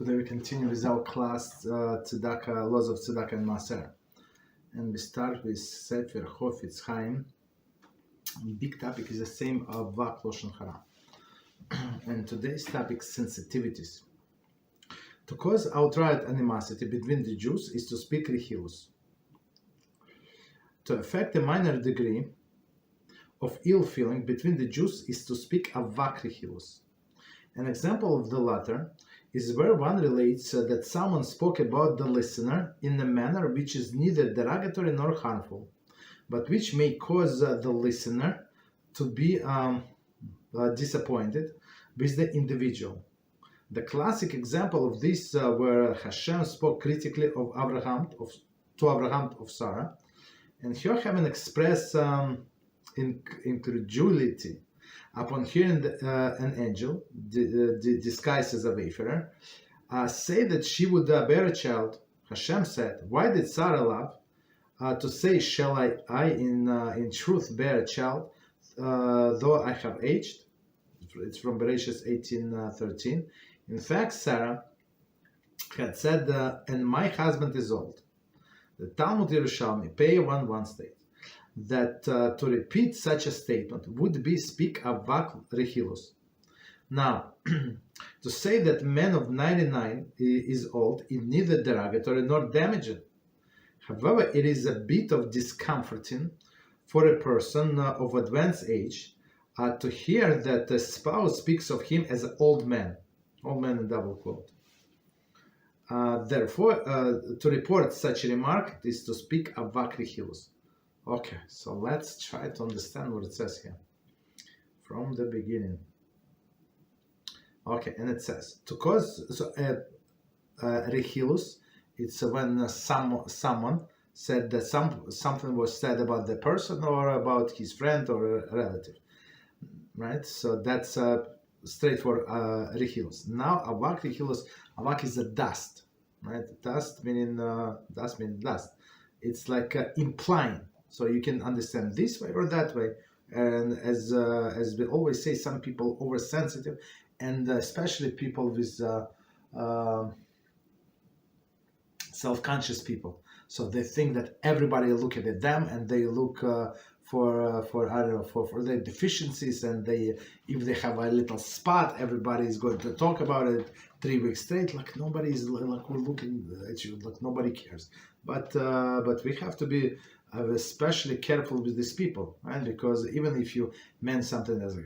Today we continue with our class Tzedakah, laws of Tzedakah Maaser, and we start with Sefer, Chofetz, Chaim. Big topic is the same Avak Loshen Hara, and today's topic sensitivities. To cause outright animosity between the Jews is to speak rechilus. To affect a minor degree of ill feeling between the Jews is to speak avak rechilus. An example of the latter is where one relates that someone spoke about the listener in a manner which is neither derogatory nor harmful, but which may cause the listener to be disappointed with the individual. The classic example of this where HaShem spoke critically of Abraham of Sarah, and here having expressed incredulity upon hearing an angel disguised as a wayfarer say that she would bear a child. Hashem said, "Why did Sarah laugh to say, shall I in truth bear a child, though I have aged?" It's from Bereshit 18:13. In fact, Sarah had said, "And my husband is old." The Talmud Yerushalmi, Pei 1:1 states that to repeat such a statement would be speak avak rechilus. Now, to say that man of 99 is old is neither derogatory nor damaging. However, it is a bit of discomforting for a person of advanced age to hear that the spouse speaks of him as an old man in double quote. Therefore, to report such a remark is to speak avak rechilus. Okay, so let's try to understand what it says here from the beginning. Okay, and it says to cause rechilus. It's when someone said that something was said about the person or about his friend or a relative, right? So that's straight for rechilus. Now avak rechilus, avak is a dust, right? Dust meaning dust. It's like implying. So you can understand this way or that way, and as we always say, some people oversensitive, and especially people with self-conscious people. So they think that everybody is looking at them, and they look for their deficiencies, and if they have a little spot, everybody is going to talk about it 3 weeks straight. Like nobody is like we're looking at you, like nobody cares. But we have to be especially careful with these people, right? Because even if you meant something as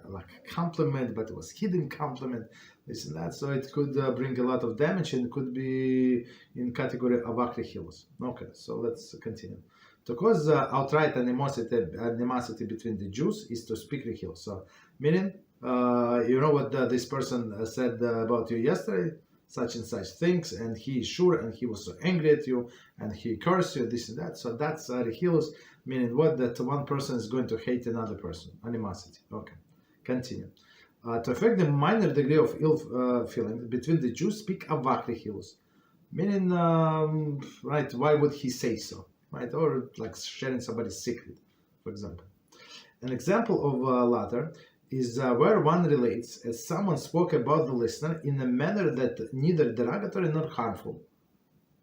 like a compliment, but it was hidden compliment, this and that, so it could bring a lot of damage, and it could be in category avak rechilus. Okay, so let's continue. To cause outright animosity between the Jews is to speak rechilus. So meaning, you know what this person said about you yesterday, such and such things, and he is sure, and he was so angry at you, and he cursed you, this and that. So that's rechilus, meaning what? That one person is going to hate another person. Animosity. Okay, continue. To affect the minor degree of ill feeling between the Jews, speak avak rechilus, meaning, right? Why would he say so, right? Or like sharing somebody's secret, for example. An example of latter is where one relates as someone spoke about the listener in a manner that neither derogatory nor harmful,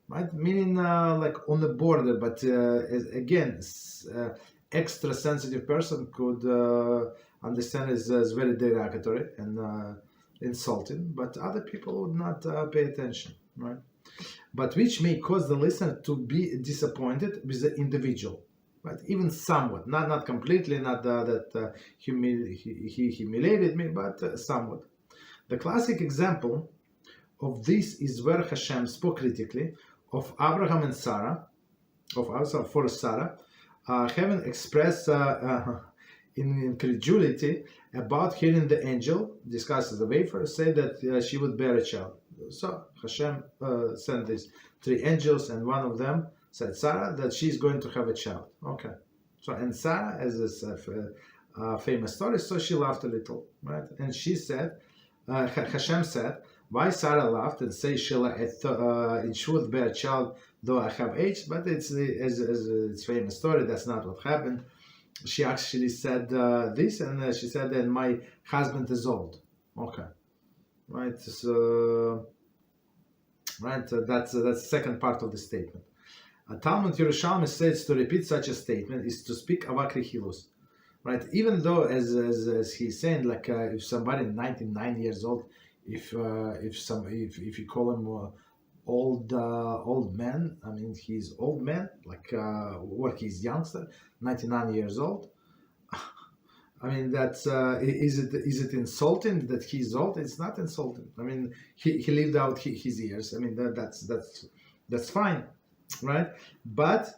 right? Meaning like on the border, but again, extra sensitive person could understand as very derogatory and insulting, but other people would not pay attention, right? But which may cause the listener to be disappointed with the individual. Right, even somewhat, not completely, not that he humiliated me, but somewhat. The classic example of this is where Hashem spoke critically of Abraham and Sarah, for Sarah, having expressed incredulity about hearing the angel discussed as a wayfarer say that she would bear a child. So Hashem sent these 3 angels, and one of them said Sarah that she's going to have a child. Okay, so and Sarah has this famous story, so she laughed a little, right? And she said, Hashem said, "Why Sarah laughed and say, shall I in truth bear a child, though I have aged?" But it's famous story. That's not what happened. She actually said this, and she said, "And my husband is old." Okay, right? So right? That's the second part of the statement. Talmud Yerushalmi says to repeat such a statement is to speak avak rechilus, right? Even though, as he's saying, like if somebody 99 years old, if you call him old man, I mean he's old man, like or he's youngster, 99 years old. I mean that's is it insulting that he's old? It's not insulting. I mean he lived out his years. I mean that's fine, right? But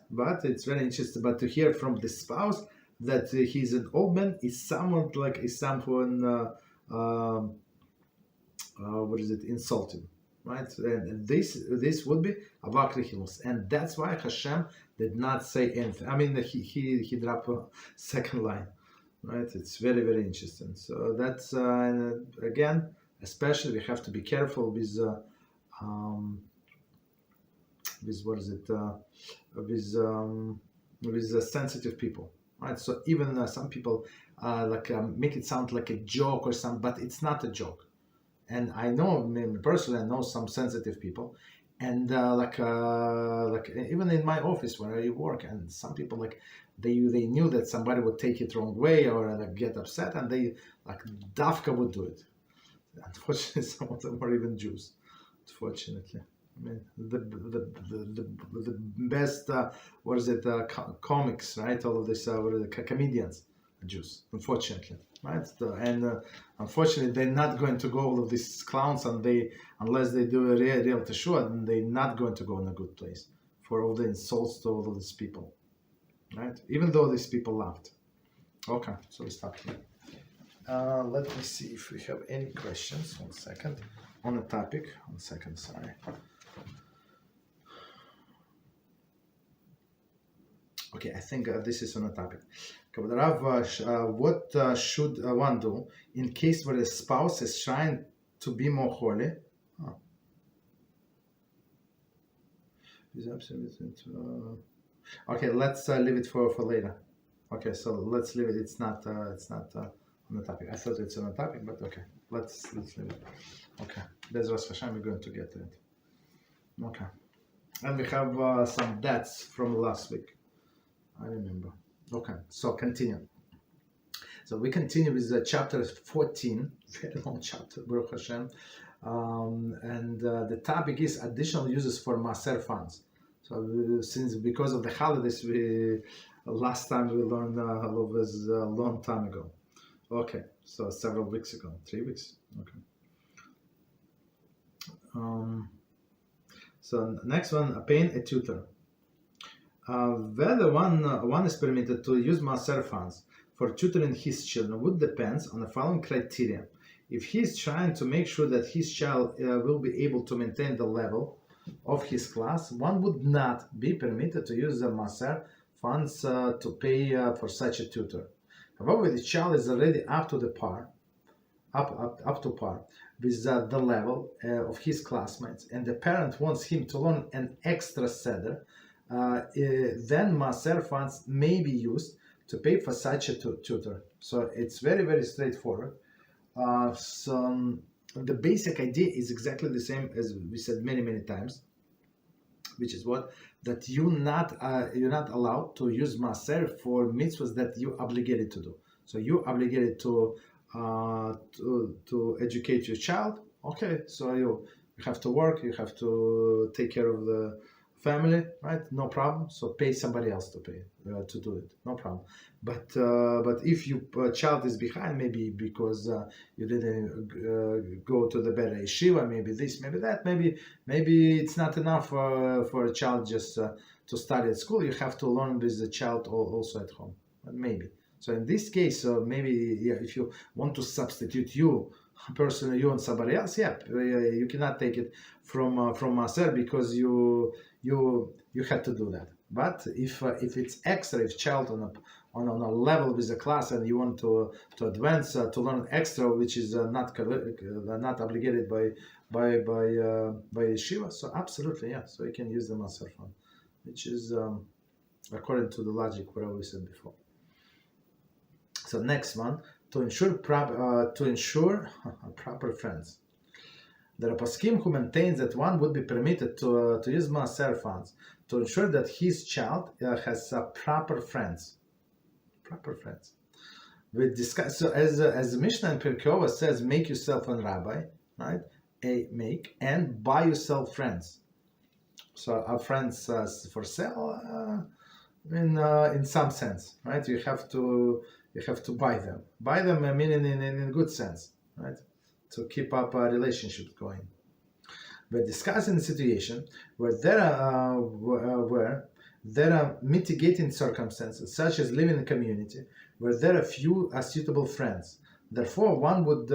it's very interesting. But to hear from the spouse that he's an old man is someone what is it, insulting, right? And this would be avak rechilus, and that's why HaShem did not say anything. I mean he dropped a second line, right? It's very, very interesting. So that's again, especially we have to be careful with what is it with sensitive people, right? So even some people make it sound like a joke or something, but it's not a joke. And I know, personally, I know some sensitive people, and like even in my office where I work, and some people they knew that somebody would take it wrong way or get upset, and they dafka would do it. Unfortunately, some of them are even Jews. Unfortunately, I mean the best comics, right? All of this comedians are Jews. Unfortunately. Right, and unfortunately, they're not going to go all of these clowns, and unless they do a real teshuvah, then they're not going to go in a good place for all the insults to all of these people, right? Even though these people laughed. Okay, so we stop here. Let me see if we have any questions. 1 second on the topic. 1 second, sorry. Okay, I think this is on a topic. Rav, what should one do in case where the spouse is trying to be more holy? Okay, let's leave it for later. Okay, so let's leave it. It's not on the topic. I thought it's on the topic, but okay, let's leave it. Okay, Beezrat HaShem, we're going to get to it. Okay, and we have some dates from last week. I remember. Okay, so continue. So we continue with chapter 14, very long chapter, Baruch Hashem. And the topic is additional uses for Maaser funds. So because of the holidays, last time we learned was a long time ago. Okay, so several weeks ago, 3 weeks. Okay. So next one, paying a tutor. Whether one is permitted to use Maaser funds for tutoring his children would depend on the following criteria. If he is trying to make sure that his child will be able to maintain the level of his class, one would not be permitted to use the Maaser funds to pay for such a tutor. However, the child is already up to par with the level of his classmates, and the parent wants him to learn an extra seder, then Maaser funds may be used to pay for such a tutor. So it's very, very straightforward. So the basic idea is exactly the same as we said many, many times, which is that you're not allowed to use Maaser for mitzvahs that you obligated to do. So you obligated to educate your child. Okay, so you have to work, you have to take care of the family, right? No problem. So pay somebody else to pay to do it. No problem. But if your child is behind, maybe because you didn't go to the better yeshiva, maybe this, maybe that, maybe it's not enough for a child just to study at school. You have to learn with the child also at home. Maybe. So in this case, maybe if you want to substitute you and somebody else, you cannot take it from Maaser because you had to do that. But if it's extra, if child on a level with the class and you want to advance to learn extra, which is not obligated by yeshiva, so absolutely, so you can use the Maaser fund, which is according to the logic what I said before. So next one, to ensure proper friends. There are poskim who maintains that one would be permitted to use Maaser funds to ensure that his child has proper friends. Proper friends. We discuss, so as the Mishnah in Pirkei Avos says, make yourself a rabbi, right? Make and buy yourself friends. So our friends for sale in some sense, right? You have to buy them. Buy them, I mean, in good sense, right? To keep up relationships going. We're discussing a situation where there are mitigating circumstances, such as living in a community where there are few suitable friends. Therefore, one who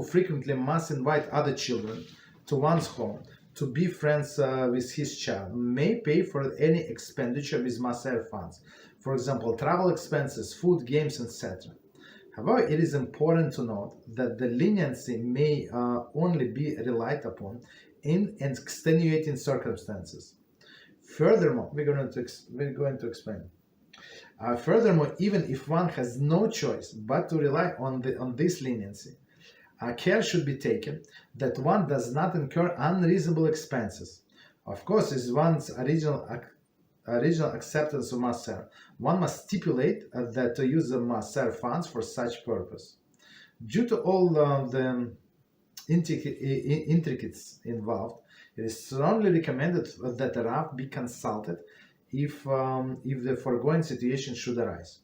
frequently must invite other children to one's home to be friends with his child may pay for any expenditure with Maaser funds, for example, travel expenses, food, games, etc. However, it is important to note that the leniency may only be relied upon in extenuating circumstances. Furthermore, we're going to explain. Furthermore, even if one has no choice but to rely on this leniency, care should be taken that one does not incur unreasonable expenses. Of course, is one's original acceptance of Maaser. One must stipulate that to use the Maaser funds for such purpose. Due to all the intricacies involved, it is strongly recommended that a Rav be consulted if the foregoing situation should arise.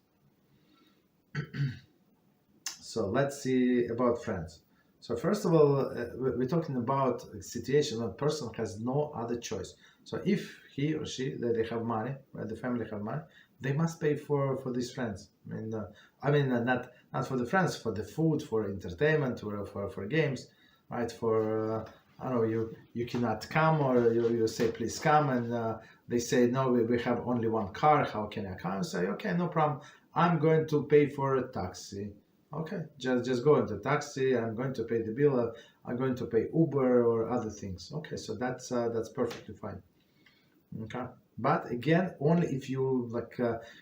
So let's see about friends. So first of all, we're talking about a situation when a person has no other choice. So if he or she, they have money, the family have money, they must pay for these friends. Not for the friends, for the food, for entertainment, for games, right? For I don't know, you cannot come, or you say please come, and they say no, we have only one car. How can I come? Say okay, no problem. I'm going to pay for a taxi. Okay, just go into taxi. I'm going to pay the bill. I'm going to pay Uber or other things. Okay, so that's perfectly fine. Okay, but again, only if you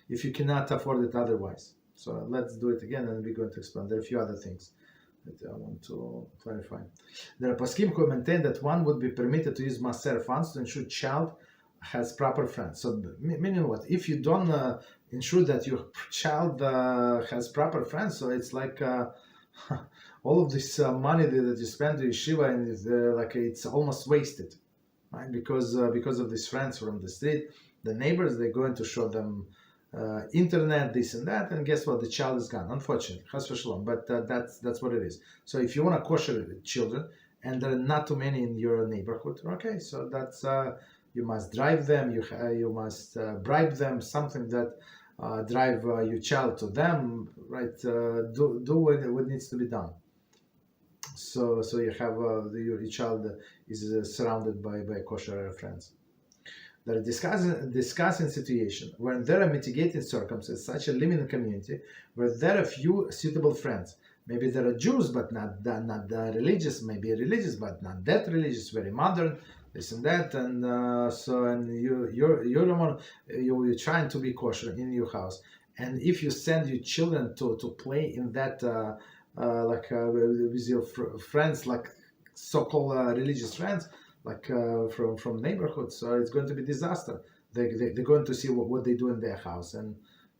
if you cannot afford it otherwise. So let's do it again, and we're going to explain. There are a few other things that I want to clarify. There are poskim who maintain that one would be permitted to use Maaser funds to ensure child has proper friends. So meaning what? If you don't ensure that your child has proper friends, so it's like all of this money that you spend to yeshiva, and it's almost wasted, right? Because of these friends from the street, the neighbors, they're going to show them internet, this and that, and guess what? The child is gone, unfortunately. Chas v'shalom. But that's what it is. So if you want to kosher children, and there are not too many in your neighborhood, okay, so that's you must drive them, you must bribe them, something that drive your child to them, right? Do what needs to be done. So you have your child is surrounded by kosher friends. They're discussing situation when there are mitigating circumstances, such a limited community, where there are few suitable friends. Maybe there are Jews, but not religious. Maybe religious, but not that religious. Very modern, this and that, and you're trying to be kosher in your house. And if you send your children to play in that with your friends, like so-called religious friends, from neighborhoods, so it's going to be disaster. They're going to see what they do in their house, and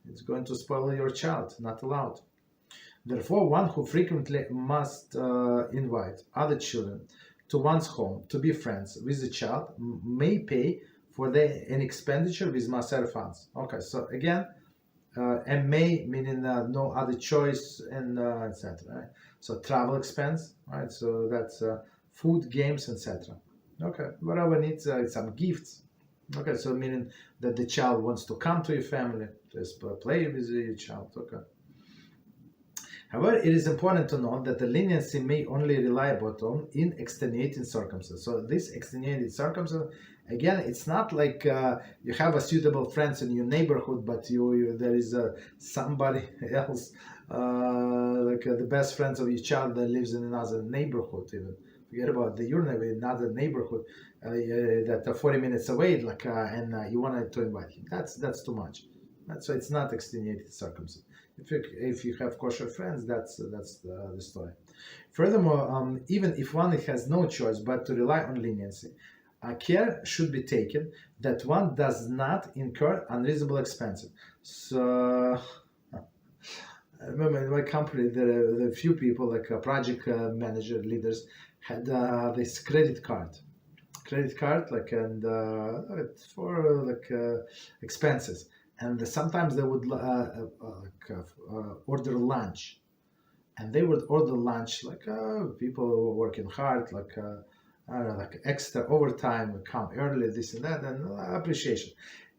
it's going to spoil your child. Not allowed. Therefore, one who frequently must invite other children to one's home to be friends with the child may pay for an expenditure with Maaser funds. Okay, so again, and may meaning no other choice, and etc. Right? So travel expense, right? So that's food, games, etc. Okay, whatever needs some gifts. Okay, so meaning that the child wants to come to your family, just play with your child. Okay. However, it is important to note that the leniency may only rely upon in extenuating circumstances. So this extenuating circumstance, again, it's not like you have a suitable friends in your neighborhood, but there is somebody else, the best friends of your child that lives in another neighborhood even. Forget about your neighborhood, another neighborhood that are 40 minutes away, and you wanted to invite him. That's too much. Right? So it's not extenuating circumstance. If you have kosher friends, that's the story. Furthermore, even if one has no choice but to rely on leniency, care should be taken that one does not incur unreasonable expenses. So I remember in my company, there are a few people, like project manager leaders, had this credit card, like, and for like expenses, and sometimes they would order lunch, and they would order lunch like people working hard, like I don't know, like extra overtime, come early, this and that, and appreciation.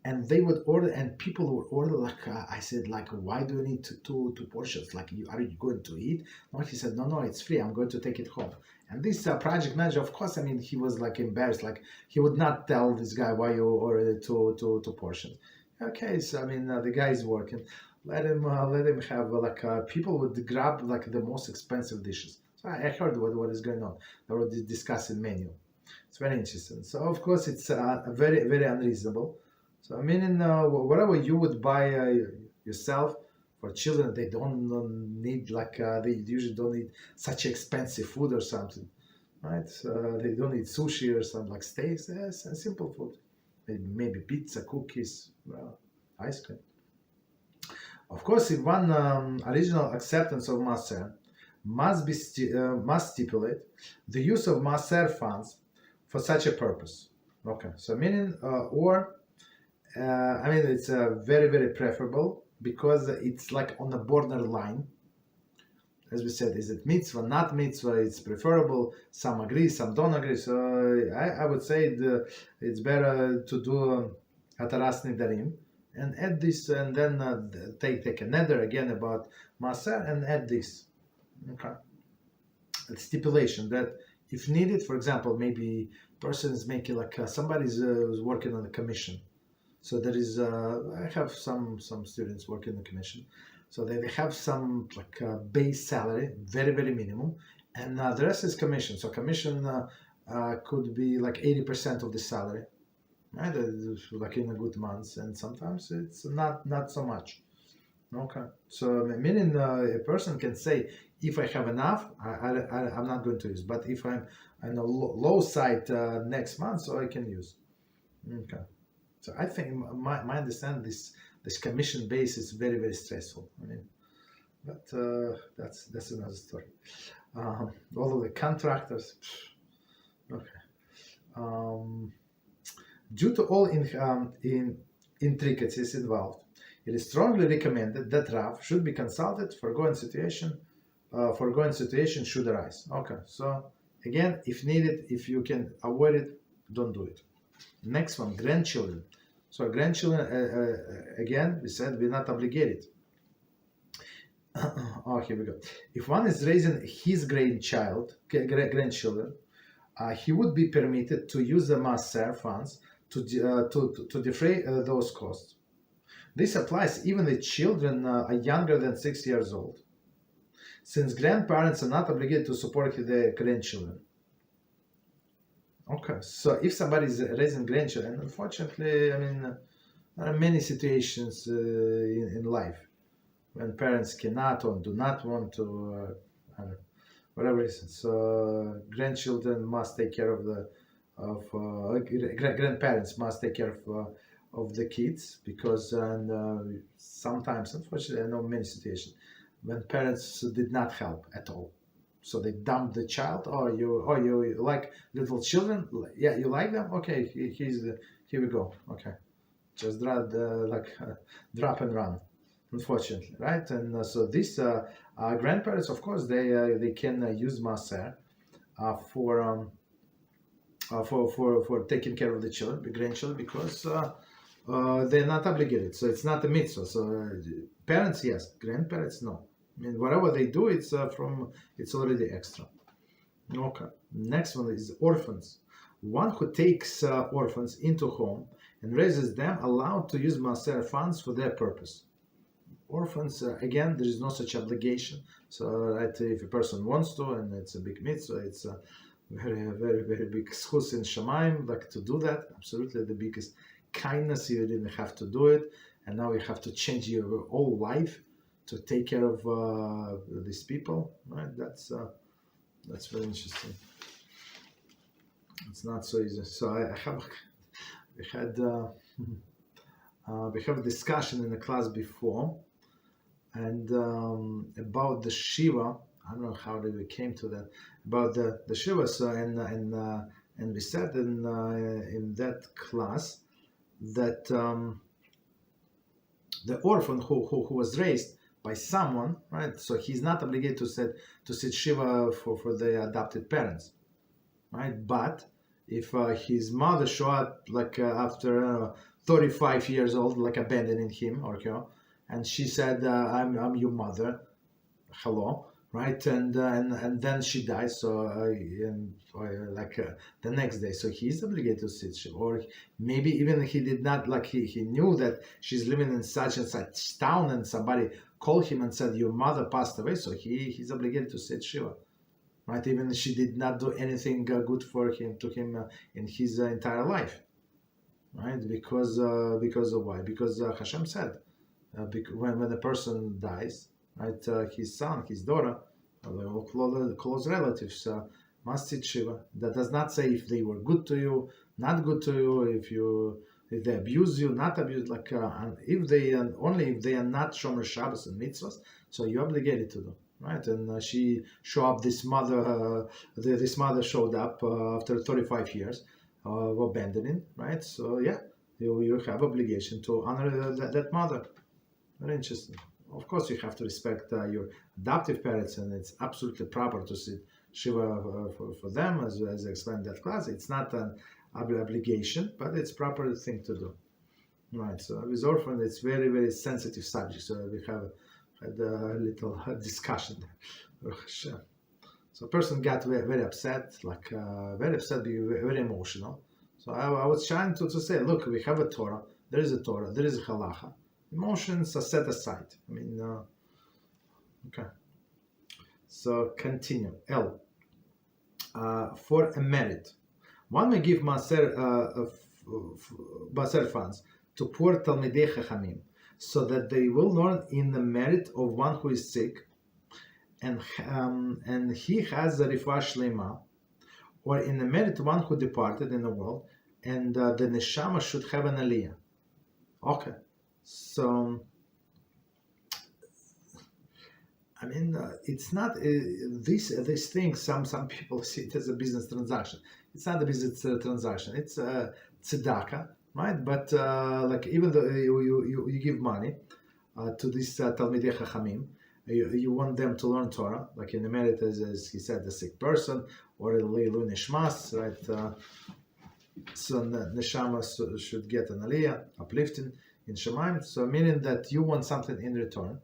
And they would order, and people would order like I said, like, why do you need two portions? Like, are you going to eat? No, he said, no, it's free. I'm going to take it home. And this project manager, of course, I mean, he was like embarrassed. Like, he would not tell this guy why you ordered two portions. Okay, so I mean, the guy is working. Let him have like people would grab like the most expensive dishes. So I heard what is going on. They were discussing menu. It's very interesting. So of course it's very very unreasonable. So I mean, whatever you would buy yourself for children, they don't need like they usually don't need such expensive food or something, right? They don't need sushi or something like steaks. Yes, simple food, maybe pizza, cookies, ice cream. Of course, if one original acceptance of Maaser must stipulate the use of Maaser funds for such a purpose. Okay, so meaning I mean, it's very, very preferable because it's like on the borderline. As we said, is it mitzvah, not mitzvah? It's preferable. Some agree, some don't agree. So I would say it's better to do Hataras Nidarim and add this, and then take a nether again about Maaser and add this. Okay. A stipulation that if needed, for example, maybe person is making like somebody's working on a commission. So there is, I have some students working in the commission. So they have some like base salary, very, very minimum. And the rest is commission. So commission could be like 80% of the salary, right? Like in a good month. And sometimes it's not so much. Okay. So meaning a person can say, if I have enough, I'm not going to use. But if I'm on a low side next month, so I can use. Okay. So I think my understanding this commission base is very very stressful. I mean, but that's another story. All of the contractors. Okay. Due to all in intricacies involved, it is strongly recommended that Rav should be consulted for foregoing situation should arise. Okay. So again, if needed, if you can avoid it, don't do it. Next one, grandchildren. So grandchildren, again, we said we're not obligated. Oh, here we go. If one is raising his grandchildren, he would be permitted to use the Maaser funds to defray those costs. This applies even if children are younger than 6 years old, since grandparents are not obligated to support their grandchildren. Okay, so if somebody is raising grandchildren, unfortunately, I mean, there are many situations in life when parents cannot or do not want to, whatever reason. So grandchildren must take care of grandparents must take care of the kids, because sometimes, unfortunately, I know many situations when parents did not help at all. So they dump the child. You like little children? Yeah, you like them? Okay, here we go. Okay, just drop and run. Unfortunately, right? And so these grandparents, of course, they can use Maaser for taking care of the grandchildren, because they're not obligated. So it's not a mitzvah. So parents, yes. Grandparents, no. I mean, whatever they do, it's already extra. Okay. Next one is orphans. One who takes orphans into home and raises them allowed to use Maaser funds for their purpose. Orphans, again, there is no such obligation. So if a person wants to, and it's a big mitzvah, it's a very, very, very big schus in Shamayim, like to do that. Absolutely the biggest kindness. You didn't have to do it. and now you have to change your whole life to take care of these people, right? That's very interesting. It's not so easy. So we had a discussion in the class before, and about the Shiva. I don't know how we came to that, about the Shiva. So and we said in that class that the orphan who was raised by someone, right? So he's not obligated to sit Shiva for the adopted parents, right? But if his mother showed up like after 35 years old, like abandoning him or her, and she said, "I'm your mother, hello," right? And then she dies. So the next day, so he's obligated to sit Shiva. Or maybe even he did not, like he knew that she's living in such and such town, and somebody called him and said, "Your mother passed away," so he's obligated to sit Shiva. Right, even if she did not do anything good for him in his entire life, right? Because of why? Because HaShem said, when a person dies, right, his son, his daughter, close relatives must sit Shiva. That does not say if they were good to you, not good to you, if they abuse you, not abuse. Like if they only if they are not shomer Shabbos and mitzvahs, so you're obligated to do. Right, and she showed up. This mother showed up after 35 years of abandoning. Right, so yeah, you have obligation to honor that mother. Very interesting. Of course, you have to respect your adoptive parents, and it's absolutely proper to sit Shiva for them, as I explained in that class. It's not an obligation, but it's proper thing to do. Right. So with orphan, it's very, very sensitive subject. So we have had a little discussion there. So a person got very upset, very upset, very emotional. So I was trying to say, look, we have a Torah, there is a halacha. Emotions are set aside. I mean, okay. So continue. L. For a merit, one may give Maaser funds to poor Talmidei Chachamim, so that they will learn in the merit of one who is sick, and he has the refuah shlema, or in the merit of one who departed in the world, and the neshama should have an aliyah. Okay, so I mean, it's not this thing. Some people see it as a business transaction. It's not a business transaction. It's tzedakah. Right, but like even though you give money to this Talmidei Chachamim, you want them to learn Torah, like in the merit, as he said, the sick person, or Leilu Nishmas, right? So Neshama should get an aliyah, uplifting in Shamayim. So meaning that you want something in return,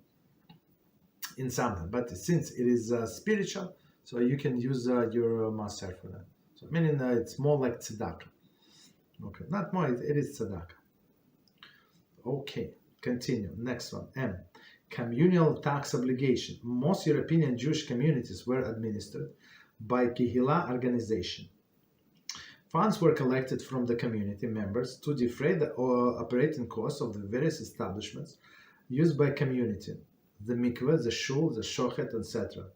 in something. But since it is spiritual, so you can use your Maaser for that. So meaning it's more like tzedakah. Okay, not more, it is tzedakah. Okay, continue. Next one, M. Communal tax obligation. Most European Jewish communities were administered by Kehillah organization. Funds were collected from the community members to defray the operating costs of the various establishments used by community, the mikveh, the shul, the shochet, etc.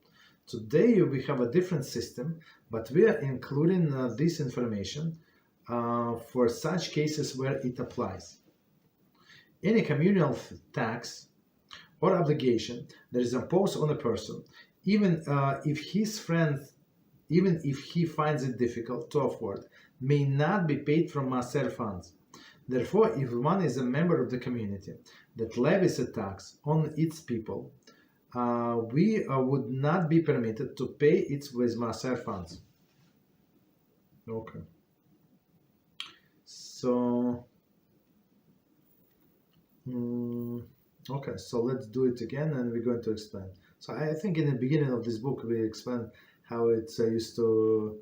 Today we have a different system, but we are including this information for such cases where it applies. Any communal tax or obligation that is imposed on a person, even if he finds it difficult to afford, may not be paid from Maaser funds. Therefore, if one is a member of the community that levies a tax on its people, we would not be permitted to pay it with Maaser funds. Okay. So, okay, so let's do it again, and we're going to explain. So I think in the beginning of this book, we explained how it used to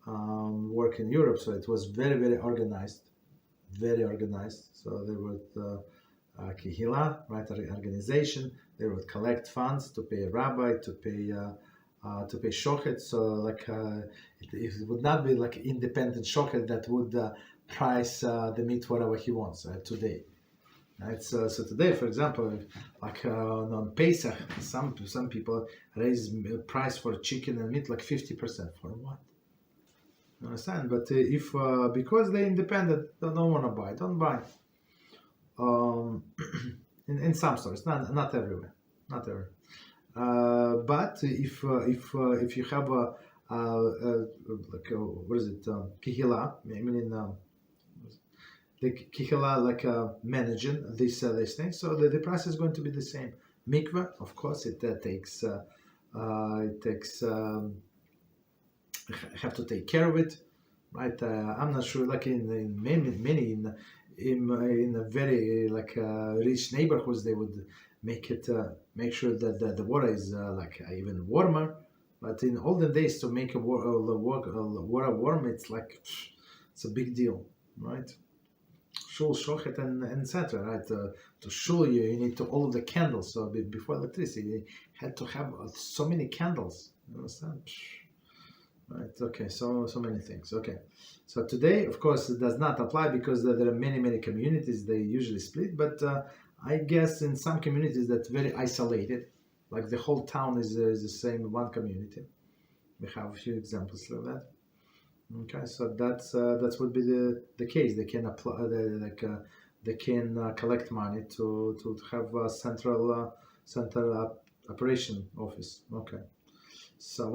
work in Europe. So it was very, very organized, very organized. So there was Kehillah, right, organization. They would collect funds to pay a rabbi, to pay shochet. So like it would not be like independent shochet that would price the meat whatever he wants today. Right? So today, for example, like on Pesach, some people raise price for chicken and meat like 50%. For what? You understand? But if because they're independent, they don't want to buy, don't buy. In some stores, not everywhere, not everywhere. But if you have what is it, kihila? I mean, the kihila managing this thing, so the price is going to be the same. Mikveh, of course, it takes have to take care of it, right? I'm not sure, like in many in a very rich neighborhoods, they would make sure that the water is even warmer. But in olden days, to make water warm, it's a big deal, right? Shul, shochet, and etc. Right? To shul, you need to all of the candles. So before electricity, you had to have so many candles. You understand? Right. Okay. So many things. Okay. So today, of course, it does not apply because there are many communities. They usually split, but I guess in some communities that's very isolated, like the whole town is the same one community. We have a few examples of that. Okay, so that's would be the case. They can apply they can collect money to have a central operation office. Okay. So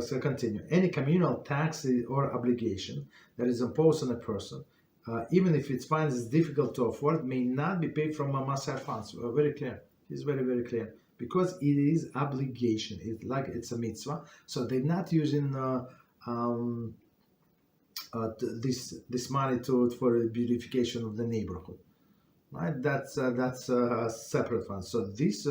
so continue. Any communal tax or obligation that is imposed on a person, even if it finds it difficult to afford, may not be paid from Maaser funds. Very clear. It's very clear because it is obligation. It's a mitzvah. So they're not using this money for the beautification of the neighborhood. Right, that's a separate fund. So these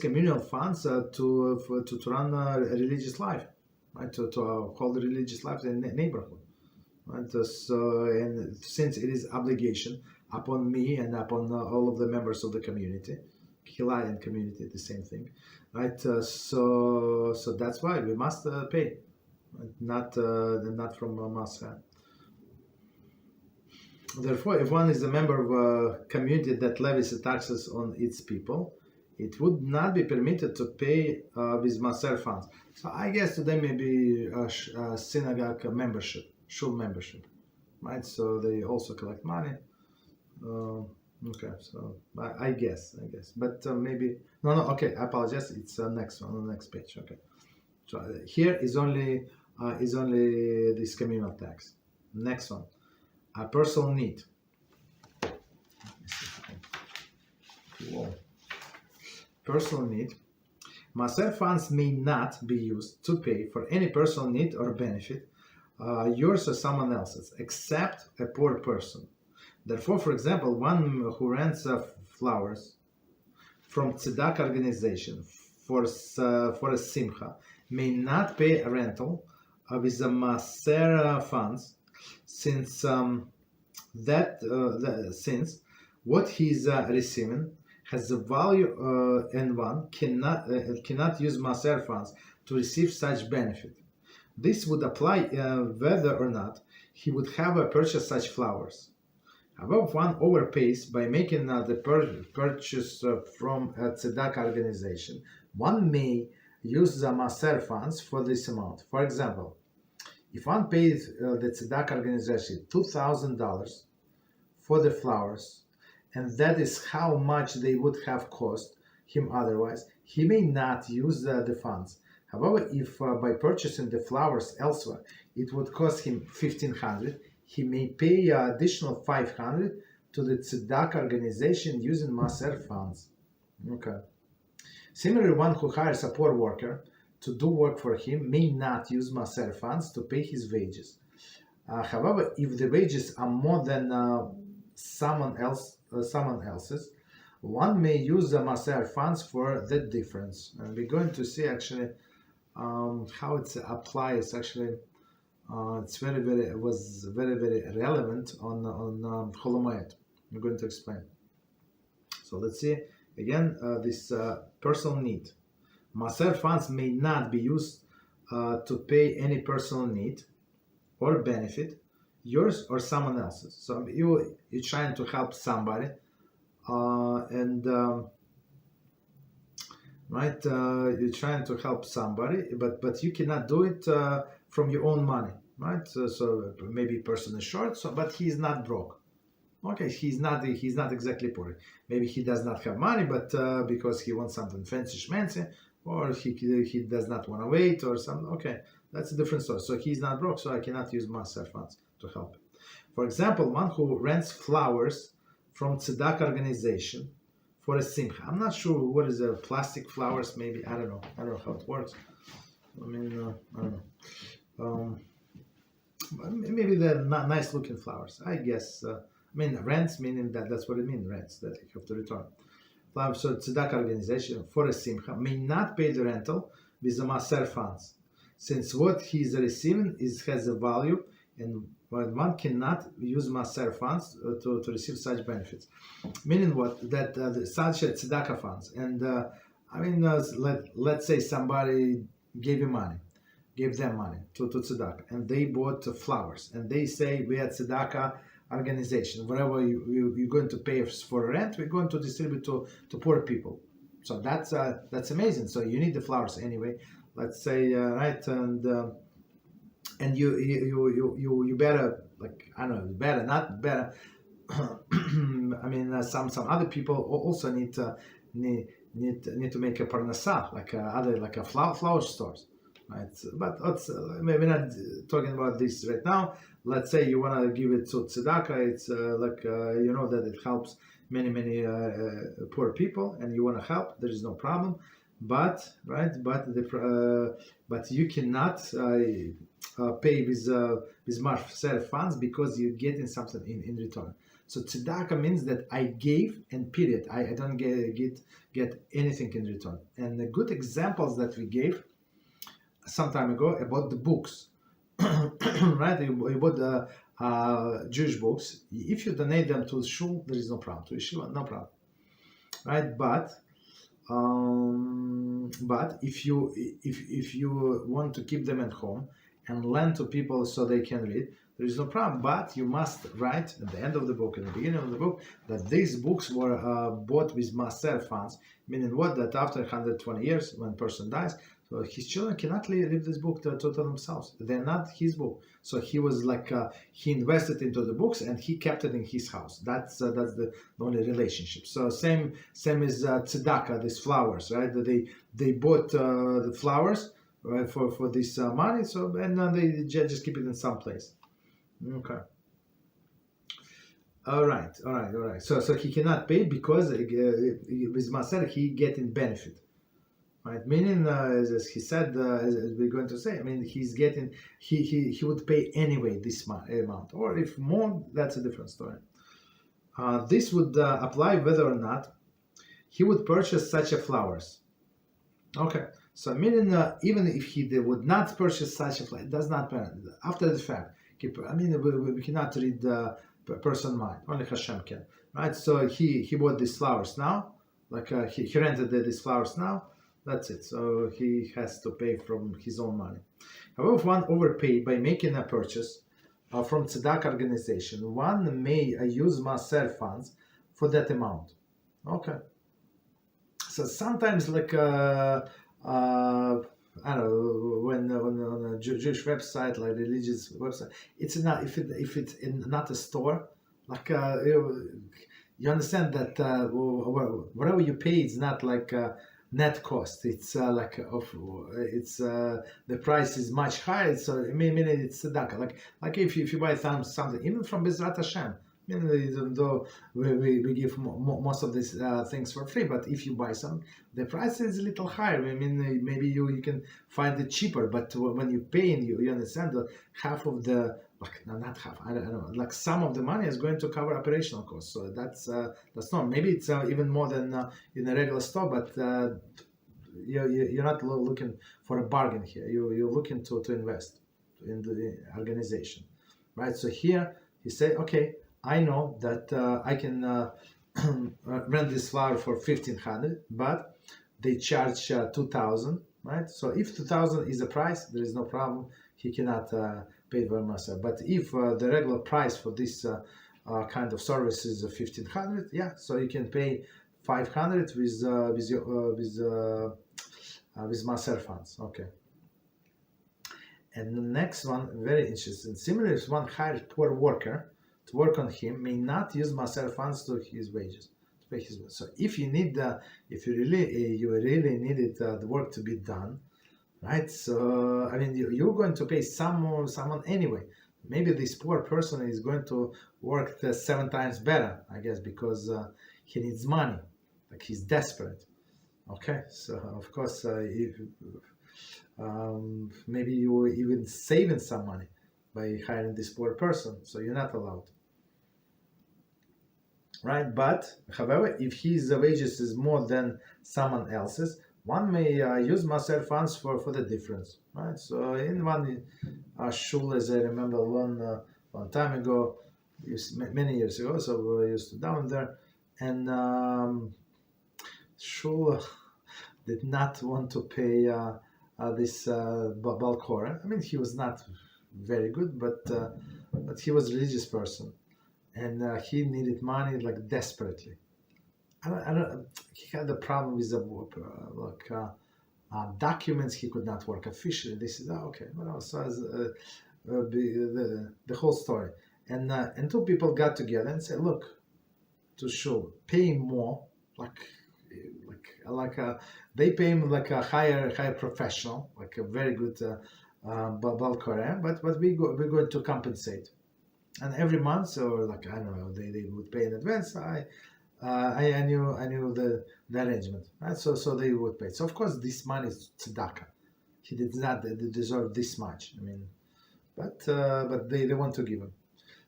communal funds to run a religious life, right? To hold the religious life in the neighborhood, right? So and since it is obligation upon me and upon all of the members of the community, Chilean community, the same thing, right? So that's why we must pay, right? Not from Maaser. Therefore, if one is a member of a community that levies taxes on its people, it would not be permitted to pay with Maaser funds. So I guess today may be a synagogue membership, Shul membership, right? So they also collect money. Okay, so I guess, but maybe no. Okay, I apologize. It's next one on the next page. Okay, so here is only this communal tax. Next one. A personal need. Whoa. Personal need. Maaser funds may not be used to pay for any personal need or benefit, yours or someone else's, except a poor person. Therefore, for example, one who rents flowers from Tzedakah organization for a simcha may not pay a rental with the Maaser funds, since since what he's receiving has a value, and one cannot use Maaser funds to receive such benefit. This would apply whether or not he would have purchased such flowers. However, if one overpays by making the purchase from a Tzedakah organization, one may use the Maaser funds for this amount. For example, if one pays the Tzedakah organization $2,000 for the flowers, and that is how much they would have cost him otherwise, he may not use the funds. However, if by purchasing the flowers elsewhere, it would cost him $1,500, he may pay additional $500 to the Tzedakah organization using Maaser funds. Okay. Similarly, one who hires a poor worker to do work for him may not use Maaser funds to pay his wages. However, if the wages are more than someone else's, one may use the Maaser funds for the difference. And we're going to see actually how it applies. Actually, it's was very relevant on Chol Hamoed. We're going to explain. So let's see again this personal need. Maaser funds may not be used to pay any personal need or benefit, yours or someone else's. So you're trying to help somebody, right, you're trying to help somebody, but you cannot do it from your own money, right? So maybe person is short, but he is not broke. Okay, he's not exactly poor. Maybe he does not have money, but because he wants something fancy schmancy, or he does not want to wait, or something. Okay, that's a different story. So he's not broke, so I cannot use Maaser funds to help him. For example, one who rents flowers from Tzedakah organization for a simcha. I'm not sure what is a plastic flowers. Maybe I don't know how it works. I mean, I don't know. Maybe they're not nice looking flowers. I guess. Rents, meaning that's what it means, rents, that you have to return. So Tzedakah organization for a simcha may not pay the rental with the Maaser funds, since what he is receiving has a value, and one cannot use Maaser funds to receive such benefits. Meaning what? That such Tzedakah funds, and let's say somebody gave them money to Tzedakah, and they bought flowers, and they say we are Tzedakah organization, whatever you're going to pay for rent, we're going to distribute to poor people. So that's amazing. So you need the flowers anyway. Let's say right, and you better, like, I don't know, better not better. Some other people also need to make a parnasa, like a flower stores. Right. But we're not talking about this right now. Let's say you want to give it to tzedakah. It's that it helps many poor people, and you want to help. There is no problem. But you cannot pay with Maaser funds because you're getting something in return. So tzedakah means that I gave and period. I don't get anything in return. And the good examples that we gave some time ago about the books, right? You bought the Jewish books. If you donate them to the Shul, there is no problem. To Yeshiva, no problem, right? But if you want to keep them at home and lend to people so they can read, there is no problem. But you must write at the end of the book, at the beginning of the book, that these books were bought with Maaser funds. Meaning what? That after 120 years, when a person dies, so his children cannot leave this book to themselves. They're not his book. So he was like he invested into the books and he kept it in his house. That's the only relationship. So same as tzedakah, these flowers, right? They bought the flowers, right, for this money. So and they just keep it in some place. Okay. All right. So he cannot pay because with Maaser he getting benefit. Right, meaning as he said, as we're going to say, he's getting, he would pay anyway this amount, or if more, that's a different story. This would apply whether or not he would purchase such a flowers. Okay, so meaning even if he would not purchase such a flower, it does not matter. After the fact, we cannot read the person mind. Only HaShem can, right? So he bought these flowers now, like he rented these flowers now. That's it. So he has to pay from his own money. However, if one overpaid by making a purchase from Tzedakah organization, one may use Maaser funds for that amount. Okay. So sometimes, like I don't know, when on a Jewish website, like religious website, it's not if it's not a store, like you understand that whatever you pay is not like. Net cost. It's the price is much higher. So meaning it's tzedakah. Like if you buy something even from Beezrat HaShem, even though we give most of these things for free, but if you buy some, the price is a little higher. Maybe you can find it cheaper, but when you pay, and you understand that half of the, not half, I don't know, like some of the money is going to cover operational costs. So that's not, maybe it's even more than in a regular store, but you're not looking for a bargain here. You're looking to invest in the organization, right? So here you say, okay, I know that I can rent this flower for $1,500, but they charge $2,000, right? So if $2,000 is the price, there is no problem. He cannot pay for Maaser. But if the regular price for this kind of service is 1,500. Yeah, so you can pay 500 with Maaser funds. Okay. And the next one, very interesting. Similarly, if one hired poor worker to work on him, may not use Maaser funds to his wages, to pay his wages. So if you need if you really needed the work to be done, right? So I mean, you're going to pay someone anyway. Maybe this poor person is going to work 7 times better, I guess, because he needs money, like he's desperate. Okay, so of course, if maybe you were even saving some money by hiring this poor person, so you're not allowed, right? But however, if his wages is more than someone else's, one may use Maaser funds for the difference, right? So in one Shul, as I remember one time ago, many years ago, so we used to down there, and Shul did not want to pay this Balkora. I mean, he was not very good, but he was a religious person, and he needed money like desperately. He had a problem with the documents. He could not work officially. This is okay. Well, so the whole story, and two people got together and said, "Look, to show, pay him more, they pay him like a higher professional, like a very good Balkoran, but we're going to compensate, and every month, or like I don't know, they would pay in advance. I knew the arrangement, right? So they would pay. So of course this money is tzedakah. He did not deserve this much. I mean, but they want to give him.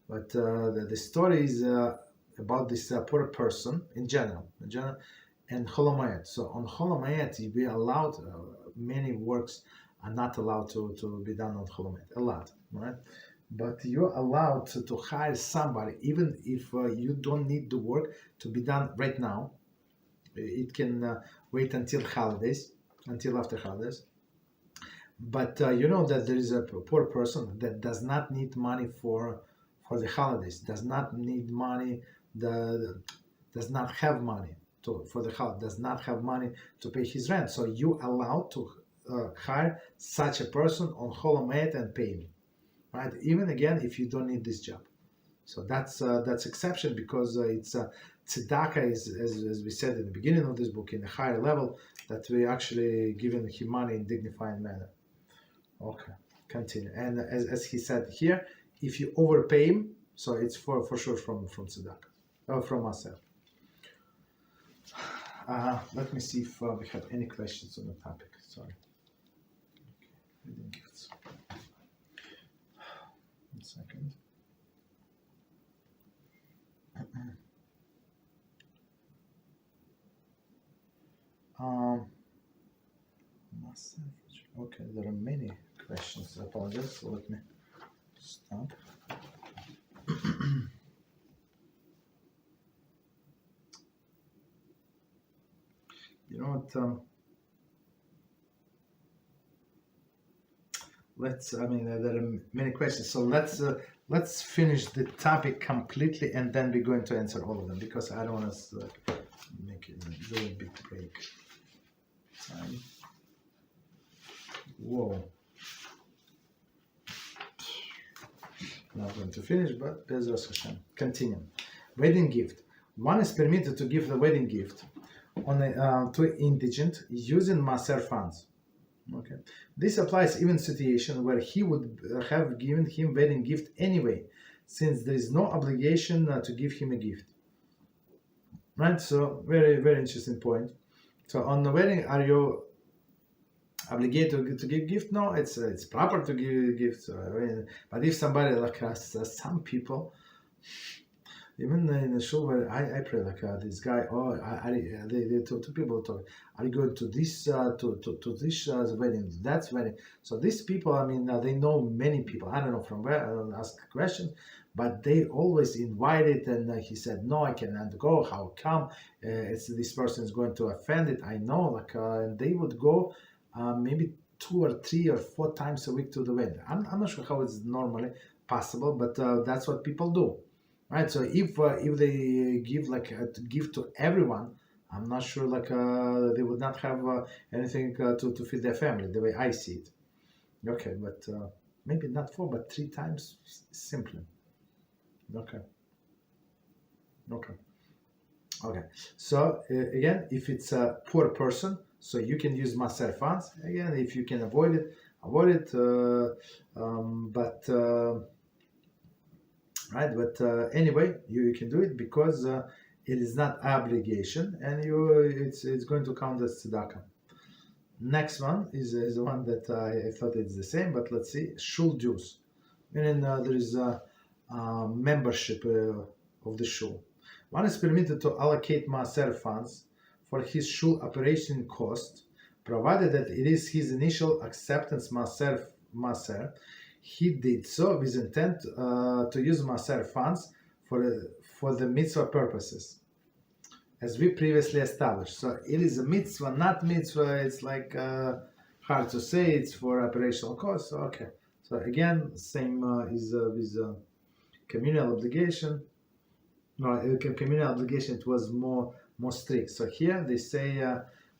But the story is about this poor person in general, and Holomayet. So on Holomayet, we allowed many works are not allowed to be done on Holomayet. A lot, right? But you're allowed to hire somebody, even if you don't need the work to be done right now. It can wait until holidays, until after holidays. But you know that there is a poor person that does not need money for the holidays, does not need money, does not have money for the holiday, does not have money to pay his rent. So you allowed to hire such a person on Holomayet and pay him. Right? Even again, if you don't need this job, so that's exception, because it's tzedakah is, as we said in the beginning of this book, in a higher level, that we actually giving him money in dignified manner. Okay, continue. And as he said here, if you overpay him, so it's for sure from tzedakah, or from Maaser. Let me see if we have any questions on the topic. Sorry. Okay. Second. Okay, there are many questions. I apologize. So let me stop. You know what? There are many questions, so let's finish the topic completely, and then we're going to answer all of them, because I don't want to make it a very big break. Time. Whoa. Not going to finish, but Beezrat HaShem. Continue. Wedding gift. One is permitted to give the wedding gift to indigent using Maaser funds. Okay, this applies even situation where he would have given him wedding gift anyway, since there is no obligation to give him a gift. Right. So very interesting point. So on the wedding, are you obligated to give gift? No, it's proper to give gifts. But if somebody like some people. Even in the Shul where I pray, like this guy, they two people talk, are you going to this this wedding, that's wedding? So these people, they know many people. I don't know from where. I don't ask questions, but they always invited. And he said, no, I cannot go. How come? This person is going to offend it. I know, and they would go maybe 2 or 3 or 4 times a week to the wedding. I'm not sure how it's normally possible, but that's what people do. right? So if they give to everyone, I'm not sure they would not have anything to feed their family the way I see it. Okay, but maybe not 4, but 3 times simply. Okay. So again, if it's a poor person, so you can use Maaser funds. Again, if you can avoid it, avoid it. But anyway, you can do it because it is not obligation, and it's going to count as tzedakah. Next one is the one that I thought it's the same, but let's see. Shul dues, meaning there is a membership of the shul. One is permitted to allocate Maaser funds for his shul operation cost, provided that it is his initial acceptance Maaser. He did so with intent to use Maaser funds for the mitzvah purposes, as we previously established. So it is a mitzvah, not mitzvah. It's hard to say. It's for operational costs. Okay. So again, same is with communal obligation. No, communal obligation, it was more strict. So here they say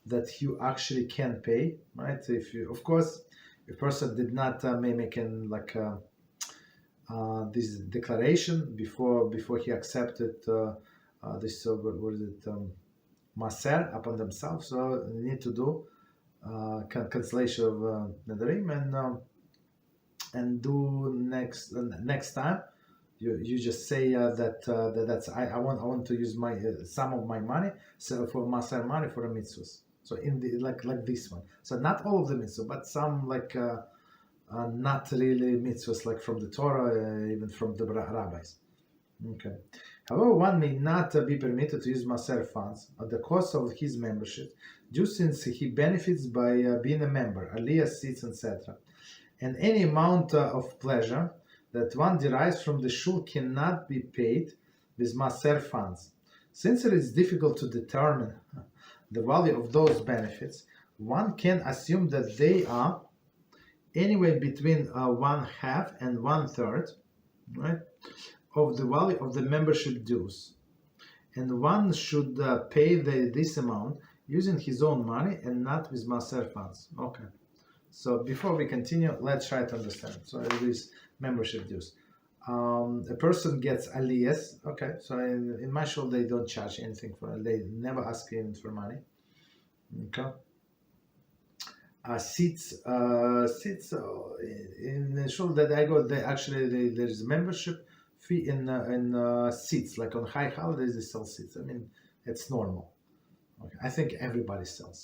that you actually can pay, right? If you, of course, if a person did not make this declaration before he accepted this Maaser upon themselves, so they need to do cancellation of Noraim and do next time. You just say that's I want to use my some of my money for Maaser money for a mitzvahs. So in the like this one. So not all of the mitzvahs, but some not really mitzvahs like from the Torah, even from the rabbis. Okay. However, one may not be permitted to use Maaser funds at the cost of his membership, due since he benefits by being a member, aliyah, seats, etc. And any amount of pleasure that one derives from the shul cannot be paid with Maaser funds. Since it is difficult to determine the value of those benefits, one can assume that they are anywhere between 1/2 and 1/3, right, of the value of the membership dues. And one should pay this amount using his own money and not with Maaser funds. Okay. So before we continue, let's try to understand. So it is membership dues. A person gets aliyahs. Okay, so in my shul they don't charge anything for it. They never ask him for money. Okay. Seats in the shul that I go, there is a membership fee in seats. Like on high holidays, they sell seats. I mean, it's normal. Okay. I think everybody sells.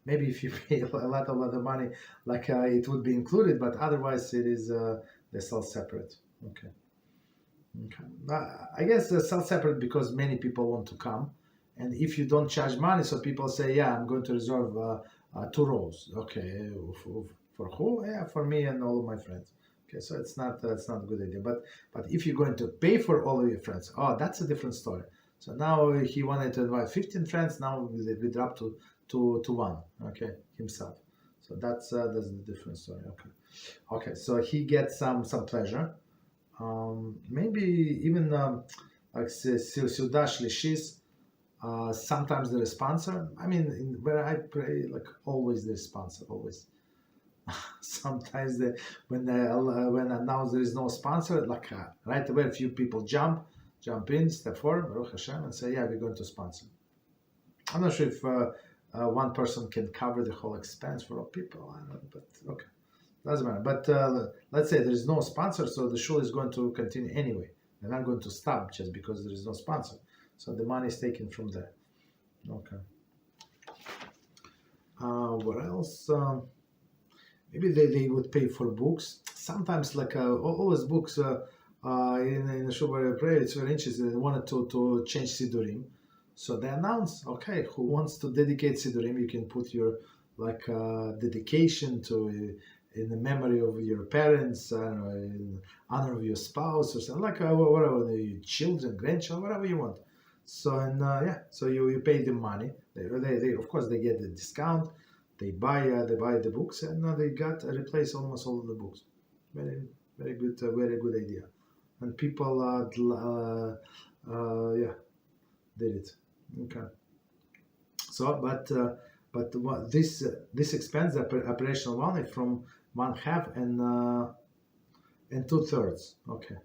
Maybe if you pay a lot of money, it would be included, but otherwise it is they sell separate. Okay. I guess they sell separate because many people want to come, and if you don't charge money, so people say, yeah, I'm going to reserve 2 rows. Okay, for who? Yeah, for me and all of my friends. Okay, so it's not a good idea. But if you're going to pay for all of your friends, that's a different story. So now he wanted to invite 15 friends. Now we drop to 1. Okay, himself. So that's a different story. Okay. So he gets some pleasure. Maybe even like Suda Shlishis. Sometimes there is sponsor. I mean, where I pray, always there's sponsor. Always. Sometimes when announced there is no sponsor, right away a few people jump in, step forward, Baruch HaShem, and say, yeah, we're going to sponsor. I'm not sure if one person can cover the whole expense for all people. I don't know, but okay, doesn't matter. But let's say there is no sponsor, so the shul is going to continue anyway. They're not going to stop just because there is no sponsor. So the money is taken from there. Okay. What else? Maybe they would pay for books. Sometimes, always books in the shul where I pray, it's very interesting. They wanted to change Sidurim. So they announce, okay, who wants to dedicate Sidurim, you can put your dedication to in the memory of your parents, in honor of your spouse, or something whatever, your children, grandchildren, whatever you want. So so you pay them money. They of course they get the discount. They buy the books, and they replace almost all of the books. Very good idea. and people did it. Okay. So, but what this expands the operational value from 1/2 and 2/3. Okay.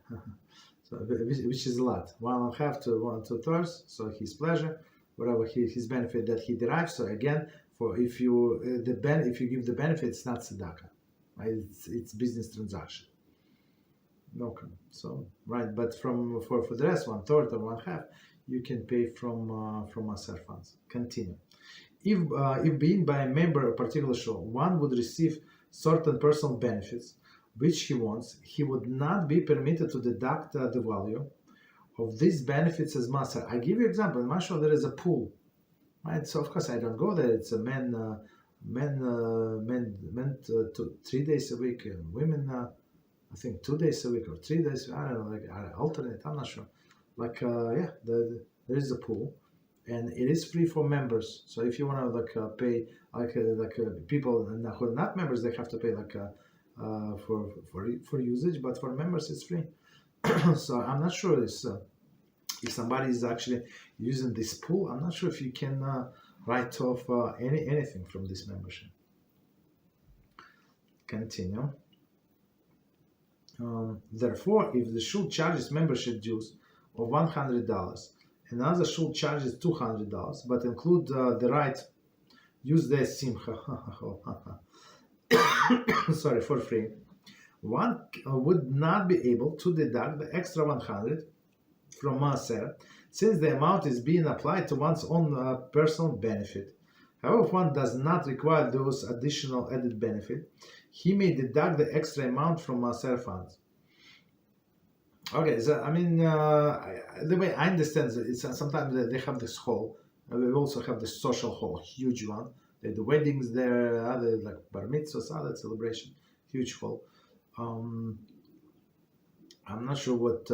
So which is a lot. 1/2 to 2/3. So his pleasure, whatever his benefit that he derives. So again, for if you if you give the benefit, it's not tzedakah, right? It's business transaction. Okay. So right, but for the rest, 1/3 or 1/2, you can pay from Maaser funds. Continue. If being by a member of a particular shul, one would receive certain personal benefits which he wants, he would not be permitted to deduct the value of these benefits as Maaser. I give you an example. In my shul, there is a pool, right? So of course I don't go there. It's a men 3 days a week, and women I think 2 days a week or 3 days. I don't know, like alternate. I'm not sure. Like there is a pool, and it is free for members. So if you want to pay people who are not members, they have to pay for usage, but for members it's free. So I'm not sure if somebody is actually using this pool. I'm not sure if you can write off anything from this membership. Continue. Therefore, if the shul charges membership dues of $100, another shul charges $200, but include the right use the simcha sorry, for free, one would not be able to deduct the extra 100 from Maaser, since the amount is being applied to one's own personal benefit. However, if one does not require those additional added benefit, he may deduct the extra amount from Maaser funds. Okay, so I mean, the way I understand it, it's sometimes they have this hall. We also have the social hall, huge one. They do weddings there, other like bar mitzvahs, other celebration, huge hall. I'm not sure what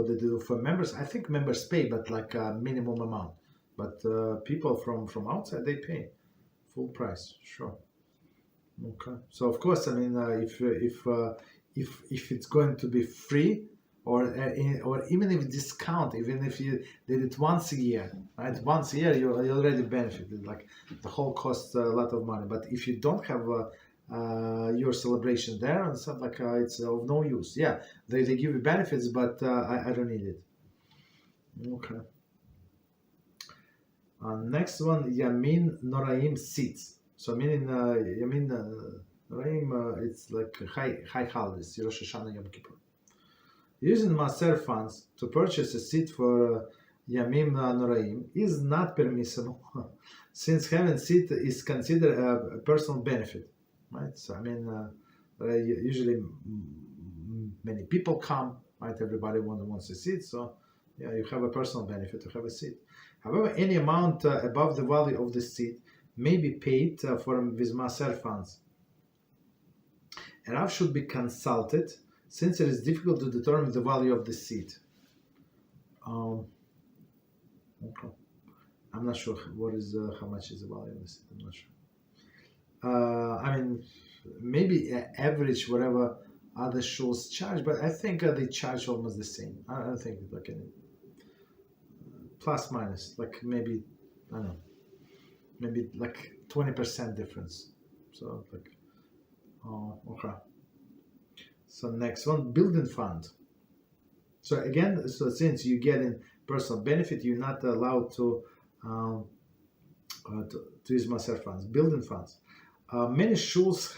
they do for members. I think members pay, but like a minimum amount. But people from outside, they pay full price, sure. Okay. So of course, I mean, if it's going to be free, or even if discount, even if you did it once a year, right? Once a year, you already benefited. Like the whole costs a lot of money. But if you don't have your celebration there and stuff, like it's of no use. Yeah, they give you benefits, but I don't need it. Okay. Next one, Yamim Noraim seats. So meaning Yamim Noraim, it's like high holidays, Yiras Shamayim, Yom Kippur. Using Maaser funds to purchase a seat for Yamim Noraim is not permissible, since having a seat is considered a personal benefit, right? So I mean, usually many people come, right? Everybody wants a seat, so yeah, you have a personal benefit to have a seat. However, any amount above the value of the seat may be paid with Maaser funds. A Rav should be consulted, since it is difficult to determine the value of the seat. Okay. I'm not sure how much is the value of the seat. I'm not sure. I mean, maybe average whatever other shuls charge, but I think they charge almost the same. I don't think like any plus minus, like maybe I don't know, maybe like 20% difference. So like, okay. So next one, building fund. So again, so since you get in personal benefit, you're not allowed to use Maaser funds. Building funds. Many shuls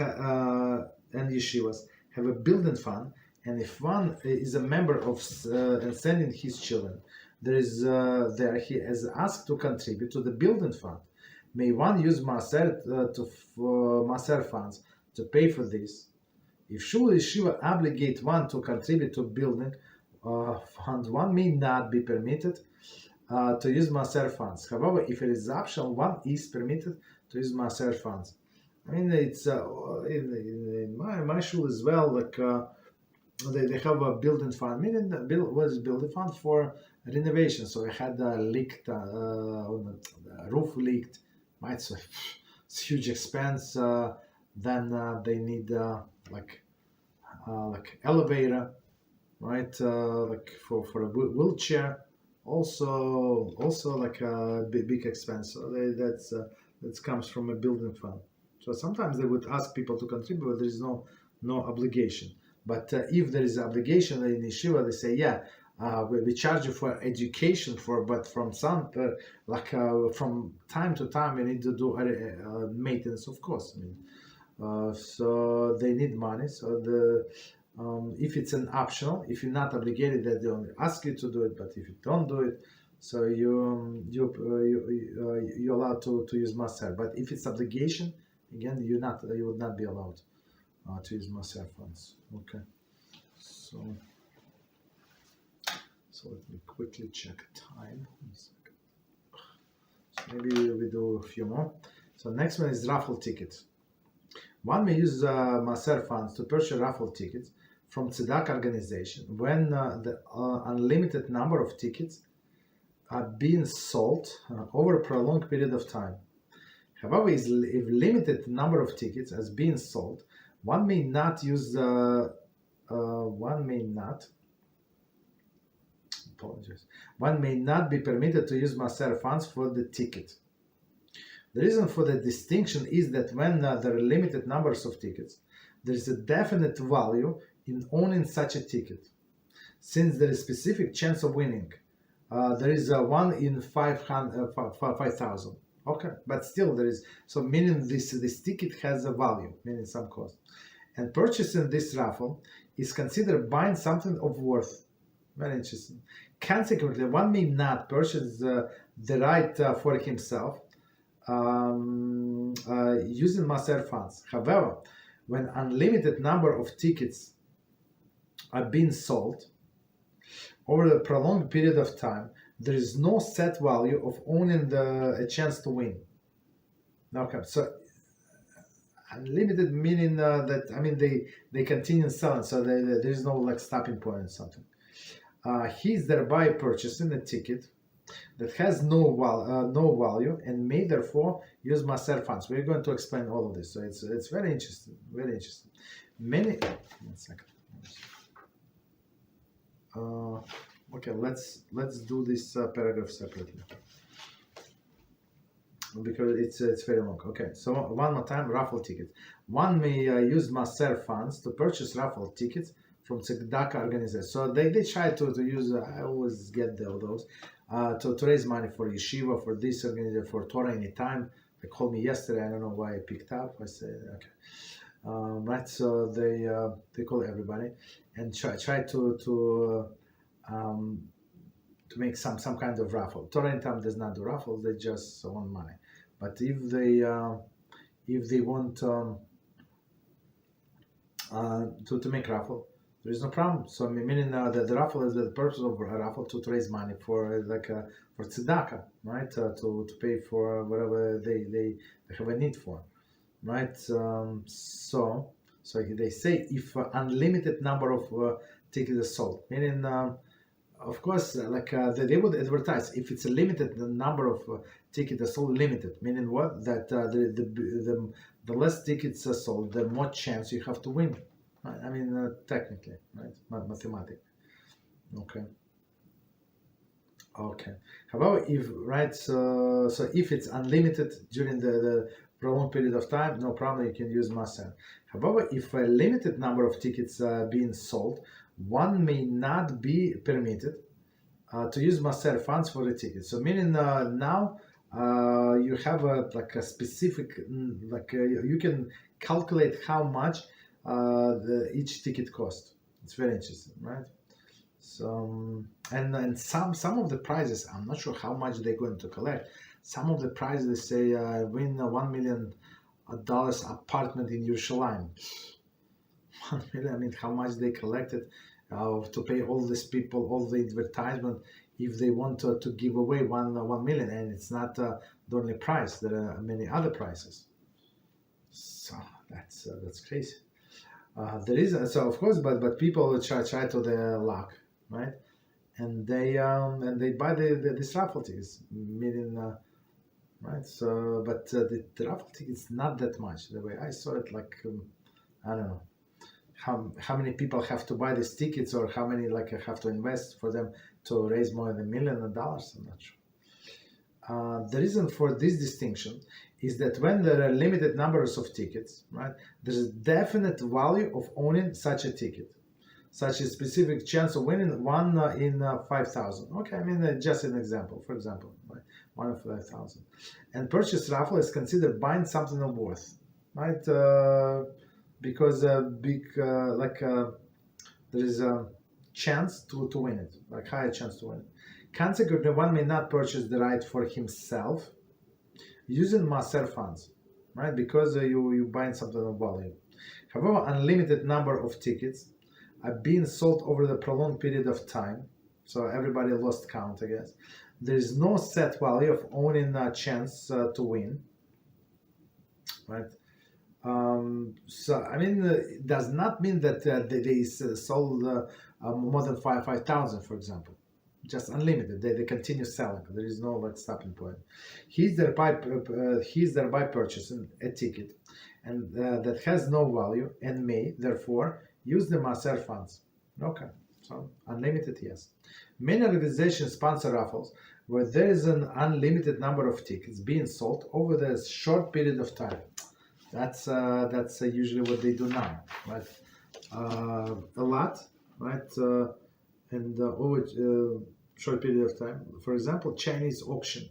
and yeshivas have a building fund, and if one is a member of and sending his children, he is asked to contribute to the building fund. May one use Maaser Maaser funds to pay for this? If Shul Yeshiva obligate one to contribute to building fund, one may not be permitted to use Maaser funds. However, if it is optional, one is permitted to use Maaser funds. I mean, it's in my shul as well. Like they have a building fund. Meaning, what is building fund for renovation? So I had leaked, roof leaked. Right, so it's huge expense. Then they need like elevator, right? Like for a wheelchair, also like a big expense. So that comes from a building fund. So sometimes they would ask people to contribute, but there is no obligation. But if there is obligation in yeshiva, they say, yeah, we charge you for education but from some from time to time we need to do maintenance, of course. I mean, so they need money. So if it's an optional, if you're not obligated, that they only ask you to do it. But if you don't do it, so you're allowed to use Maaser. But if it's obligation, again, you would not be allowed to use Maaser funds. Okay. So let me quickly check time. 1 second. So maybe we do a few more. So next one is raffle tickets. One may use Maaser funds to purchase raffle tickets from Tzedakah organization when the unlimited number of tickets are being sold over a prolonged period of time. However, if limited number of tickets is being sold, one may not use one may not be permitted to use Maaser funds for the ticket. The reason for the distinction is that when there are limited numbers of tickets, there is a definite value in owning such a ticket. Since there is specific chance of winning, there is a 1 in 5,000. Okay, but still there is, so meaning this ticket has a value, meaning some cost. And purchasing this raffle is considered buying something of worth. Very interesting. Consequently, one may not purchase the right for himself using Maaser funds. However, when unlimited number of tickets are being sold over a prolonged period of time, there is no set value of owning a chance to win. Okay, so unlimited meaning that, I mean, they continue selling, so there is no like stopping point or something. He is thereby purchasing a ticket that has no value and may therefore use Maaser funds. We're going to explain all of this, so it's very interesting, very interesting. One second. Okay, let's do this paragraph separately because it's very long. Okay, so one more time, raffle tickets. One may use Maaser funds to purchase raffle tickets from Tzedakah organization. So they try to use, I always get those, to raise money for yeshiva, for this organization, for Torah anytime. They called me yesterday, I don't know why I picked up. I said, okay. Right, so they call everybody and try to make some kind of raffle. Torah anytime does not do raffles, they just want money. But if they want to make raffle, there is no problem. So meaning the raffle is the purpose of a raffle to raise money for for tzedakah, right? To pay for whatever they have a need for, right? So they say if unlimited number of tickets are sold, meaning of course they would advertise if it's a limited number of tickets are sold, limited, meaning what, that the less tickets are sold, the more chance you have to win. I mean, technically, right? Mathematically. Okay. However, so if it's unlimited during the prolonged period of time, no problem, you can use Maaser. However, if a limited number of tickets are being sold, one may not be permitted to use Maaser funds for the ticket. So meaning now you have a specific, you can calculate how much each ticket cost. It's very interesting, right? So and some of the prizes, I'm not sure how much they're going to collect. Some of the prizes they say win a $1 million apartment in Yerushalayim. 1 million. I mean, how much they collected to pay all these people, all the advertisement, if they want to give away 1 million, and it's not the only prize. There are many other prizes. So that's crazy. There is so of course, but people try to their luck, right? And they buy these raffle tickets, meaning right. So but the raffle tickets not that much. The way I saw it, I don't know how many people have to buy these tickets, or how many have to invest for them to raise more than $1 million. I'm not sure. The reason for this distinction is that when there are limited numbers of tickets, right, there's a definite value of owning such a ticket, such a specific chance of winning one in 5,000. Okay, I mean just an example. For example, right? 1 in 5,000, and purchase raffle is considered buying something of worth, right? Because there is a chance to win it, like higher chance to win it. Consequently, one may not purchase the right for himself using Maaser funds, right? Because you buying something of value. However, unlimited number of tickets are being sold over the prolonged period of time, so everybody lost count, I guess. There is no set value of owning a chance to win, right? So I mean, it does not mean that they sold more than 5,000, for example. Just unlimited. They continue selling. There is no stopping point. He's thereby purchasing a ticket, and that has no value and may therefore use the Maaser funds. Okay, so unlimited, yes. Many organizations sponsor raffles where there is an unlimited number of tickets being sold over the short period of time. That's usually what they do now, right? A lot, right? And over short period of time. For example, Chinese auction.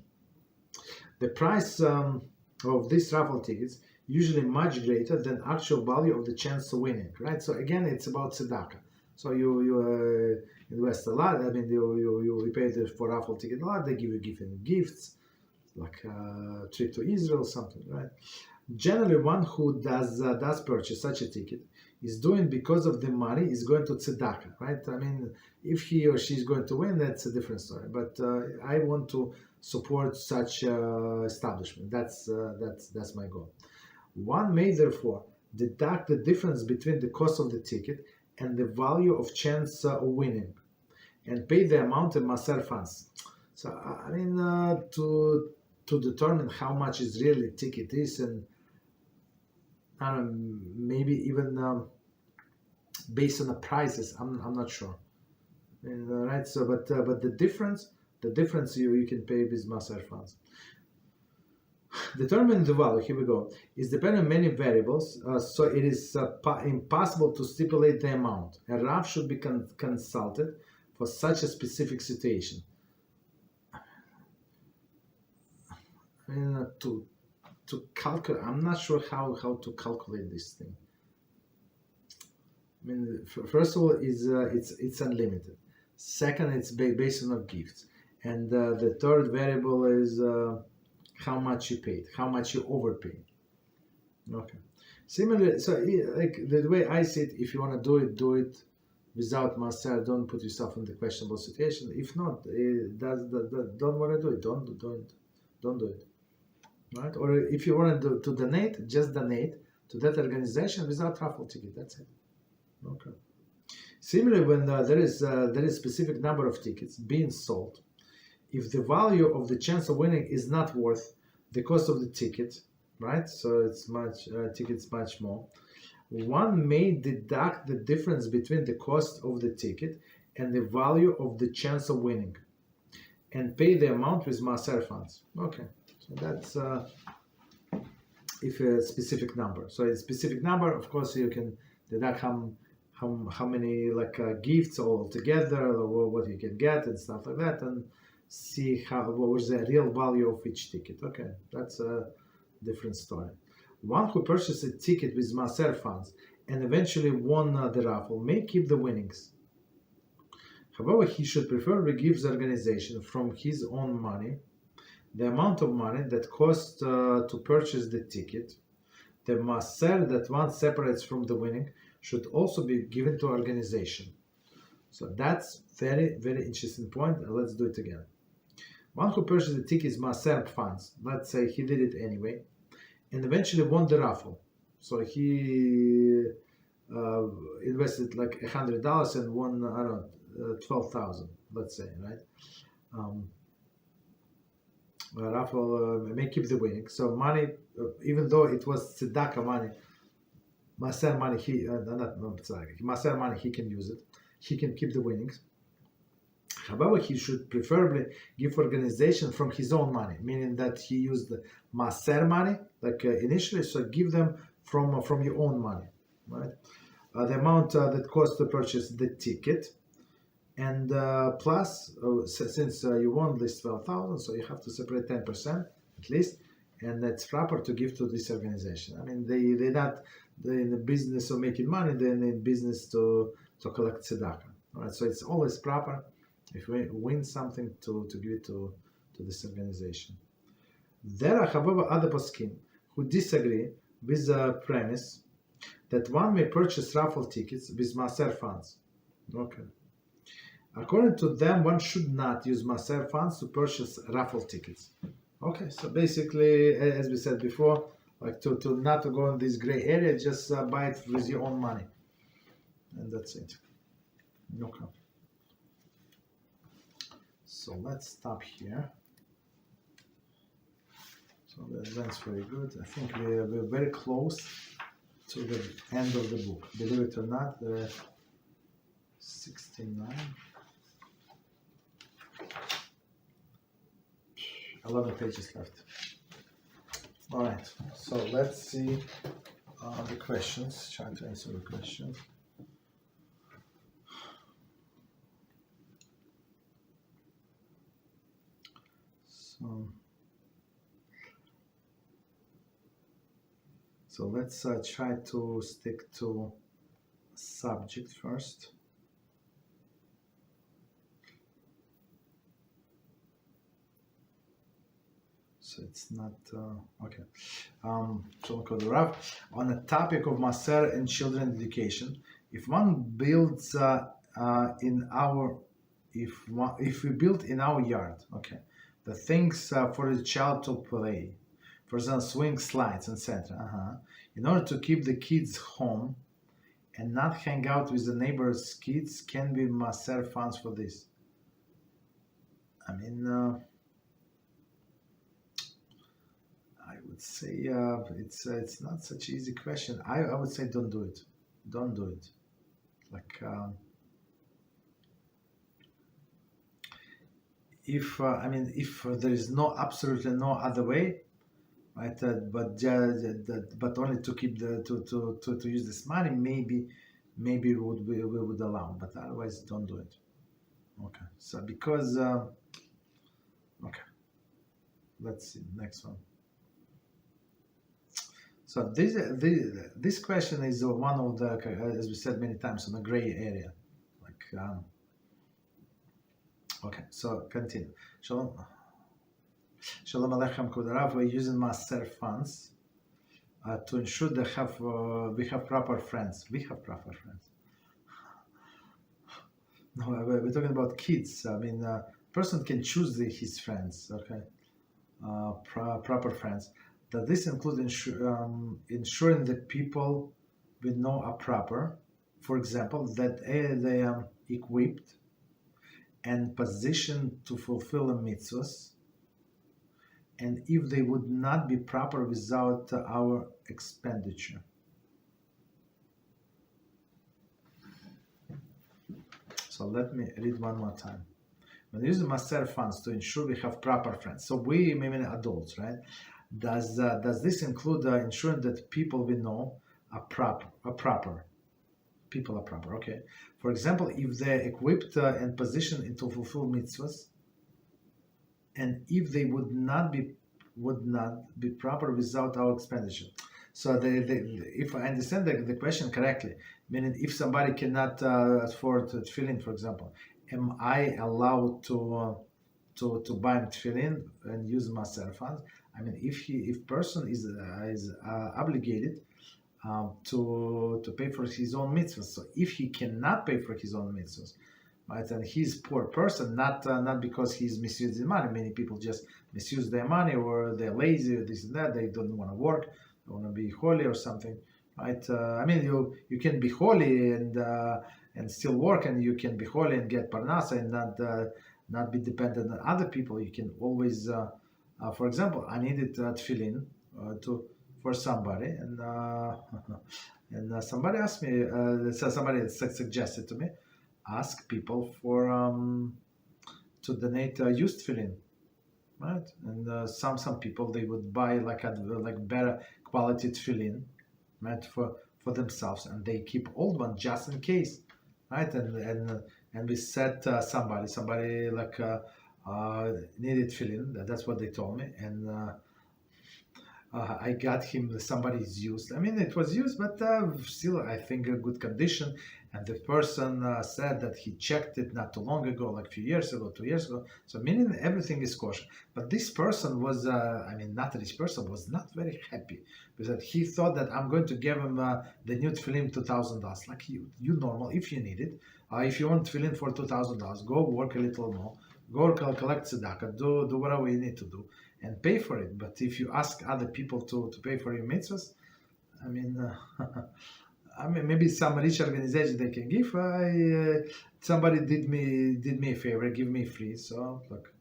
The price of these raffle tickets usually much greater than actual value of the chance to win it, right? So again, it's about tzedakah. So you invest a lot. I mean, you pay for raffle ticket a lot. They give you gifts, like a trip to Israel, something, right? Generally, one who does purchase such a ticket is doing because of the money is going to tzedakah, right? I mean, if he or she is going to win, that's a different story. But I want to support such establishment. That's my goal. One may therefore deduct the difference between the cost of the ticket and the value of chance of winning, and pay the amount in Maaser funds. So I mean, to determine how much is really ticket is, and maybe even based on the prices, I'm not sure. And, right. So, but the difference you can pay with Maaser funds. Determine the value, here we go, is dependent on many variables, so it is impossible to stipulate the amount. A Rav should be consulted for such a specific situation. I mean, to calculate, I'm not sure how to calculate this thing. I mean, first of all, it's unlimited. Second, it's based on gifts, and the third variable is how much you paid, how much you overpaid. Okay. Similarly, so like the way I see it, if you want to do it without Maaser. Don't put yourself in the questionable situation. If not, don't want to do it. Don't do it. Right? Or if you want to donate, just donate to that organization without raffle ticket. That's it. Okay. Similarly, when there is specific number of tickets being sold, if the value of the chance of winning is not worth the cost of the ticket, right? So it's tickets much more. One may deduct the difference between the cost of the ticket and the value of the chance of winning, and pay the amount with Maaser funds. Okay, so that's if a specific number. So a specific number, of course, you can deduct how many gifts all together, or what you can get and stuff like that, and see what was the real value of each ticket. Okay, that's a different story. One who purchased a ticket with Maaser funds and eventually won the raffle may keep the winnings. However, he should prefer to give the organization from his own money the amount of money that cost to purchase the ticket. The Maaser that one separates from the winning should also be given to organization. So that's very, very interesting point. Let's do it again. One who purchased the ticket is Maaser funds. Let's say he did it anyway, and eventually won the raffle. So he invested like $100 and won, I don't know, 12,000. Let's say, right? Raffle may keep the winning. So money, even though it was tzedakah money, Maaser money, Maaser money, he can use it. He can keep the winnings. However, he should preferably give organization from his own money, meaning that he used the Maaser money, like initially, so give them from your own money, right? The amount that costs to purchase the ticket, and plus, since you won this 12,000, so you have to separate 10% at least, and that's proper to give to this organization. I mean, they're not in the business of making money; they're in the business to collect tzedakah. All right, so it's always proper if we win something to give it to this organization. There are, however, other poskim who disagree with the premise that one may purchase raffle tickets with Maaser funds. Okay. According to them, one should not use Maaser funds to purchase raffle tickets. Okay, so basically, as we said before, like to not to go in this gray area, just buy it with your own money, and that's it. Okay. So let's stop here. So that's very good. I think we're very close to the end of the book. Believe it or not, 69. 11 pages left. All right, so let's see the questions. Try to answer the questions. So let's try to stick to subject first. So it's not okay. So we'll call the Rav on the topic of Maaser and children education. If one builds if we build in our yard, okay, the things for the child to play, for example, swing, slides, etc. In order to keep the kids home and not hang out with the neighbors' kids, can be Maaser funds for this. I mean, I would say it's not such an easy question. I would say don't do it. Don't do it. Like if there is absolutely no other way, right? But only to keep to use this money, maybe we would allow, but otherwise don't do it. Okay. So because okay, let's see next one. So this question is one of the, as we said many times, in the gray area. Like okay, so continue. Shalom Aleichem Kudarav. We're using Maaser funds to ensure that we have proper friends. We have proper friends. No, we're talking about kids. I mean, person can choose his friends. Okay, proper friends. Does this include ensuring that people we know are proper? For example, that they are equipped and positioned to fulfill the mitzvahs, and if they would not be proper without our expenditure. So let me read one more time. When using Maaser funds to ensure we have proper friends, so we, maybe adults, right? Does this include ensuring that people we know are proper? People are proper. Okay. For example, if they're equipped and positioned to fulfill mitzvahs, and if they would not be proper without our expenditure. So if I understand the question correctly, meaning if somebody cannot afford tefillin, for example, am I allowed to buy tefillin and use Maaser funds? I mean, if person is obligated to pay for his own mitzvahs, so if he cannot pay for his own mitzvahs, right, and he's a poor person, not because he's misusing money. Many people just misuse their money, or they're lazy, or this and that. They don't want to work, they want to be holy or something, right? I mean, you can be holy and still work, and you can be holy and get parnasa and not be dependent on other people. You can always, for example, I needed tefillin for somebody, and And somebody asked me, somebody suggested to me, ask people for to donate used tefillin, right? And some people, they would buy like better quality tefillin, right, for themselves, and they keep old one just in case, right? And we said somebody like needed tefillin. That's what they told me, and I got him somebody's used. I mean, it was used, but still, I think a good condition. And the person said that he checked it not too long ago, like a few years ago, 2 years ago. So meaning everything is kosher. But this person was, not this person, was not very happy because he thought that I'm going to give him the new tefillin $2,000. Like you normal, if you need it. If you want tefillin for $2,000, go work a little more, go collect tzedakah, do whatever you need to do, and pay for it. But if you ask other people to pay for your mitzvahs, I mean, maybe some rich organization they can give. Somebody did me a favor, give me free. So look,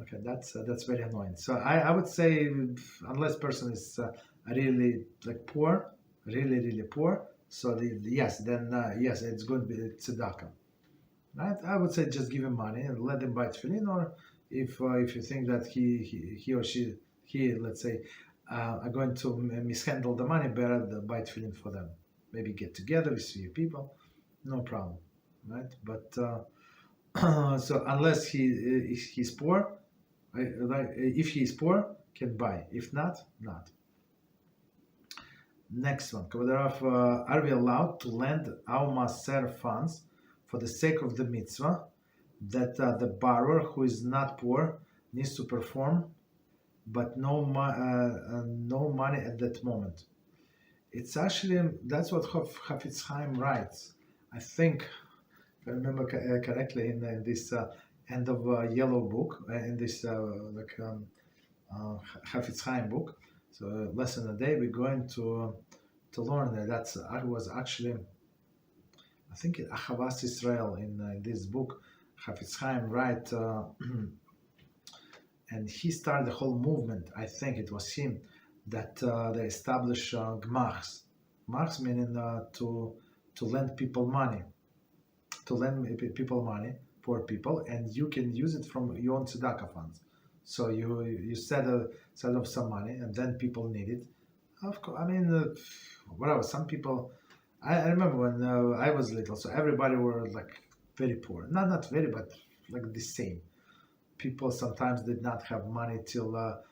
okay, that's very annoying. So I would say unless person is really like poor, really poor. So yes, it's going to be tzedakah. Right? I would say just give him money and let him buy tefillin, or if you think that he or she, let's say, are going to mishandle the money, better buy tefillin for them. Maybe get together with few people, no problem, right? But so unless he's poor, if he is poor, can buy. If not, not. Next one, are we allowed to lend our Maaser funds for the sake of the mitzvah that the borrower who is not poor needs to perform, but no money at that moment? It's actually, that's what Chofetz Chaim writes. I think, if I remember correctly, in this end of yellow book, in this Chofetz Chaim book. So lesson a day, we're going to learn that. I was actually, I think, Ahavas Israel in this book. Chofetz Chaim write, and he started the whole movement. I think it was him that they established gmachs. Gmachs meaning to lend people money, poor people, and you can use it from your own tzedakah funds. So you set up some money, and then people need it. Of course, whatever. Some people, I remember when I was little, so everybody were like very poor. Not very, but like the same. People sometimes did not have money till the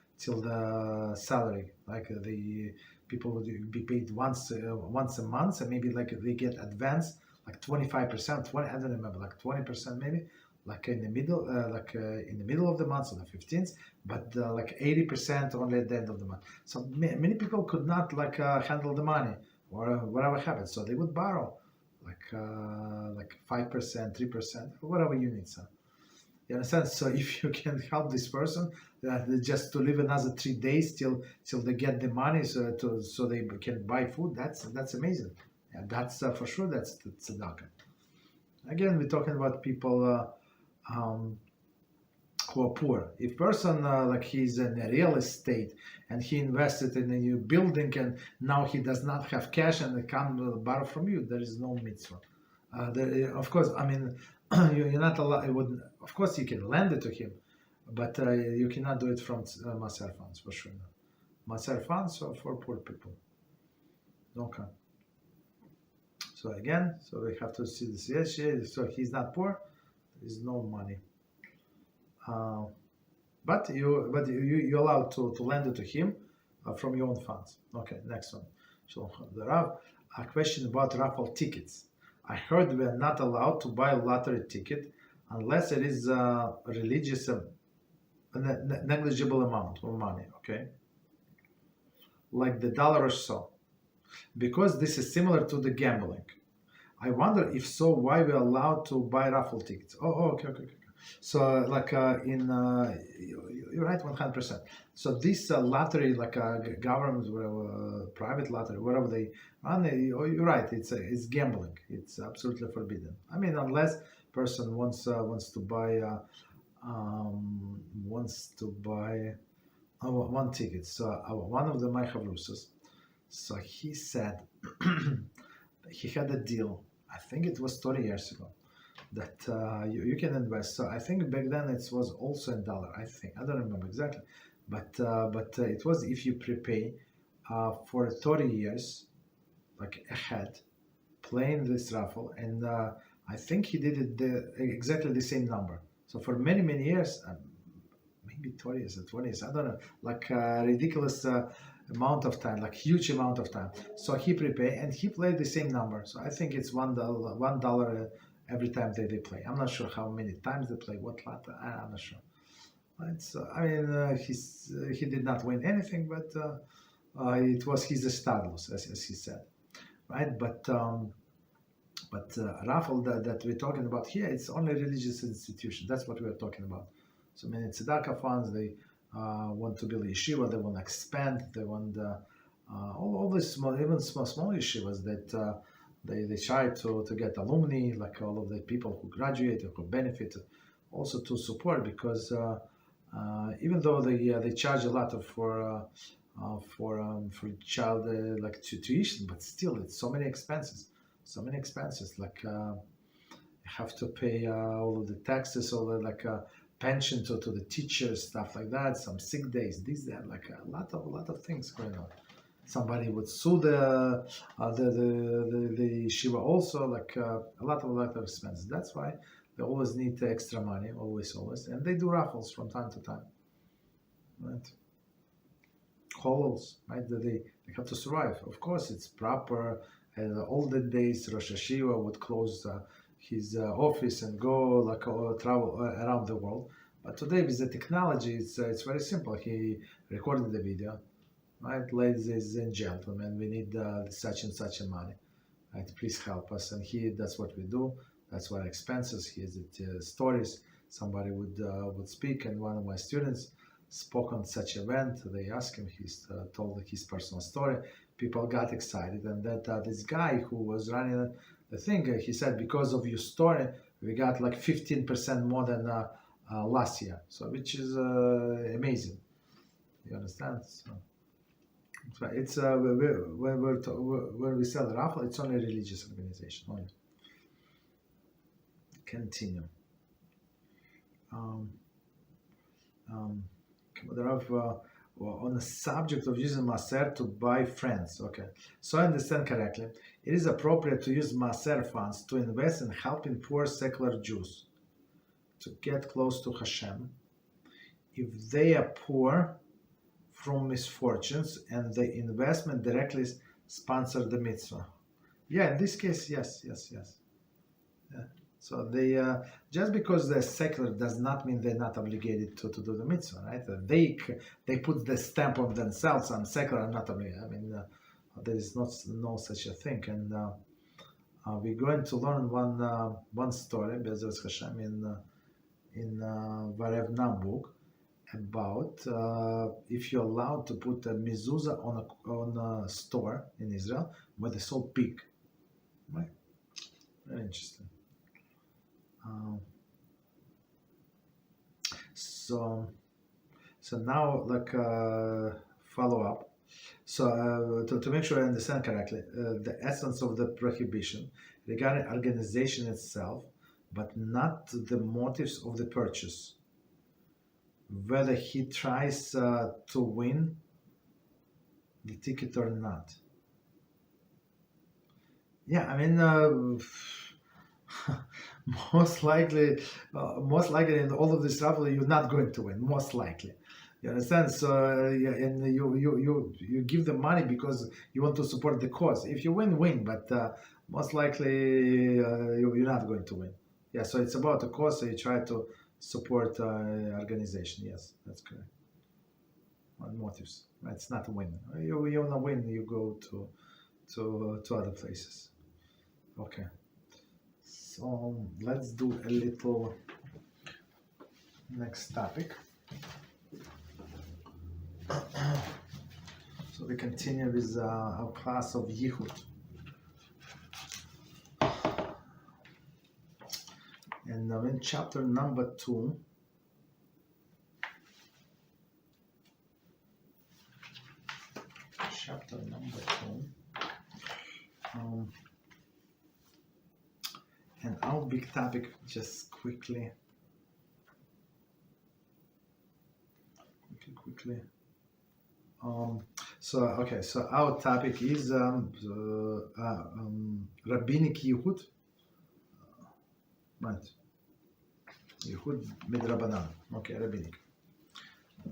salary. Like the people would be paid once a month, and maybe like they get advance like 25%, 20. I don't remember, like 20% maybe, like in the middle, in the middle of the month, so the 15th, but like 80% only at the end of the month. So many people could not handle the money or whatever happened, so they would borrow like 5%, 3%, whatever you need. So you understand? So if you can help this person just to live another 3 days till they get the money, so they can buy food, that's amazing. Yeah, that's for sure. That's tzedakah. Again, we're talking about people who are poor. If person he's in a real estate and he invested in a new building and now he does not have cash and they come borrow from you, there is no mitzvah. Of course, you're not allowed. Of course, you can lend it to him, but you cannot do it from Maaser funds for sure. Maaser funds are for poor people. Okay. So again, we have to see this. Yes, so he's not poor. There is no money. But you're allowed to lend it to him from your own funds. Okay, next one. So the Rav, a question about Raffle tickets. I heard we are not allowed to buy a lottery ticket unless it is a religious, negligible amount of money. Okay, like the $1 or so, because this is similar to the gambling. I wonder if so, why we are allowed to buy raffle tickets. Okay. So you're right, 100%. So this lottery, like a government or private lottery, whatever they run, you're right. It's gambling. It's absolutely forbidden. Unless person wants to buy one ticket. So one of the my chavrusas So he said he had a deal. I think it was 30 years ago that you can invest. So I think back then it was also in dollar. I think I don't remember exactly, but it was if you prepay for 30 years, like ahead, playing this raffle, and I think he did it exactly the same number. So for many years, maybe 30 years or 20 years, I don't know, like ridiculous amount of time, like huge amount of time. So he prepay and he played the same number. So I think it's $1 every time they play. I'm not sure how many times they play, what lot. I'm not sure. It's he did not win anything, but it was his status, as he said, right? But Raffle that we're talking about here, it's only religious institution. That's what we're talking about. So many tzedakah funds, they want to build a yeshiva, they want to expand, they want all these small, even small yeshivas that they try to get alumni, like all of the people who graduate or who benefit, also to support, because even though they charge a lot for child like tuition, but still it's so many expenses. Like you have to pay all of the taxes, all the pension to the teachers, stuff like that, some sick days, this, that, like a lot of things going on. Somebody would sue the yeshiva also, like a lot of expenses. That's why they always need extra money, always, and they do raffles from time to time, right? Calls, right? They have to survive. Of course, it's proper. In the olden days, Rosh Hashiva would close his office and go travel around the world. But today, with the technology, it's very simple. He recorded the video, right? Ladies and gentlemen, we need such and such a money, right? Please help us. And that's what we do. That's what expenses. Here's the stories. Somebody would speak, and one of my students spoke on such event. They asked him. He told his personal story. People got excited, and this guy who was running the thing, he said, because of your story, we got like 15% more than last year. So, which is amazing. You understand? So it's when we sell the raffle, it's only a religious organization. Only. Continue. On the subject of using Maaser to buy friends. Okay, so I understand correctly. It is appropriate to use Maaser funds to invest in helping poor secular Jews to get close to HaShem if they are poor from misfortunes and the investment directly sponsor the mitzvah. Yeah, in this case, yes. Yeah. So they just because they're secular does not mean they're not obligated to do the mitzvah, right? They put the stamp of themselves on secular and not obligated. I mean, there is no such a thing. And we're going to learn one story, Beezrat HaShem, in Varev Nambuk, about if you're allowed to put a mezuzah on a store in Israel where they sold pig, right? Very interesting. So now, follow up. So to make sure I understand correctly, the essence of the prohibition regarding organization itself, but not the motives of the purchase. Whether he tries to win the ticket or not. Yeah, I mean. Most likely in all of this raffle you're not going to win, most likely. You understand? So and you give them money because you want to support the cause. If you win, but most likely you're not going to win. Yeah, so it's about the cause, so you try to support organization. Yes, that's correct. On motives. It's not a win. You want to win, you go to other places. Okay. So let's do a little next topic. So we continue with our class of Yichud. And now in chapter number 2, chapter number 2. And our big topic, just quickly. So our topic is rabbinic Yichud, right? Yichud midrabanan. Okay, rabbinic.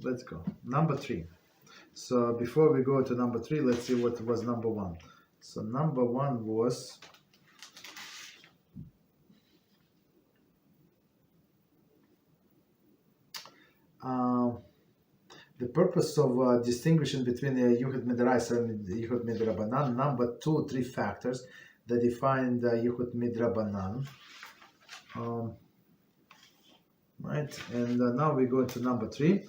Let's go. Number 3. So before we go to number 3, let's see what was number 1. So number 1 was the purpose of distinguishing between the Yichud midrabanan and the Yichud midrabanan. Number 2, 3 factors that define the Yichud midrabanan. Right, and now we go to number 3.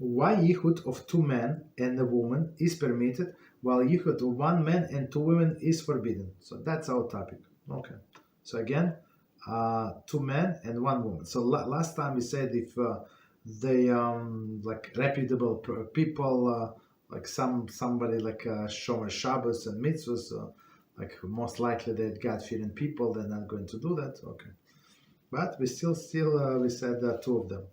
Why Yichud of 2 men and a woman is permitted, while Yichud of 1 man and 2 women is forbidden. So that's our topic. Okay. So again, 2 men and 1 woman. So last time we said if they like reputable people, like somebody like Shomer Shabbos and mitzvahs, like most likely they're God-fearing people, they're not going to do that. Okay. But we still we said 2 of them.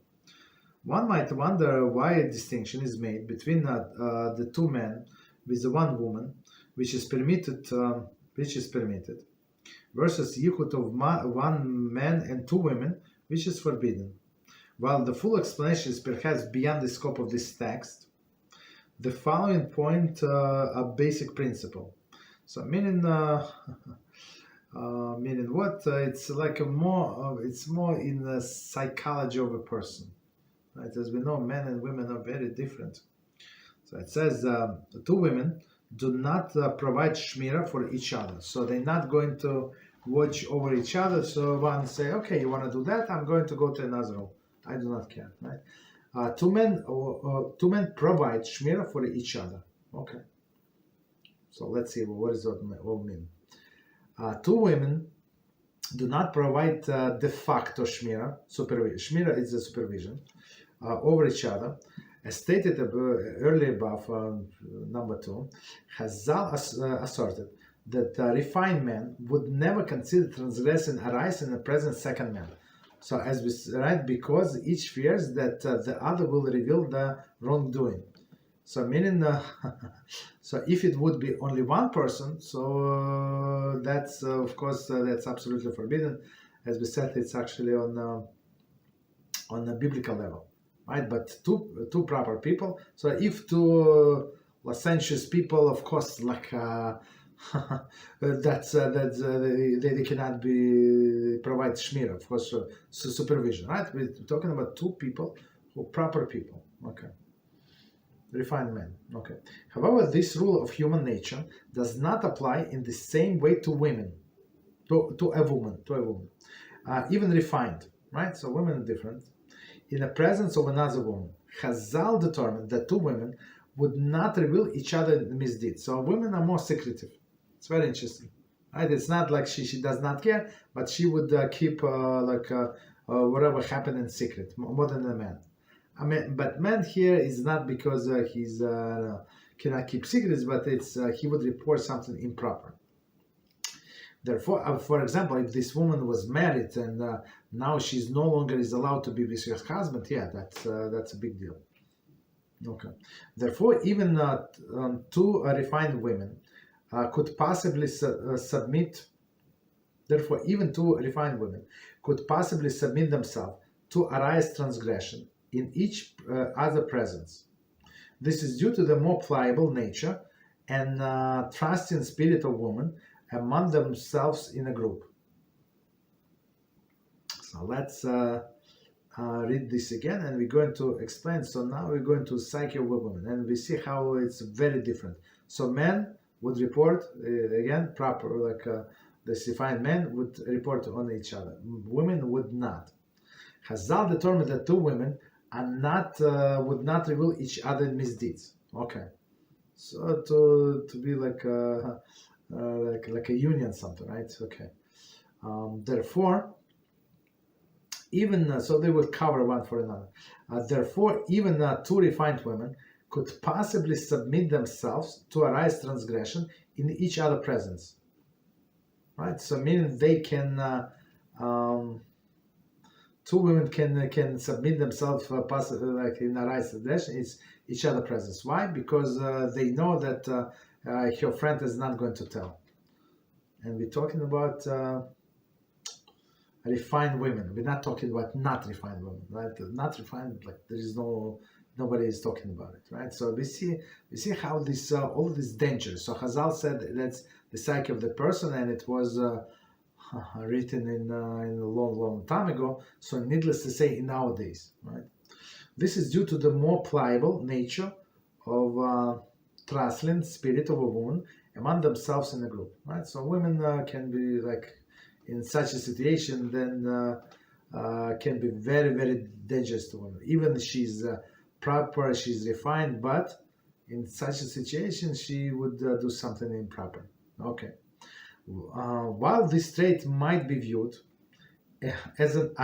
One might wonder why a distinction is made between the 2 men with the 1 woman, which is permitted, versus Yichud of 1 man and 2 women, which is forbidden. While the full explanation is perhaps beyond the scope of this text, the following point a basic principle. So meaning what? It's like it's more in the psychology of a person. Right? As we know, men and women are very different. So it says the 2 women do not provide shmira for each other. So they're not going to watch over each other. So one say, okay, you want to do that? I'm going to go to another room. I do not care. Right? 2 men provide shmira for each other. Okay. So let's see, what does that all mean? 2 women do not provide de facto shmira, supervision. Shmira is the supervision over each other. As stated earlier above, number 2, Chazal asserted that refined men would never consider transgressing a rise in the present second man. So as we right, because each fears that the other will reveal the wrongdoing. So meaning, so if it would be only 1 person, so that's of course that's absolutely forbidden. As we said, it's actually on a biblical level, right? But two proper people. So if 2 licentious people, of course, like they cannot be provide shmira, of course, so supervision, right? We're talking about 2 people who proper people, okay. Refined men. Okay. However, this rule of human nature does not apply in the same way to women, to a woman, even refined, right? So women are different. In the presence of another woman, Chazal determined that 2 women would not reveal each other misdeeds. So women are more secretive. It's very interesting, right? It's not like she does not care, but she would keep whatever happened in secret more than a man. I mean, but man here is not because he's cannot keep secrets, but it's he would report something improper. Therefore, for example, if this woman was married and now she's no longer is allowed to be with her husband, yeah, that's a big deal. Okay. Therefore, even 2 refined women could possibly submit. Therefore, even 2 refined women could possibly submit themselves to arise transgression in each other presence. This is due to the more pliable nature and trusting spirit of women among themselves in a group. So let's read this again, and we're going to explain. So now we're going to psyche of women, and we see how it's very different. So men would report again proper, like the defined men would report on each other. Women would not. Chazal determined that 2 women are not would not reveal each other misdeeds. Okay, so to be like a union, something, right? Okay. Therefore, even so, they would cover one for another. Therefore, even 2 refined women could possibly submit themselves to arise transgression in each other presence. Right? So meaning they can, two women can submit themselves possibly like in arise transgression. It's each other presence. Why? Because they know that her friend is not going to tell. And we're talking about refined women. We're not talking about not refined women, right? Not refined, like there is nobody is talking about it, right? So we see how this all this danger. So Chazal said that's the psyche of the person, and it was written in a long time ago. So needless to say, in our days, right? This is due to the more pliable nature of trustling spirit of a woman among themselves in a group, right? So women can be like in such a situation, then can be very, very dangerous to women. Even she's proper, she's refined, but in such a situation, she would do something improper. Okay. While this trait might be viewed as an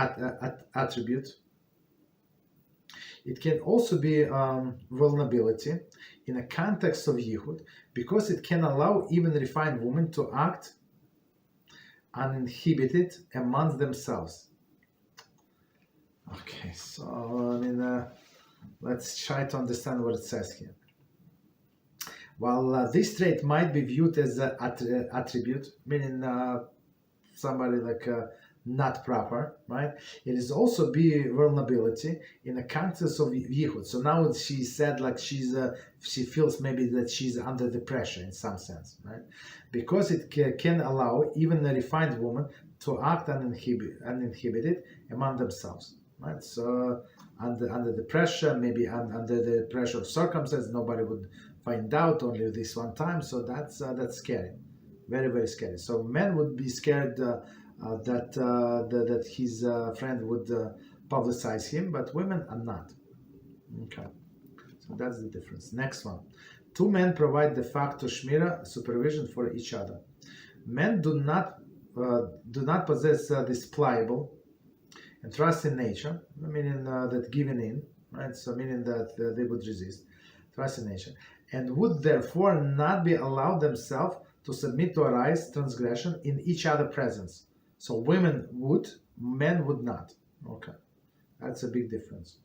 attribute, it can also be vulnerability in a context of Yichud, because it can allow even refined women to act uninhibited amongst themselves. Okay, so let's try to understand what it says here. While this trait might be viewed as an attribute, meaning somebody like not proper, right? It is also be vulnerability in the context of Yichud. So now she said like she feels maybe that she's under the pressure in some sense, right? Because it can allow even a refined woman to act uninhibited among themselves, right? So under the pressure, maybe under the pressure of circumstance, nobody would find out, only this one time. So that's scary, very, very scary. So men would be scared that his friend would publicize him, but women are not. Okay, so that's the difference. Next one. Two men provide de facto shmira, supervision for each other. Men do not possess this pliable and trust in nature, meaning that giving in, right? So meaning that they would resist, trust in nature, and would therefore not be allowed themselves to submit to arise transgression in each other presence. So women would, men would not. Okay, that's a big difference.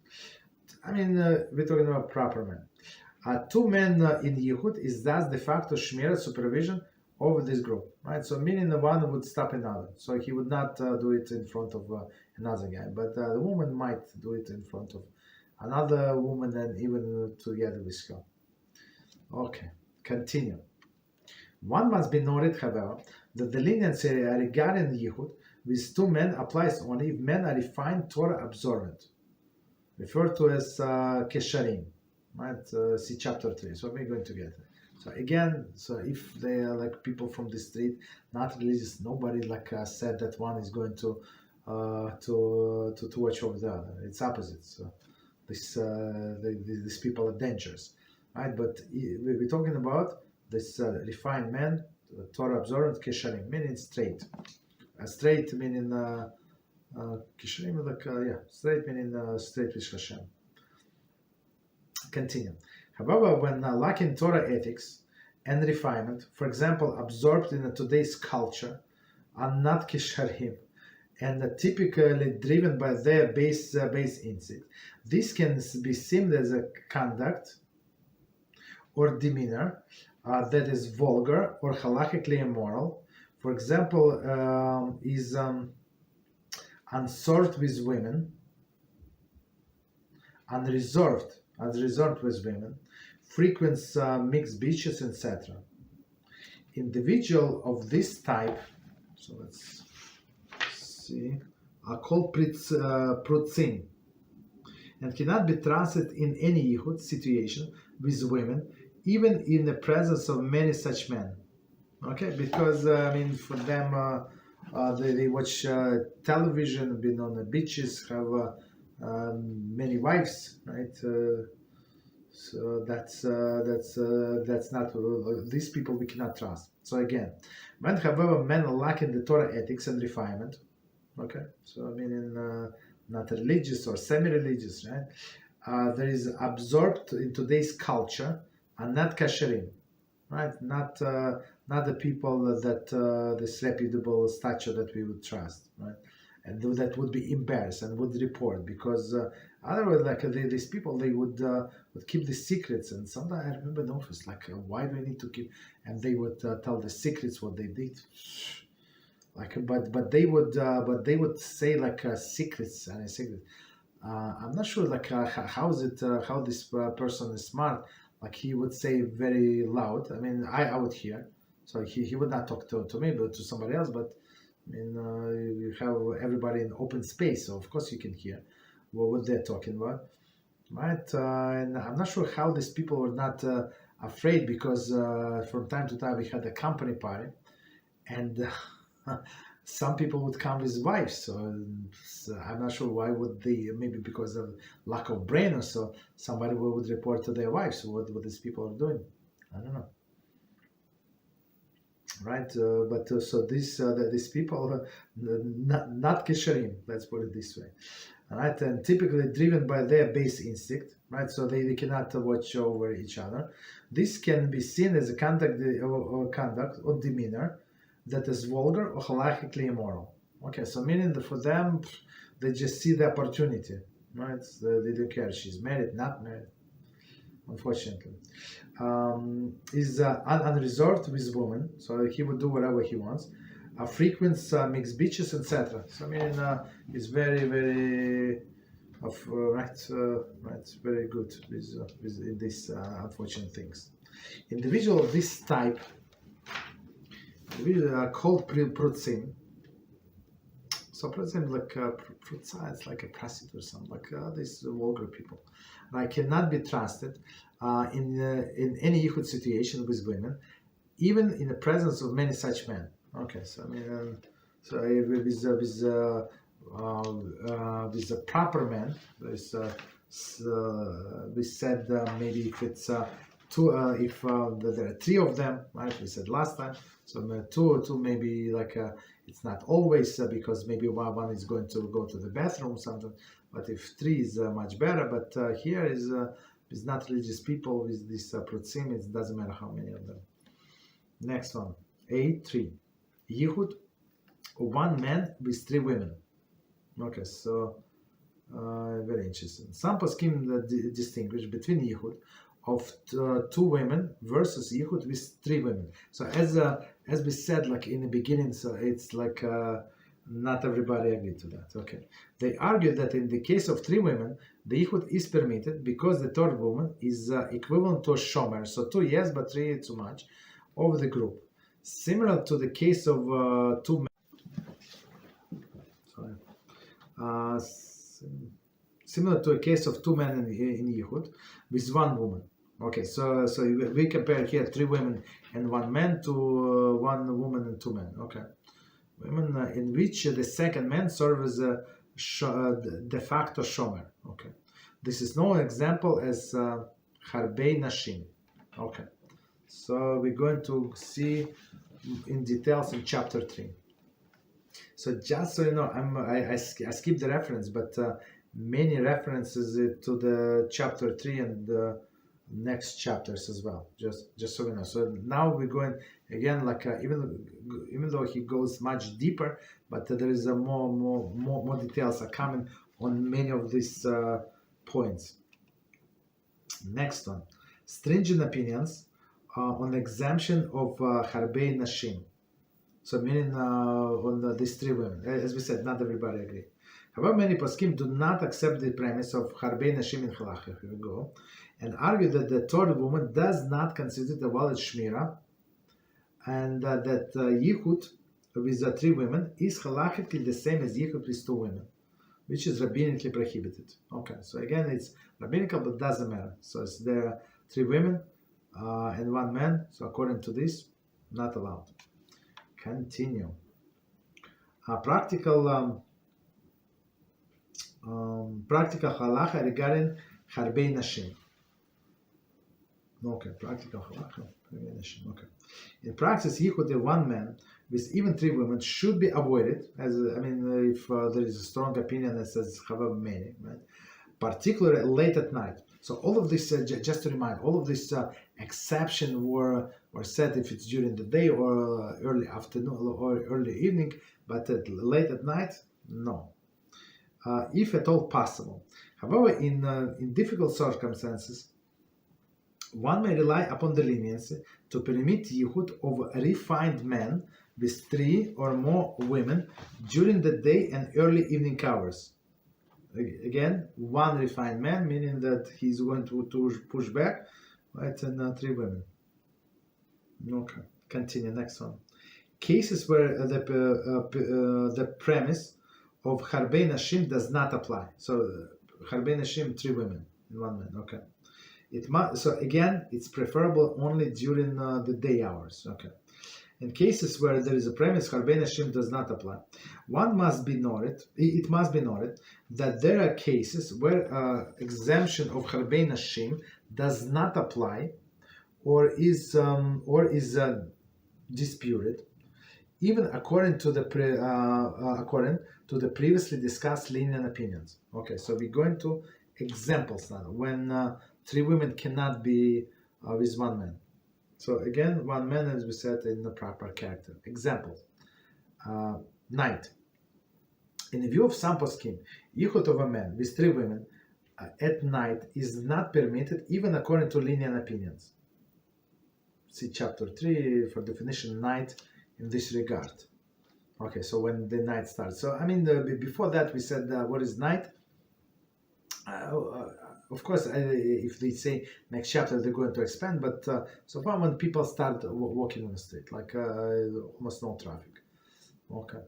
I mean, we're talking about proper men. Two men in Yichud is thus de facto shmira, supervision over this group, right? So meaning the one would stop another. So he would not do it in front of another guy, but the woman might do it in front of another woman and even together with her. Okay, continue. One must be noted, however, that the leniency regarding Yichud with two men applies only if men are refined Torah observant, referred to as kesharim, right? See chapter 3. So we're going to get it. So again, so if they are like people from the street, not religious, nobody like said that one is going to watch over the other. It's opposite. So these people are dangerous, right? But we're talking about this refined man, Torah observant, kesharim, meaning straight. Straight meaning kesharim, like straight meaning straight with HaShem. Continue. However, when lacking Torah ethics and refinement, for example, absorbed in today's culture, are not kesharim and are typically driven by their base instinct, this can be seen as a conduct or demeanor that is vulgar or halachically immoral. For example, is unserved with women, unreserved with women, frequents mixed beaches, etc. Individual of this type, so let's see, are called prutzim, and cannot be trusted in any Yichud situation with women, even in the presence of many such men. Okay, because I mean, for them, they watch television, been on the beaches, have many wives, right? So that's not these people we cannot trust. So again, when however men lacking the Torah ethics and refinement, okay, so I mean not religious or semi-religious, right? there is absorbed in today's culture are not kasherim, right? Not the people that this reputable stature that we would trust, right? And that would be embarrassed and would report, because otherwise, like these people, they would keep the secrets. And sometimes I remember in the office, like, why do I need to keep? And they would tell the secrets what they did. Like, but they would say like secrets and a secret. I'm not sure like how is it how this person is smart. Like he would say very loud. I mean, I would hear. So he would not talk to me, but to somebody else. But I mean, you have everybody in open space, so of course you can hear what they're talking about, right? And I'm not sure how these people were not afraid, because from time to time we had a company party, and some people would come with wives. So I'm not sure why would they. Maybe because of lack of brain or so. Somebody would report to their wives what these people are doing. I don't know. Right, but so these people not kesherim, let's put it this way, right? And typically driven by their base instinct, right? So they cannot watch over each other. This can be seen as a conduct or demeanor that is vulgar or halachically immoral. Okay, so meaning that for them, they just see the opportunity, right? They don't care. She's married, not married. Unfortunately, is unreserved with women, so he would do whatever he wants. Frequents mixed beaches, etc. So I mean, it's very, very, very good with these unfortunate things. Individual of this type, are called prutzim. So prutzim like prutza, it's like a prostitute or something, like these vulgar people. Cannot be trusted in any Yichud situation with women, even in the presence of many such men. Okay, so I mean, with a proper man, we said maybe if it's two, if there are three of them, right? We said last time. So two maybe like it's not always because maybe one is going to go to the bathroom or something. But if three is much better. But here is not religious people with this prutzim. It doesn't matter how many of them. Next one, 8.3. Yichud, one man with three women. Okay, so very interesting. Some poskim distinguish between Yichud of two women versus Yichud with three women. So as we said, like in the beginning, so it's like not everybody agreed to that. Okay, they argued that in the case of three women, the Yichud is permitted because the third woman is equivalent to a shomer. So two yes, but three too much of the group. Similar to the case of two men. Similar to a case of two men in Yichud with one woman. Okay, so we compare here three women and one man to one woman and two men. Okay, women in which the second man serves as a de facto shomer. Okay, this is known example as harbei nashim. Okay, so we're going to see in details in chapter 3. So just so you know, I skipped the reference, but many references to the chapter 3 and the next chapters as well. Just so you know. So now we're going again, like even though he goes much deeper, but there is more details are coming on many of these points. Next one, stringent opinions on exemption of harbei nashim. So meaning on these three women. As we said, not everybody agree. However, many poskim do not accept the premise of harbei nashim in halacha. Here we go, and argue that the third woman does not constitute a valid shmira, and that yichud with the three women is halachically the same as yichud with two women, which is rabbinically prohibited. Okay, so again, it's rabbinical, but doesn't matter. So it's there are three women and one man. So according to this, not allowed. Continue. Practical halacha regarding harbei nashim. Okay, practical halacha harbei nashim. Okay. In practice, yichud of one man with even three women should be avoided. As if there is a strong opinion that says however many, right? particularly late at night. So all of this, just to remind, all of this exception were said if it's during the day or early afternoon or early evening, but late at night, no. If at all possible. However, in difficult circumstances, one may rely upon the leniency to permit Yichud of refined men with 3 or more women during the day and early evening hours. Again, one refined man, meaning that he's going to push back, right, and 3 women. Okay, continue, next one. Cases where the premise of Harbei Nashim does not apply. So, Harbei Nashim, 3 women and 1 man, okay. So again, it's preferable only during the day hours, okay. In cases where there is a premise, Harbei Nashim does not apply. It must be noted that there are cases where exemption of Harbei Nashim does not apply, or is disputed, even according to the previously discussed lenient opinions. Okay, so we're going to examples now when 3 women cannot be with 1 man. So again, 1 man, as we said, in the proper character. Examples. Night. In the view of some poskim, Yichud of a man with 3 women at night is not permitted, even according to lenient opinions. See chapter 3 for definition night in this regard. Okay, so when the night starts. So I mean, before that we said what is night? Of course, if they say next chapter they're going to expand, but so far when people start walking on the street, like almost no traffic. Okay.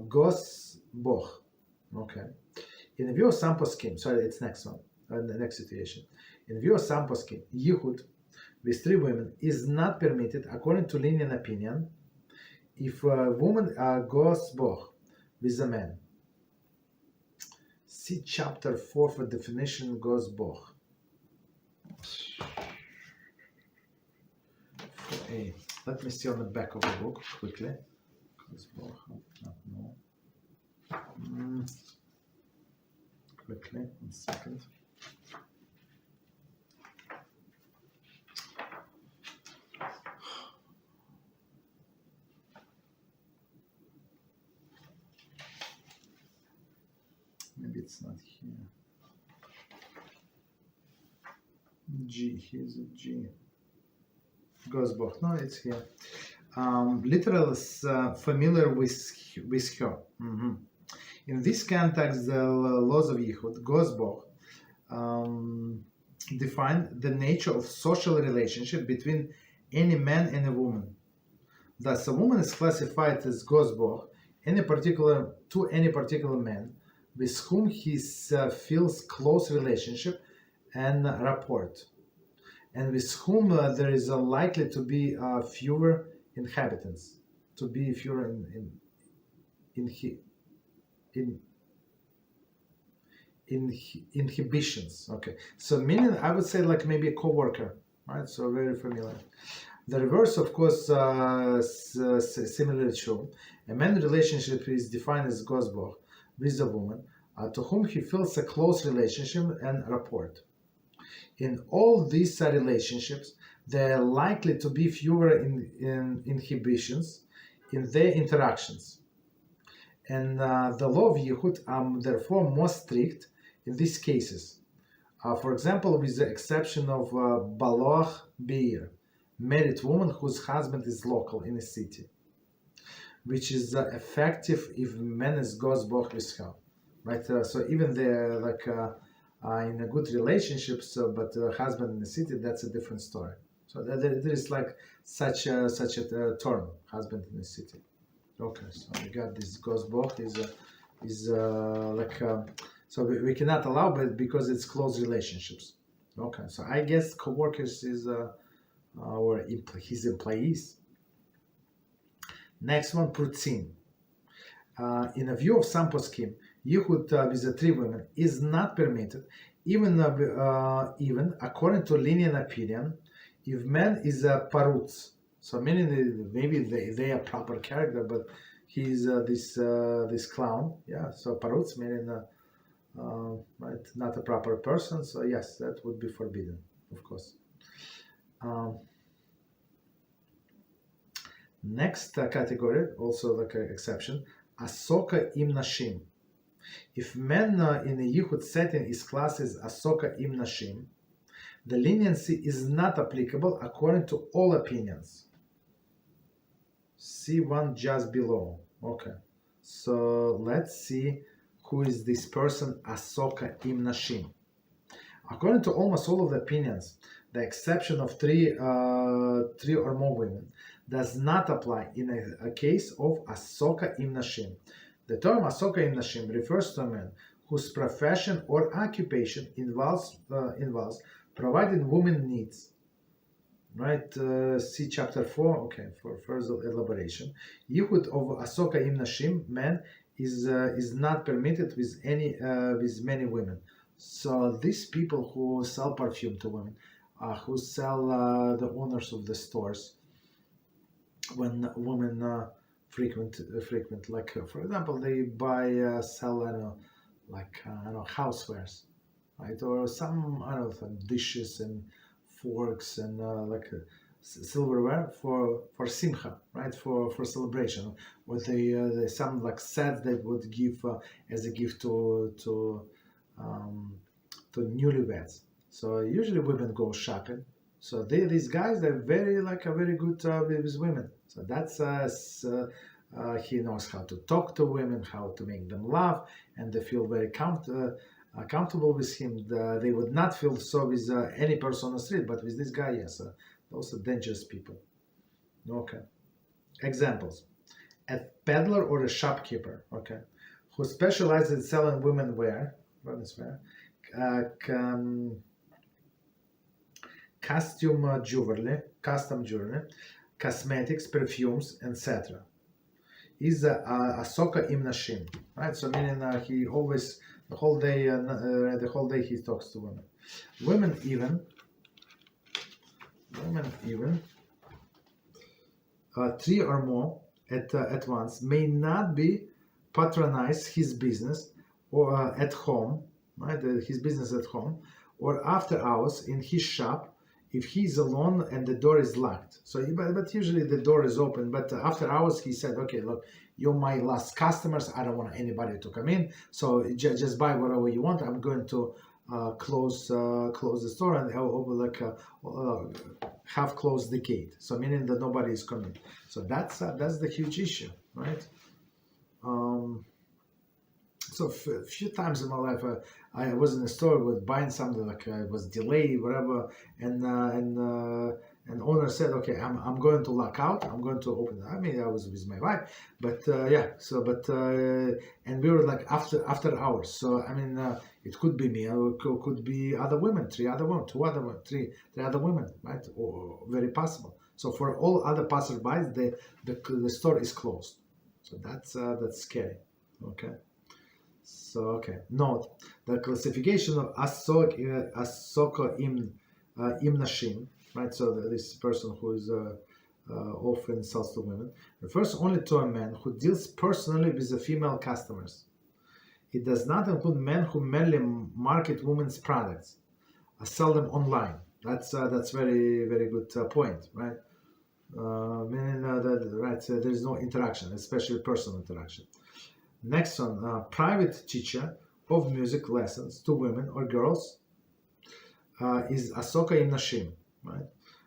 Gos boch. Okay. In the view of some poskim, sorry, it's next one, the next situation. In the view of some poskim, Yichud with 3 women is not permitted according to lenient opinion if a woman goes boch with a man. See chapter 4 for definition goes boch. 4a. Let me see on the back of the book quickly. Goes boch. No. Quickly, 1 second. Maybe it's not here. G, here's a G. Goes both. No, it's here. Literal is familiar with her. In this context, the laws of Yichud, goes both, define the nature of social relationship between any man and a woman. Thus, a woman is classified as goes both to any particular man with whom he feels close relationship and rapport, and with whom there is likely to be fewer inhabitants, to be fewer inhibitions. Okay, so meaning I would say like maybe a co-worker, right? So very familiar. The reverse, of course, similarly true. A man's relationship is defined as goes both with a woman to whom he feels a close relationship and rapport. In all these relationships, there are likely to be fewer inhibitions in their interactions. And the law of Yichud are therefore more strict in these cases. For example, with the exception of Baloach Beir, married woman whose husband is local in a city, which is effective if man goes both with her. Right, so even they're like in a good relationship, but husband in the city, that's a different story. So there is like such a term, husband in the city. Okay, so we got this goes both is so we cannot allow, but because it's close relationships. Okay, so I guess co-workers is or his employees. Next one, prutzim. In a view of some poskim, Yichud with the 3 women is not permitted, even according to lenient opinion, if man is a parutz. So meaning maybe they are proper character, but he's this clown. Yeah. So parutz meaning right? Not a proper person. So yes, that would be forbidden, of course. Next category, also like an exception, asoka im nashim. If men in a Yichud setting is classed as asoka im nashim, the leniency is not applicable according to all opinions. See one just below. Okay, so let's see who is this person asoka im nashim. According to almost all of the opinions, the exception of three or more women does not apply in a case of asoka im nashim. The term asoka im nashim refers to a man whose profession or occupation involves providing women needs. Right? See chapter 4. Okay, for further elaboration. Yichud of asoka im nashim, man, is not permitted with many women. So these people who sell perfume to women, who sell the owners of the stores, when women frequent, like for example, they sell housewares, right, or some dishes and forks and silverware for simcha, right, for celebration, or they some like sets they would give as a gift to newlyweds. So usually women go shopping. So these guys, they're very good with women. So that's he knows how to talk to women, how to make them laugh, and they feel very comfortable with him. They would not feel so with any person on the street, but with this guy, yes. Those are dangerous people. Okay. Examples: a peddler or a shopkeeper, okay, who specializes in selling women's wear, custom jewelry, cosmetics, perfumes, etc. Is asoka im nashim, right? So meaning he always the whole day he talks to women. Women even three or more at once may not be patronize his business or at home, right? His business at home or after hours in his shop if he's alone and the door is locked. So, but usually the door is open. But after hours, he said, "Okay, look, you're my last customers. I don't want anybody to come in. So just buy whatever you want. I'm going to close the store and have closed the gate. So meaning that nobody is coming. So that's the huge issue, right? So a few times in my life, I was in a store with buying something it was delayed, whatever, and owner said, "Okay, I'm going to lock out. I'm going to open." I mean, I was with my wife, but and we were like after hours. So I mean, it could be me, or it could be other women, three other women, three other women, right? Or very possible. So for all other passerbys, the store is closed. So that's scary. Okay. So okay, note the classification of asoka im nashim, right? So this person who is often sells to women refers only to a man who deals personally with the female customers. It does not include men who merely market women's products, sell them online. That's very very good point, right? Meaning that right, so there is no interaction, especially personal interaction. Next one, private teacher of music lessons to women or girls is asoka im nashim, right?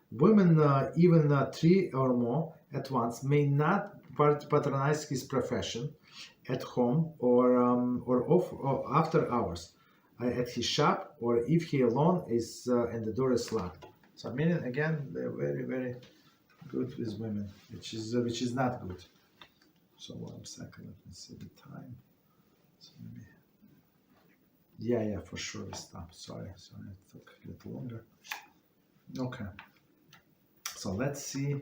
Women, even three or more at once, may not patronize his profession at home or off or after hours, at his shop, or if he alone is and the door is locked. So meaning again, they're very very good with women, which is not good. So 1 second, let me see the time. So maybe, yeah, for sure we stop. Sorry, it took a little longer. Okay. So let's see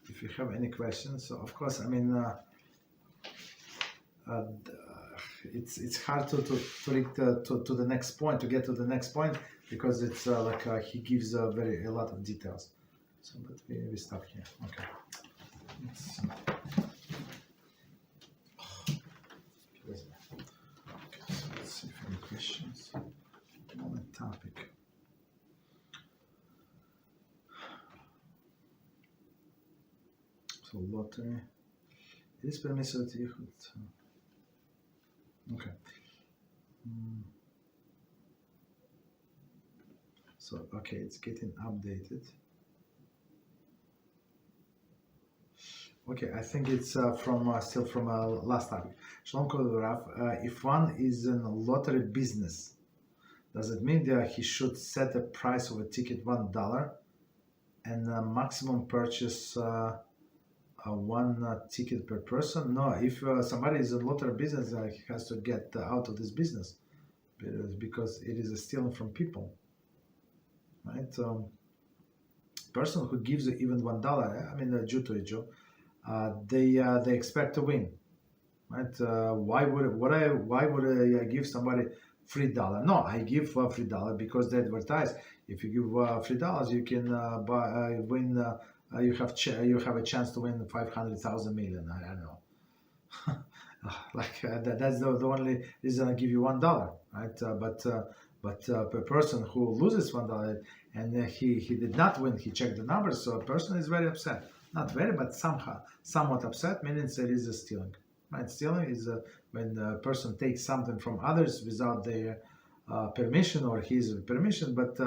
if you have any questions. So of course, I mean, it's hard to reach to the next point, to get to the next point, because it's he gives a lot of details. So but we stop here. Okay. Let's see. topic. So lottery. It is permissible to Yichud. Okay. So, okay, it's getting updated. Okay, I think it's still from last topic. Shalom Kol Rav. If one is in a lottery business, does it mean that he should set the price of a ticket $1 and maximum purchase one ticket per person? No, if somebody is in lottery business, he has to get out of this business because it is stealing from people, right? Person who gives even $1, I mean, Jew to a Jew, they expect to win, right? Why would I give somebody $3? No, I give $3 because they advertise. If you give $3, you can win. You have a chance to win 500,000 million. I don't know. That's the only reason I give you $1, right? But a person who loses $1 and he did not win, he checked the numbers, so a person is very upset. Not very, but somewhat upset, meaning there is a stealing. Right? Stealing is when a person takes something from others without their permission or his permission, but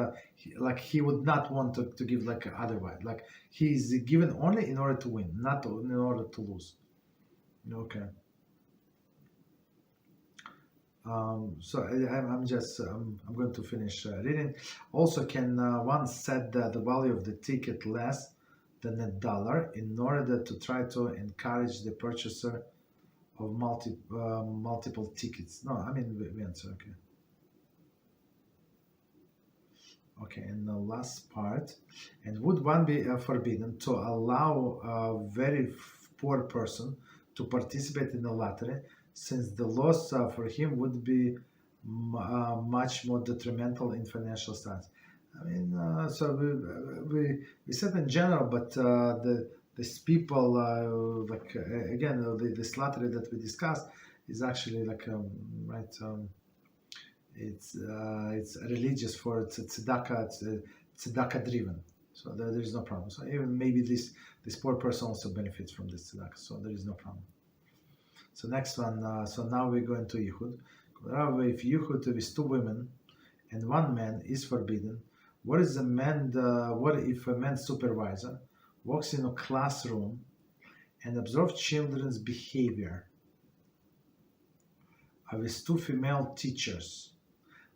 he would not want to give otherwise. Like he's given only in order to win, not in order to lose. Okay. So I'm going to finish reading. Also, can one set the value of the ticket less than $1 in order to try to encourage the purchaser of multiple tickets? No, I mean we answer. Okay. Okay, and the last part. And would one be forbidden to allow a very poor person to participate in the lottery, since the loss for him would be much more detrimental in financial status? I mean, so we said in general, but these people, again, this lottery that we discussed is actually it's religious for tzedakah driven, so there is no problem. So even maybe this poor person also benefits from this tzedakah, so there is no problem. So next one, so now we go into Yichud. If Yichud with 2 women and 1 man is forbidden, what if a man's supervisor walks in a classroom and observes children's behavior with 2 female teachers?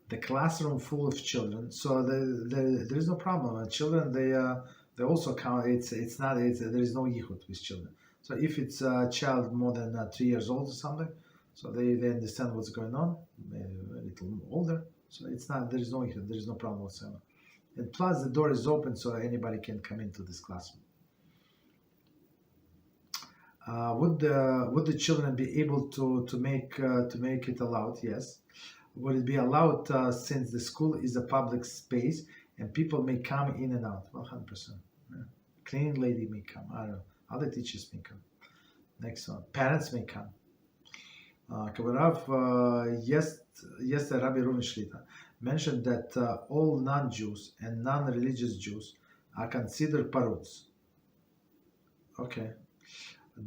The classroom full of children, so there is no problem. Children, they also count. There is no yichud with children. So if it's a child more than 3 years old or something, so they understand what's going on, maybe a little older. So there is no yichud. There is no problem whatsoever. And plus the door is open, so anybody can come into this classroom. Would the children be able to make it allowed? Yes. Would it be allowed since the school is a public space and people may come in and out? 100%. Yeah. Cleaning lady may come. I don't know. Other teachers may come. Next one. Parents may come. Yes, the Rabbi Reuven Shlita mentioned that all non-Jews and non-religious Jews are considered paruts. Okay.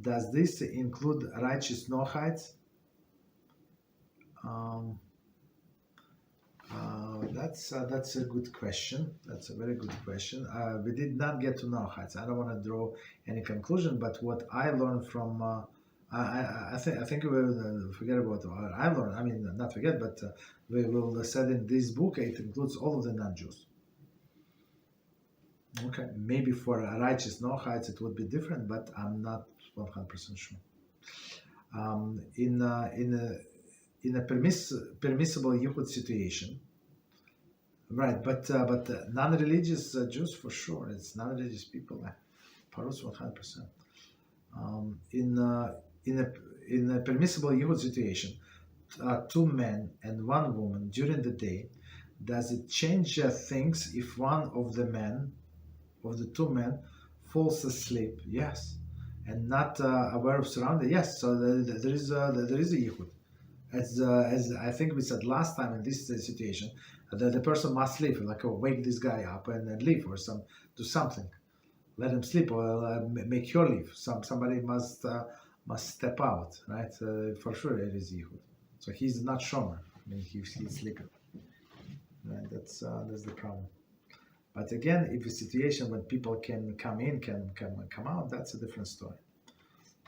Does this include righteous Noachites? That's a good question. That's a very good question. We did not get to Noachites. I don't want to draw any conclusion, but what I learned from I think we will forget about what I learned. I mean, not forget, but we will said in this book it includes all of the non-Jews. Okay, maybe for righteous Noachites it would be different, but I'm not 100% sure. In a permissible Yichud situation, right? But non-religious Jews for sure. It's non-religious people. Parus 100%. In a permissible Yichud situation, 2 men and 1 woman during the day, does it change things if one of the 2 men falls asleep? Yes, and not aware of surroundings. Yes, so there is a Yichud. As I think we said last time in this situation, The person must leave, like wake this guy up and leave, or do something. Let him sleep, or make your leave. Somebody must step out, right? For sure, it is Yichud. So he's not shomer. I mean, he's sleeping. Right? That's the problem. But again, if a situation when people can come in, can come out, that's a different story.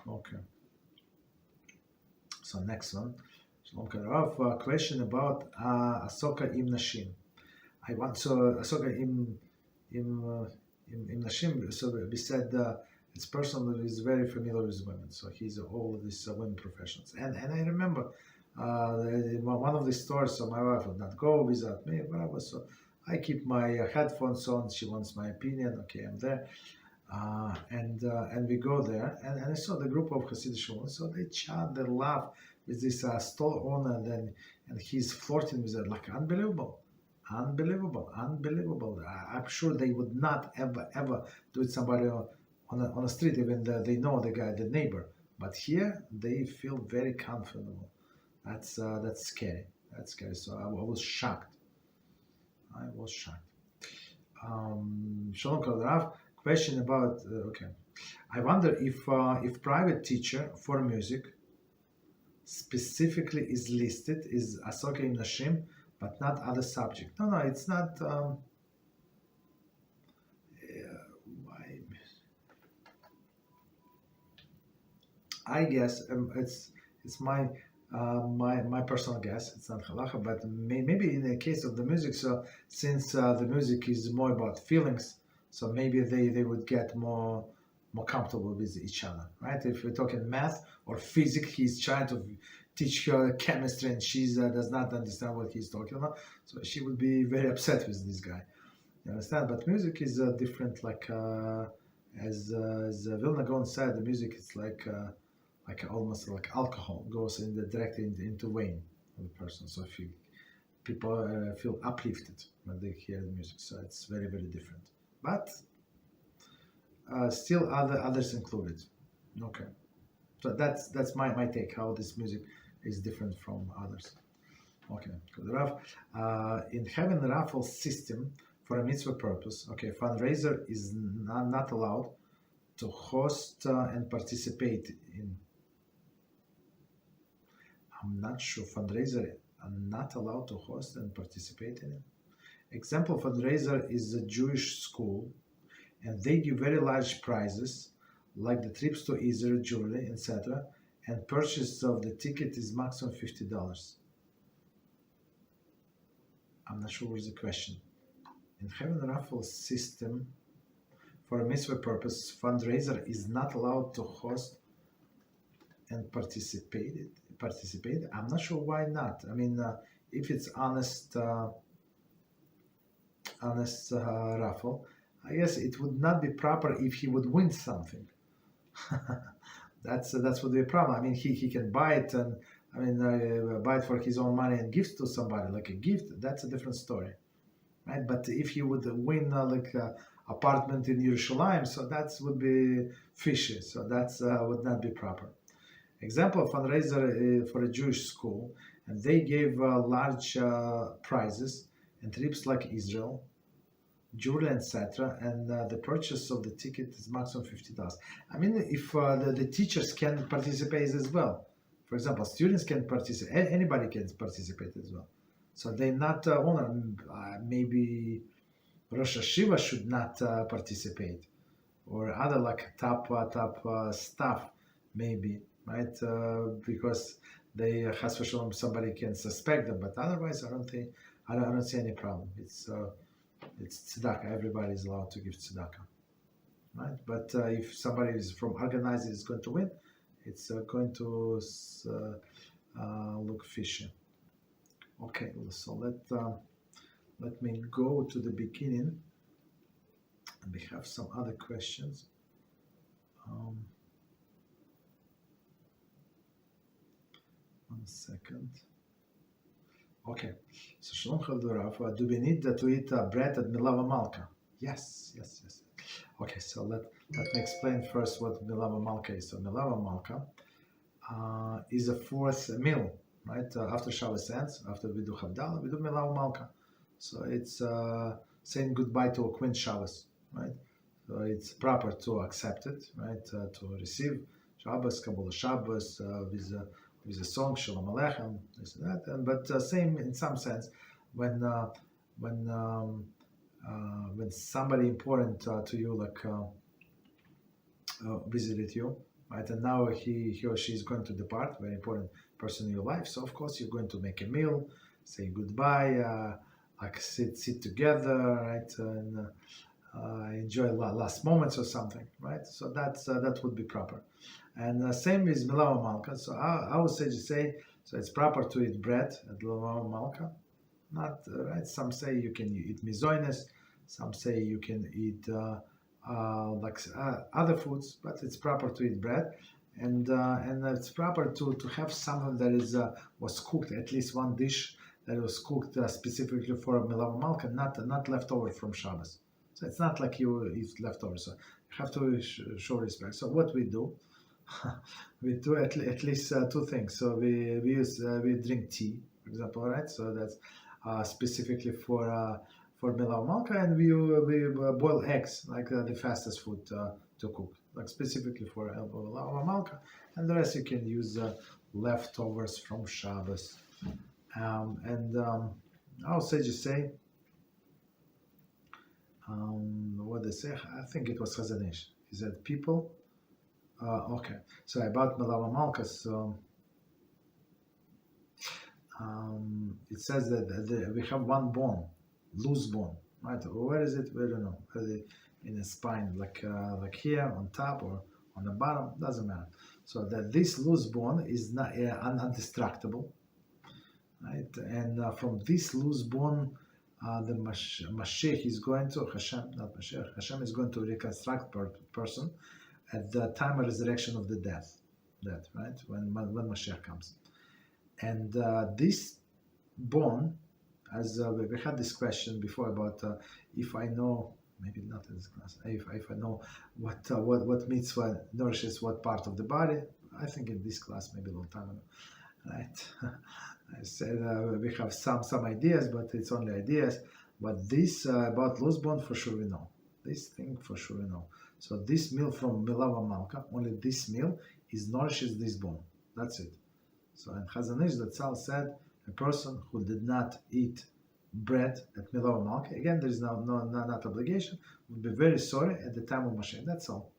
Okay. So next one. Shalom Karaf, a question about Asoka im Nashim. Asoka im Nashim. So we said this person that is very familiar with women. So he's all of these women professions. And I remember one of the stories. So my wife would not go without me, whatever. So I keep my headphones on. She wants my opinion. Okay, I'm there. And we go there, and I saw the group of Hasidic Shul. So they chat, they laugh with this store owner, and he's flirting with her, like unbelievable. I'm sure they would not ever do it somebody on a street, even they know the guy, the neighbor. But here they feel very comfortable. That's scary. That's scary. So I was shocked. Shalom Kalrav. Question about okay. I wonder if private teacher for music specifically is listed is Asoka im Nashim, but not other subject. No, it's not. I guess it's my personal guess. It's not halacha, but maybe in the case of the music. So since the music is more about feelings. So maybe they would get more comfortable with each other, right? If we're talking math or physics, he's trying to teach her chemistry and she does not understand what he's talking about. So she would be very upset with this guy. You understand? But music is different. Like as Vilna Gaon said, the music is like almost like alcohol goes directly into vein of the person. So people feel uplifted when they hear the music. So it's very, very different. But still others included. Okay, so that's my take how this music is different from others. Okay, good. Rav, in having a Raffle system for a mitzvah purpose, okay, fundraiser is not allowed to host and participate in. I'm not sure fundraiser are not allowed to host and participate in it. Example fundraiser is a Jewish school, and they give very large prizes, like the trips to Israel, jewelry, etc. And purchase of the ticket is maximum $50. I'm not sure what's the question. In having a raffle system for a mitzvah purpose, fundraiser is not allowed to host and participate. I'm not sure why not. I mean, if it's honest raffle, I guess it would not be proper if he would win something. That would be a problem. I mean, he can buy it and buy it for his own money and give it to somebody like a gift. That's a different story, right? But if he would win apartment in Yiras Shamayim, so that would be fishy. So that would not be proper. Example fundraiser for a Jewish school, and they gave large prizes and trips like Israel, jewelry, etc. And the purchase of the ticket is maximum $50. I mean, if the teachers can participate as well. For example, students can participate. Anybody can participate as well. So they're not owner. Maybe Rosh Hashiva should not participate, or other like top staff maybe, right? Because they chas v'shalom somebody can suspect them, but otherwise I don't see any problem. It's tzedakah. Everybody is allowed to give tzedakah, right? But if somebody is from organizing is going to win, it's going to look fishy. Okay, so let me go to the beginning, and we have some other questions. One second. Okay, so Shalom Chaldorav, do we need to eat bread at Melava Malka? Yes. Okay, so let me explain first what Melava Malka is. So Melava Malka is a fourth meal, right? After Shabbos ends, after we do Havdalah, we do Melava Malka. So it's saying goodbye to a Queen Shabbos, right? So it's proper to accept it, right? To receive Shabbos, Kabbalah Shabbos, with a song, Shalom Aleichem, this and that. But same in some sense, when somebody important to you, like visited you, right? And now he or she is going to depart, very important person in your life. So of course you're going to make a meal, say goodbye, like sit together, right? And enjoy last moments or something, right? So that would be proper. And same with Melava Malka. So I would say, so it's proper to eat bread at Melava Malka. Not right. Some say you can eat mizoines. Some say you can eat other foods, but it's proper to eat bread, and it's proper to have something that is was cooked, at least one dish that was cooked specifically for Melava Malka, not leftover from Shabbos. So it's not like you eat leftovers. So you have to show respect. So what we do, we do at least two things. So we drink tea, for example, right? So that's specifically for Melava Malka, and we boil eggs, like the fastest food to cook, like specifically for Melava Malka, and the rest you can use leftovers from Shabbos. I'll just say, what they say, I think it was Chazanish. He said people, okay, so about Melava Malka, so it says that we have one bone, loose bone, right? Where is it? We don't know. In the spine, like here on top or on the bottom, doesn't matter. So that this loose bone is not undestructible, right? And from this loose bone, the Mashiach is going to HaShem, not Mashiach. HaShem is going to reconstruct person at the time of resurrection of the death, right? When Mashiach comes, and this bone. As we had this question before about if I know, maybe not in this class, if I know what mitzvah nourishes what part of the body, I think in this class maybe a long time ago, right? I said we have some ideas, but it's only ideas. But this about loose bone for sure we know. This thing for sure we know. So this meal from Melava Malka, only this meal nourishes this bone. That's it. So in Chazanish, the Tzal said, a person who did not eat bread at Melava Malka, again, there is not obligation, would be very sorry at the time of Mashiach. That's all.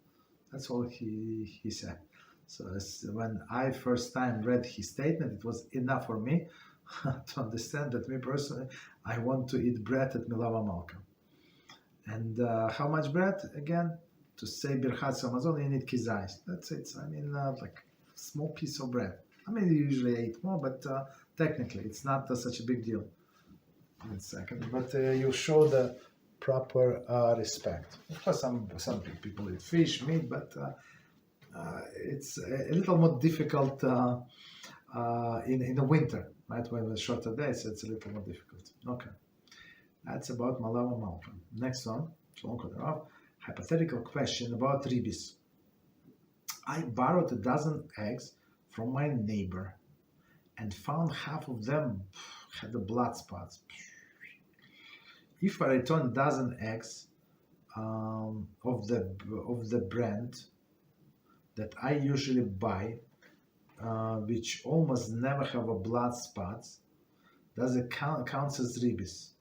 That's all he said. So when I first time read his statement, it was enough for me to understand that me personally, I want to eat bread at Melava Malka. And how much bread? Again, to say Birchat Hamazon, you need kizayis. That's it. I mean, like a small piece of bread. I mean, you usually eat more, but technically, it's not such a big deal. In a second, but you show the proper respect. Of course, some people eat fish, meat, but it's a little more difficult in the winter, right? When it's shorter days, it's a little more difficult. Okay, that's about Melava Malka. Next one, hypothetical question about ribbis. I borrowed a dozen eggs from my neighbor and found half of them had the blood spots. If I return dozen eggs of the brand that I usually buy, which almost never have a blood spots, does it count as ribbis?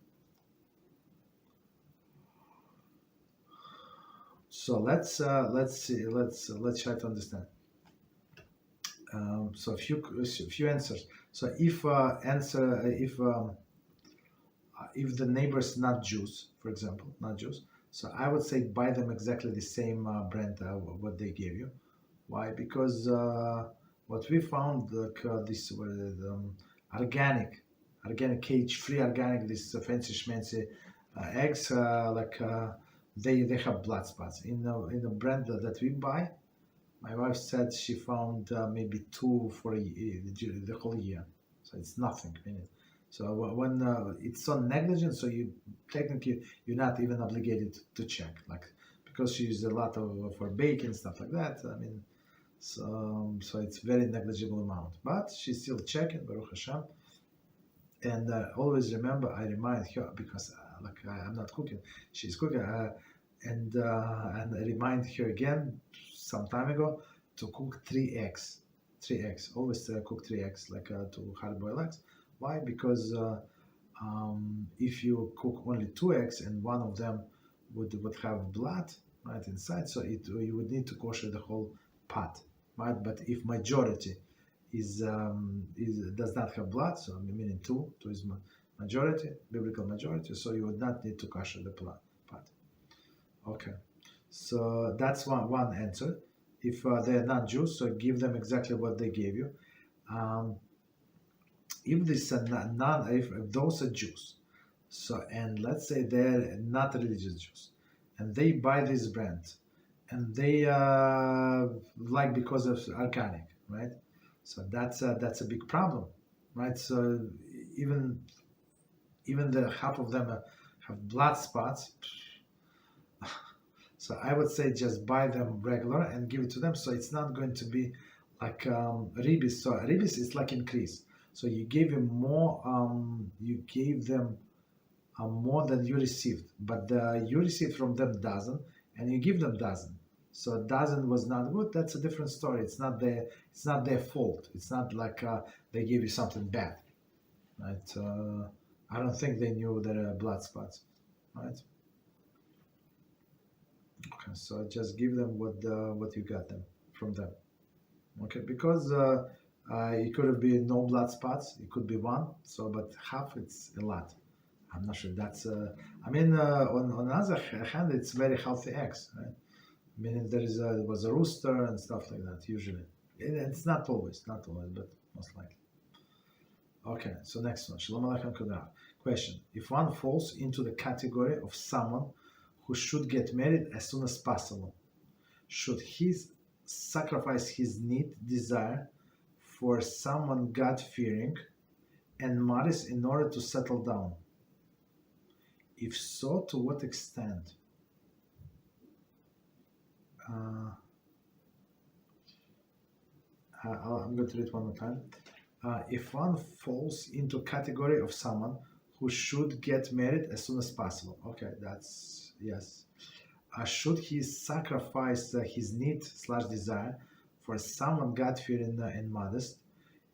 So let's see. Let's try to understand. So a few answers. So if the neighbor's not Jews, for example, not Jews, so I would say buy them exactly the same brand what they gave you. Why? Because what we found, like this organic cage-free organic, this fancy schmancy eggs, they have blood spots in the brand that we buy. My wife said she found maybe 2 for the whole year, so it's nothing in it. So when it's so negligent, so you're not even obligated to check, like because she uses a lot for baking stuff like that. I mean, so it's very negligible amount, but she's still checking, Baruch Hashem. And always remember, I remind her, because I'm not cooking, she's cooking, and I remind her again some time ago to cook 3 eggs. 3 eggs. Always cook 3 eggs, like 2 hard-boiled eggs. Why? Because if you cook only 2 eggs and one of them would have blood right inside, so you would need to kosher the whole pot, right? But if majority is does not have blood, so meaning 2 is majority, biblical majority, so you would not need to kosher the pot. Okay, so that's one answer. If they're not Jews, so give them exactly what they gave you. If this if those are Jews, so, and let's say they're not religious Jews, and they buy this brand, and they like because of organic, right? So that's a big problem, right? So even the half of them have blood spots. So I would say just buy them regular and give it to them. So it's not going to be like ribbis. So ribbis is like increase. So you gave them more. You gave them more than you received, but you received from them dozen, and you give them dozen. So dozen was not good. That's a different story. It's not their fault. It's not like they gave you something bad, right? I don't think they knew there are blood spots, right? Okay, so just give them what you got them from them. Okay, because it could have been no blood spots. It could be 1. So, but half, it's a lot. I'm not sure. That's I mean, on the other hand, it's very healthy eggs, right? Meaning there was a rooster and stuff like that. Usually, it's not always, but most likely. Okay, so next one. Shalom Aleichem Kudrav. Question: if one falls into the category of someone who should get married as soon as possible, should he sacrifice his need, desire for someone God-fearing and modest in order to settle down? If so, to what extent? I'm going to read one more time. If one falls into category of someone who should get married as soon as possible. Okay, that's yes. Should he sacrifice his need / desire for someone God-fearing and modest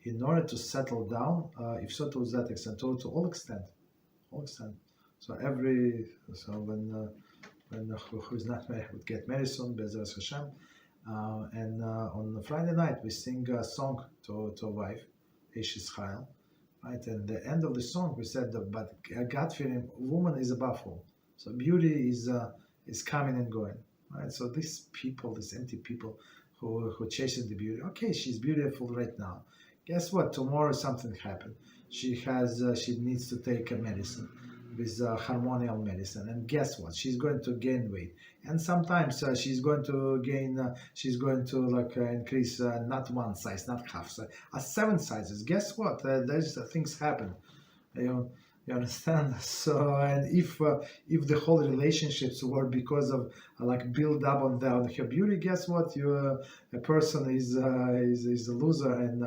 in order to settle down? If so, to that extent, to all extent. So when who is not married would get married soon, Beezrat HaShem. And on Friday night we sing a song to a wife, Eshes Chayil, right? And the end of the song we said, but a God-fearing woman is above all. So beauty is coming and going, right? So these people, these empty people who chasing the beauty. Okay, she's beautiful right now. Guess what? Tomorrow something happened. She needs to take a medicine with hormonal medicine, and guess what? She's going to gain weight, and sometimes she's going to increase not 1 size, not half size, 7 sizes. Guess what? There's things happen. You understand? So, and if the whole relationships were because of build up on her beauty, guess what? A person is a loser, and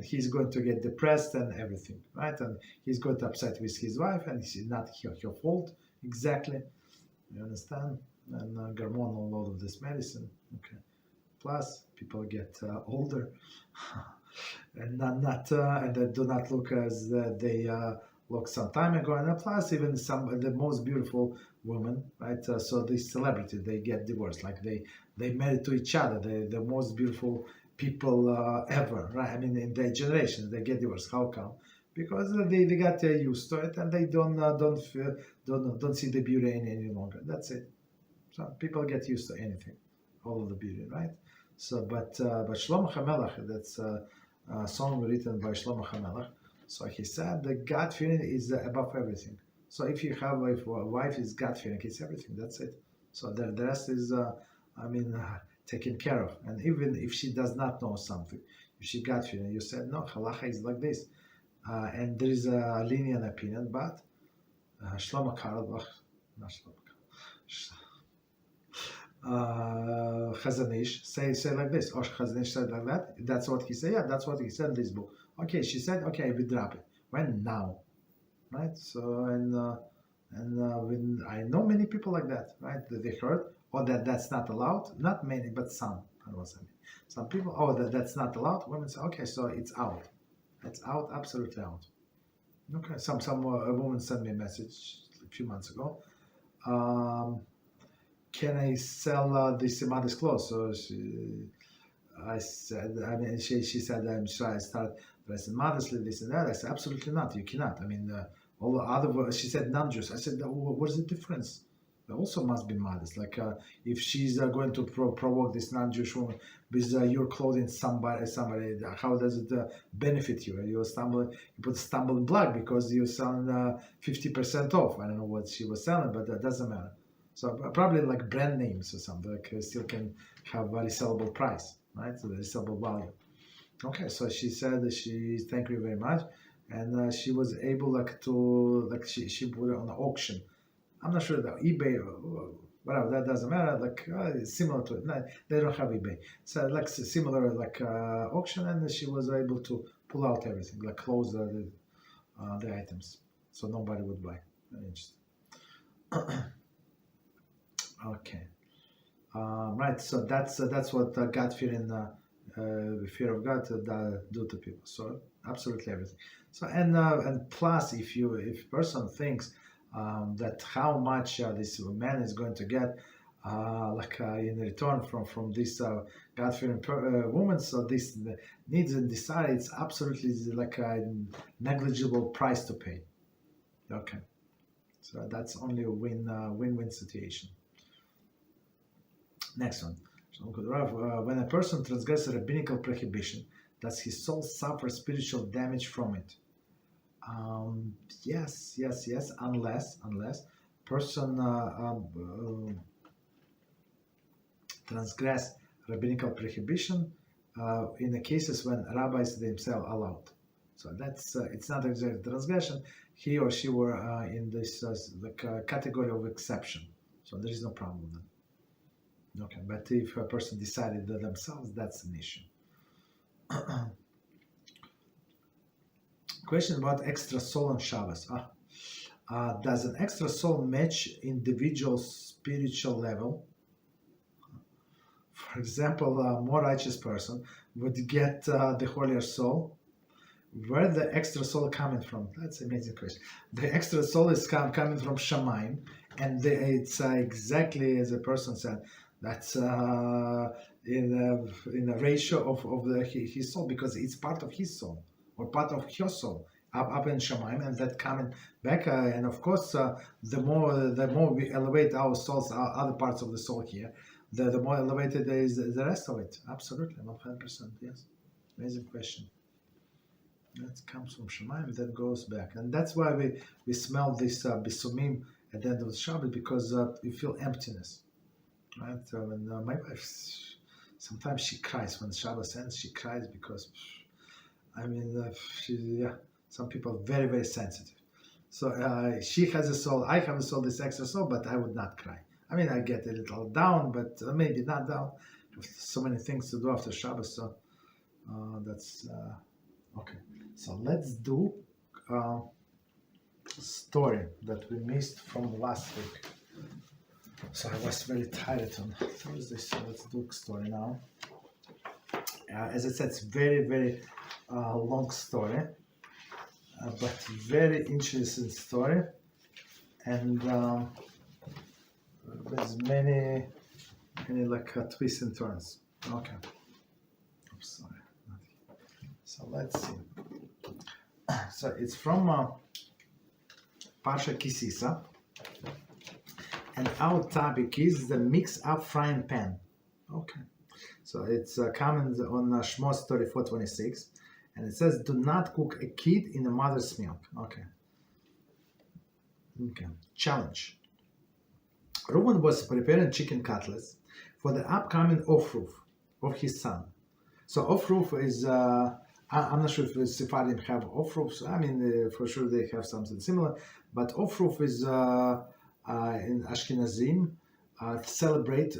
he's going to get depressed and everything, right? And he's going to upset with his wife, and it's not her fault exactly. You understand? And hormonal, all of this medicine. Okay. Plus, people get older, and and they do not look as they look some time ago, and plus even the most beautiful women, right? So these celebrities, they get divorced, like they married to each other. The most beautiful people ever, right? I mean, in their generation, they get divorced. How come? Because they got used to it, and they don't see the beauty any longer. That's it. So people get used to anything, all of the beauty, right? So, but Shlomo HaMelech, that's a song written by Shlomo HaMelech. So he said that God-fearing is above everything. So if a wife is God-fearing, it's everything. That's it. So the rest is, taken care of. And even if she does not know something, if she God-fearing, you said, no, halacha is like this. And there is a lenient opinion, but Shlomo Karlbach, not Shlomo Karlbach, Chazanish say like this, or Chazanish said like that. That's what he said. Yeah, that's what he said in this book. Okay, she said, okay, we drop it. When? Now. right? So when I know many people like that, right? That they heard, or that's not allowed. Not many, but some. I don't know, some people. Oh, that's not allowed. Women say, okay, so it's out. It's out, absolutely out. Okay. A woman sent me a message a few months ago. Can I sell this mother's clothes? So I said, she said, I'm sure I start dressing modestly, this and that. I said, absolutely not. You cannot. All the other, she said, non-Jews. I said, what's the difference? They also must be modest. Like, if she's going to provoke this non-Jewish woman with your clothing somebody, how does it benefit you? You put a stumbling block because you're selling 50% off. I don't know what she was selling, but that doesn't matter. So probably like brand names or something, like still can have a resellable price, right? So the resellable value. Okay, so she said that thank you very much, and she was able she put it on the auction. I'm not sure that eBay or whatever, that doesn't matter. It's similar to it. No, they don't have eBay. So similar auction, and she was able to pull out everything, close the items, so nobody would buy. Very interesting. Okay, right. So that's what God fear and fear of God do to people. So absolutely everything. So and plus, if person thinks that how much this man is going to get in return from this God fearing woman, so this needs and desire, it's absolutely like a negligible price to pay. Okay, so that's only a win-win situation. Next one. When a person transgresses a rabbinic prohibition, does his soul suffer spiritual damage from it? Yes, unless person transgress rabbinic prohibition in the cases when rabbis themselves allowed. So that's it's not exactly transgression. He or she were in this category of exception. So there is no problem with that. Okay, but if a person decided that themselves, that's an issue. Question about extra soul on Shabbos. Does an extra soul match individual spiritual level? For example, a more righteous person would get the holier soul. Where the extra soul coming from? That's an amazing question. The extra soul is coming from Shamayim, and it's exactly as a person said. That's in a ratio of his soul, because it's part of his soul or part of your soul up in Shamayim, and that coming back. And of course, the more we elevate our souls, other parts of the soul here, the more elevated is the rest of it. Absolutely, 100%. Yes, amazing question. That comes from Shamayim, that goes back, and that's why we smell this bisumim at the end of the Shabbat, because we feel emptiness. Right? My wife, sometimes she cries when Shabbos ends. She cries because, some people are very, very sensitive. So she has a soul, I have a soul, this extra soul, but I would not cry. I get a little down, but maybe not down. So many things to do after Shabbos, so that's okay. So let's do a story that we missed from last week. So I was very tired on Thursday, so let's do a story now. As I said, it's very, very long story, but very interesting story, and there's many twists and turns. Okay. Oops, sorry. So let's see. So it's from Parsha Kisisa. And our topic is the mix-up frying pan. Okay. So it's coming on Shmos 34:26. And it says, do not cook a kid in a mother's milk. Okay. Challenge. Reuben was preparing chicken cutlets for the upcoming off-roof of his son. So off-roof is, I'm not sure if the Sephardim have off-roofs. For sure they have something similar. But off-roof is... in Ashkenazim, celebrate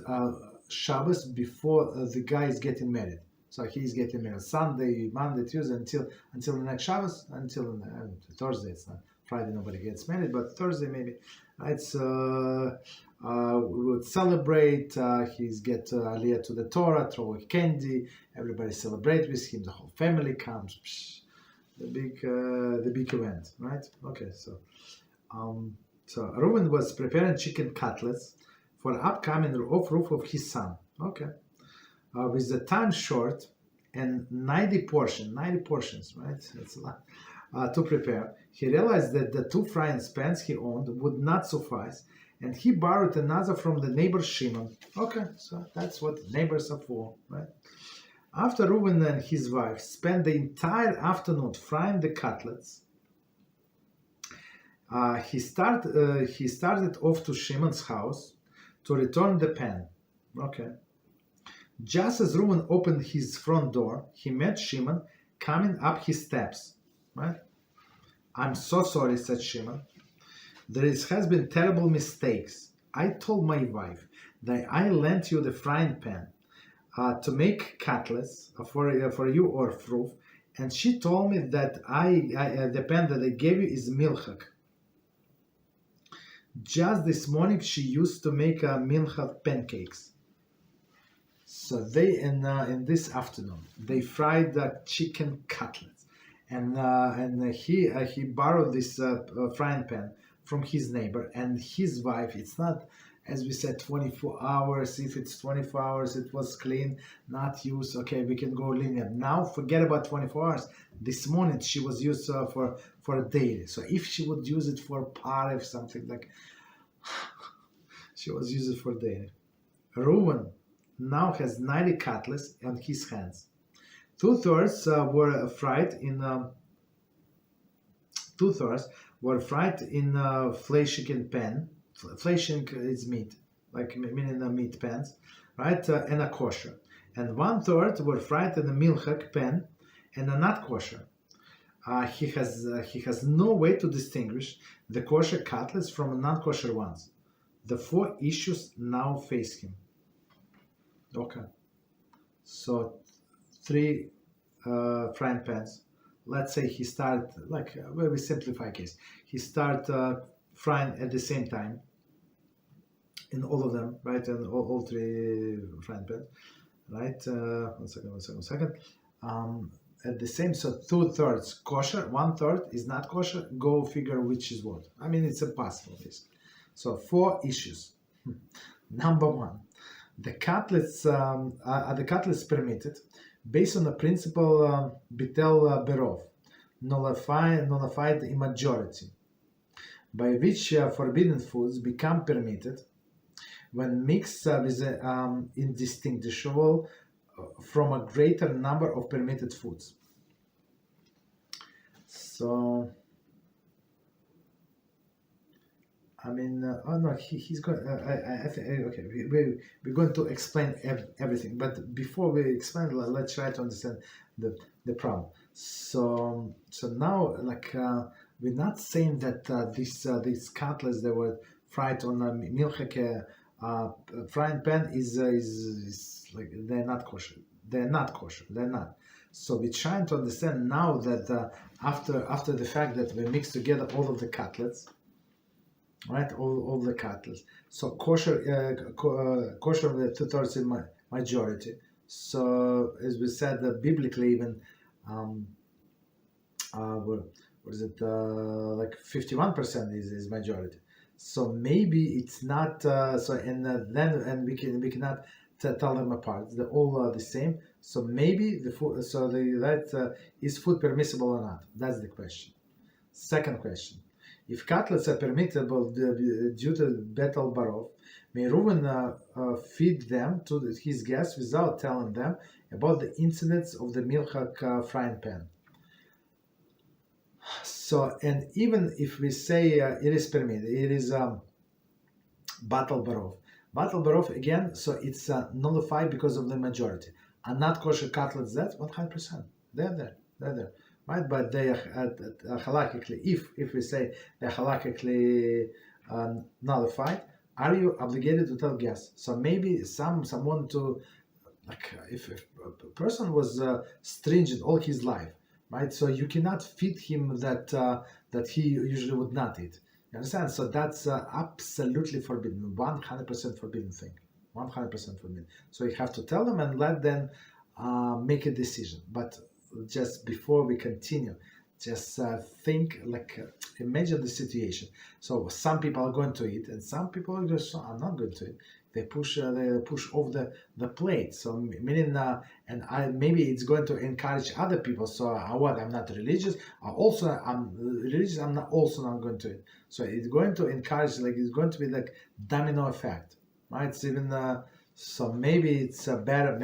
Shabbos before the guy is getting married. So he's getting married Sunday, Monday, Tuesday, until the next Shabbos, until Thursday. It's not Friday nobody gets married, but Thursday maybe. It's we would celebrate. He's get Aliyah to the Torah, throw a candy. Everybody celebrate with him. The whole family comes. Psh, the big event, right? Okay, so Reuven was preparing chicken cutlets for the upcoming roof of his son. Okay, with the time short and 90 portions, right? That's a lot. To prepare, he realized that the 2 frying pans he owned would not suffice, and he borrowed another from the neighbor Shimon. Okay, so that's what neighbors are for, right? After Reuven and his wife spent the entire afternoon frying the cutlets, he started off to Shimon's house to return the pan. Okay. Just as Reuven opened his front door, he met Shimon coming up his steps. Right? I'm so sorry, said Shimon. There has been terrible mistakes. I told my wife that I lent you the frying pan to make cutlets for you or fruit, and she told me that the pan that I gave you is milchak. Just this morning she used to make milchak pancakes. So they in this afternoon they fried the chicken cutlets, and he borrowed this frying pan from his neighbor and his wife. It's not, as we said, 24 hours. If it's 24 hours, it was clean, not used. Okay, we can go linear. Now, forget about 24 hours. This morning, she was used for a day. So if she would use it for party, something like, she was used it for a day. Reuven now has 90 cutlets on his hands. 2/3 were fried in fleshing pan. Fleshing is meat, like meaning meat pans, right? And a kosher. And 1/3 were fried in a milchak pan and a not kosher. He has no way to distinguish the kosher cutlets from non kosher ones. The 4 issues now face him. Okay, so 3 frying pans. Let's say he started, like very simplified case, he started frying at the same time in all of them, right? And all 3 frying pans, right? One second. At the same, so 2/3 kosher, 1/3 is not kosher. Go figure which is what. I mean, it's impossible, basically. So 4 issues. Number 1, the cutlets are the cutlets permitted based on the principle bitel berov, nullified in majority, by which forbidden foods become permitted when mixed with indistinguishable from a greater number of permitted foods. So, I mean, oh no, he's going. I think okay. We're going to explain everything, but before we explain, let's try to understand the problem. So now, like, we're not saying that these cutlets that were fried on a milchak frying pan is like they're not kosher. They're not. So we're trying to understand now that after the fact that we mix together all of the cutlets. Right, all the cutlets. So kosher the 2/3 in majority. So as we said, biblically even, what is it? Like 51% is majority. So maybe it's not. Then we cannot tell them apart. They're all the same. So maybe the food. So is food permissible or not? That's the question. Second question. If cutlets are permissible due to betel barov, may Reuven feed them to his guests without telling them about the incidents of the milchak frying pan. So, and even if we say it is permitted, it is betel barov. Betel barov again, so it's nullified because of the majority. And not kosher cutlets, that's 100%. They're there. Right, but they are halakhically, if we say they're halakhically nullified, are you obligated to tell guests? So maybe someone to, like, if a person was stringent all his life, right? So you cannot feed him that he usually would not eat. You understand? So that's absolutely forbidden, 100% forbidden thing, 100% forbidden. So you have to tell them and let them make a decision. But just before we continue, just think imagine the situation. So some people are going to eat, and some people are not going to eat. They push off the plate. So meaning, maybe it's going to encourage other people. So I'm not religious. I'm religious. I'm not going to eat. So it's going to encourage, it's going to be like domino effect, right? It's even so maybe it's better.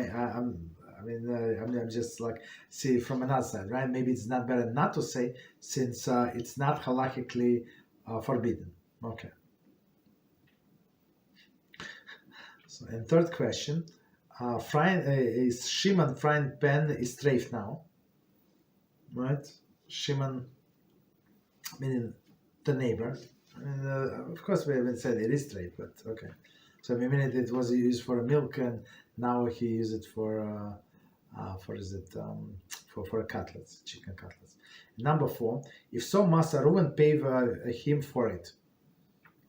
I'm just see from another side, right? Maybe it's not better not to say, since it's not halachically forbidden. Okay. So, and third question, is Shimon frying pan is treif now, right? Shimon, meaning the neighbor. Of course, we haven't said it is treif, but okay. So, the minute it was used for milk, and now he used it for cutlets, chicken cutlets. Number 4, if so, must Reuven pay him for it?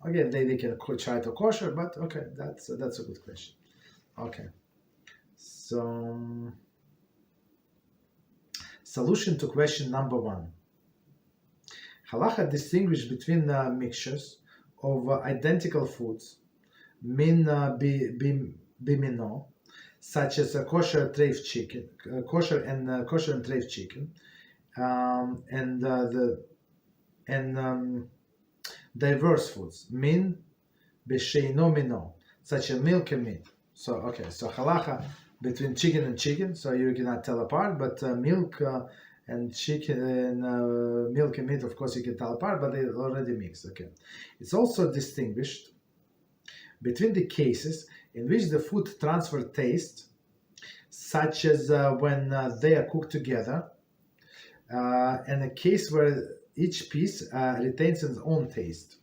Again, they can try to kosher, but okay, that's a good question. Okay, so solution to question number 1. Halacha distinguish between mixtures of identical foods, min bimino, such as a kosher treif chicken, kosher and treif chicken, diverse foods, min b'sheino mino, such as milk and meat. So so halacha between chicken and chicken, so you cannot tell apart, but milk and chicken and milk and meat, of course, you can tell apart, but they already mixed. Okay, it's also distinguished between the cases in which the food transfer taste, such as when they are cooked together, and a case where each piece retains its own taste,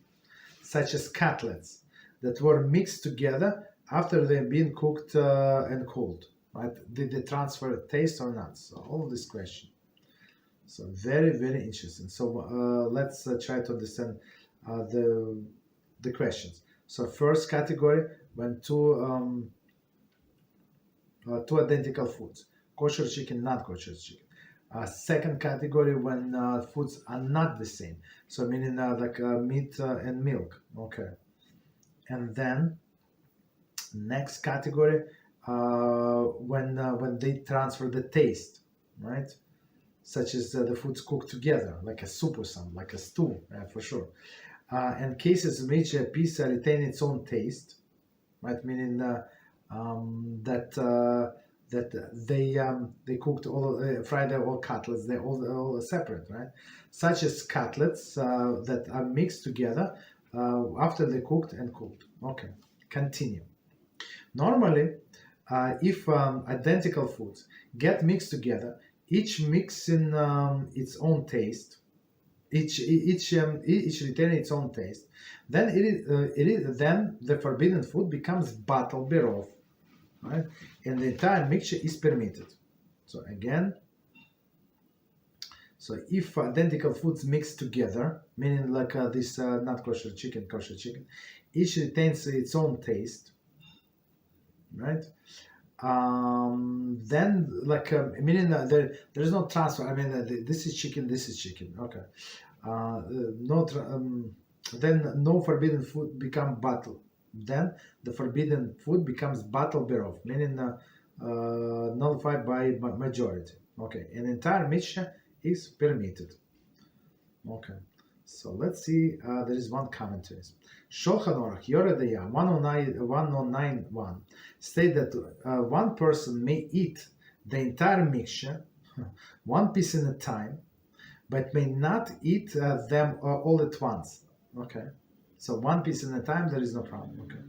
such as cutlets that were mixed together after they've been cooked and cooled. Right? Did they transfer taste or not? So all of this question. So very, very interesting. So let's try to understand the questions. So first category, when two identical foods, kosher chicken, not kosher chicken. Second category, when foods are not the same, so meaning meat and milk. Okay, and then next category, when they transfer the taste, right? Such as the foods cooked together, like a soup or something, like a stew, for sure. And cases in which a piece retain its own taste, right? Meaning that they cooked fried all cutlets, they're all separate, right? Such as cutlets that are mixed together after they cooked and cooled. Okay, continue. Normally, if identical foods get mixed together, each mixing its own taste, each retain its own taste, then then the forbidden food becomes batal birov, right? And the entire mixture is permitted. So again, so if identical foods mix together, meaning like this not kosher chicken, kosher chicken, each retains its own taste, right? Then meaning there is no transfer. I mean, this is chicken, this is chicken. Okay, then no forbidden food become batal. Then the forbidden food becomes batal birov, meaning nullified by majority. Okay, an entire mixture is permitted. Okay, so let's see. There is one commentary. Shulchan Aruch Yoredaya 109.1 state that one person may eat the entire mixture, one piece at a time, but may not eat them all at once. Okay, so one piece at a time, there is no problem. Okay,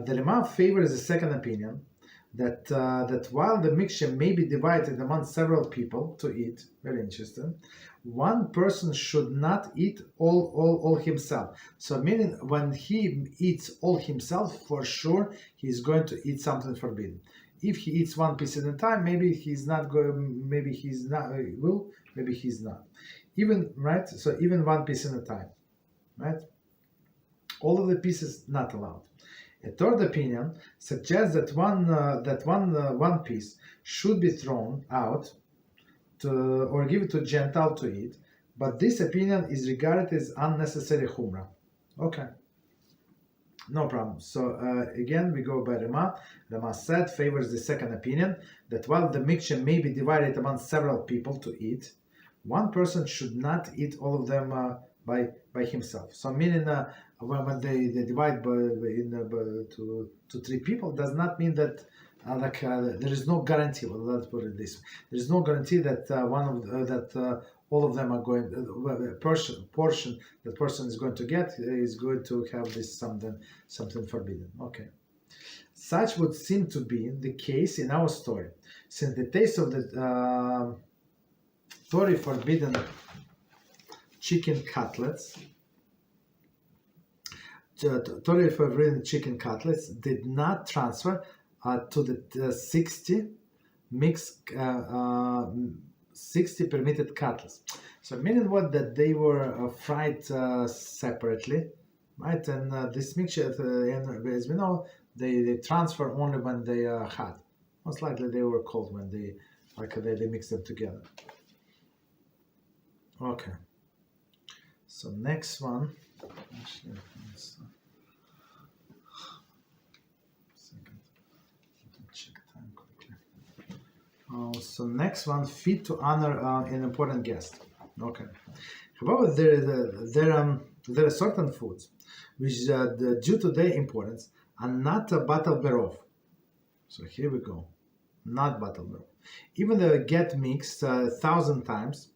the Rema favors the second opinion that that while the mixture may be divided among several people to eat, very interesting, one person should not eat all himself. So meaning when he eats all himself, for sure he's going to eat something forbidden. If he eats one piece at a time, maybe he's not going. Maybe he's not will maybe he's not. Even, right? So even one piece at a time, right? All of the pieces not allowed. A third opinion suggests that one piece should be thrown out or give it to Gentile to eat, but this opinion is regarded as unnecessary chumrah. Okay, no problem. So again, we go by Rama. Rama said favors the second opinion that while the mixture may be divided among several people to eat, one person should not eat all of them by himself. So meaning when they divide to three people, does not mean that there is no guarantee. Well, let's put it this way: there is no guarantee that all of them are going. Portion that person is going to get is going to have this something forbidden. Okay, such would seem to be the case in our story, since the taste of the Torah forbidden chicken cutlets. Torah forbidden chicken cutlets did not transfer to the 60 permitted cutlets. So meaning what, that they were fried separately, right? And this mixture, as we know, they transfer only when they are hot. Most likely they were cold when they mix them together. Okay. So next one. Actually, so next one, fit to honor an important guest. Okay. However, there are certain foods which, due to their importance, are not a battle berov. So here we go, not battle berov. Even though they get mixed 1,000 times,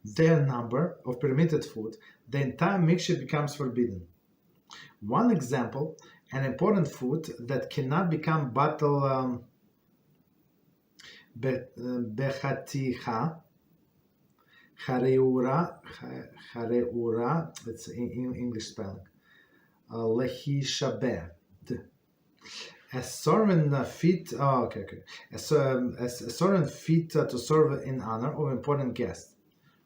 their number of permitted food, the entire mixture becomes forbidden. One example, an important food that cannot become battle bechaticha, chareura, it's in English spelling, lehishabeh. A servant fit, a servant fit to serve in honor of important guest.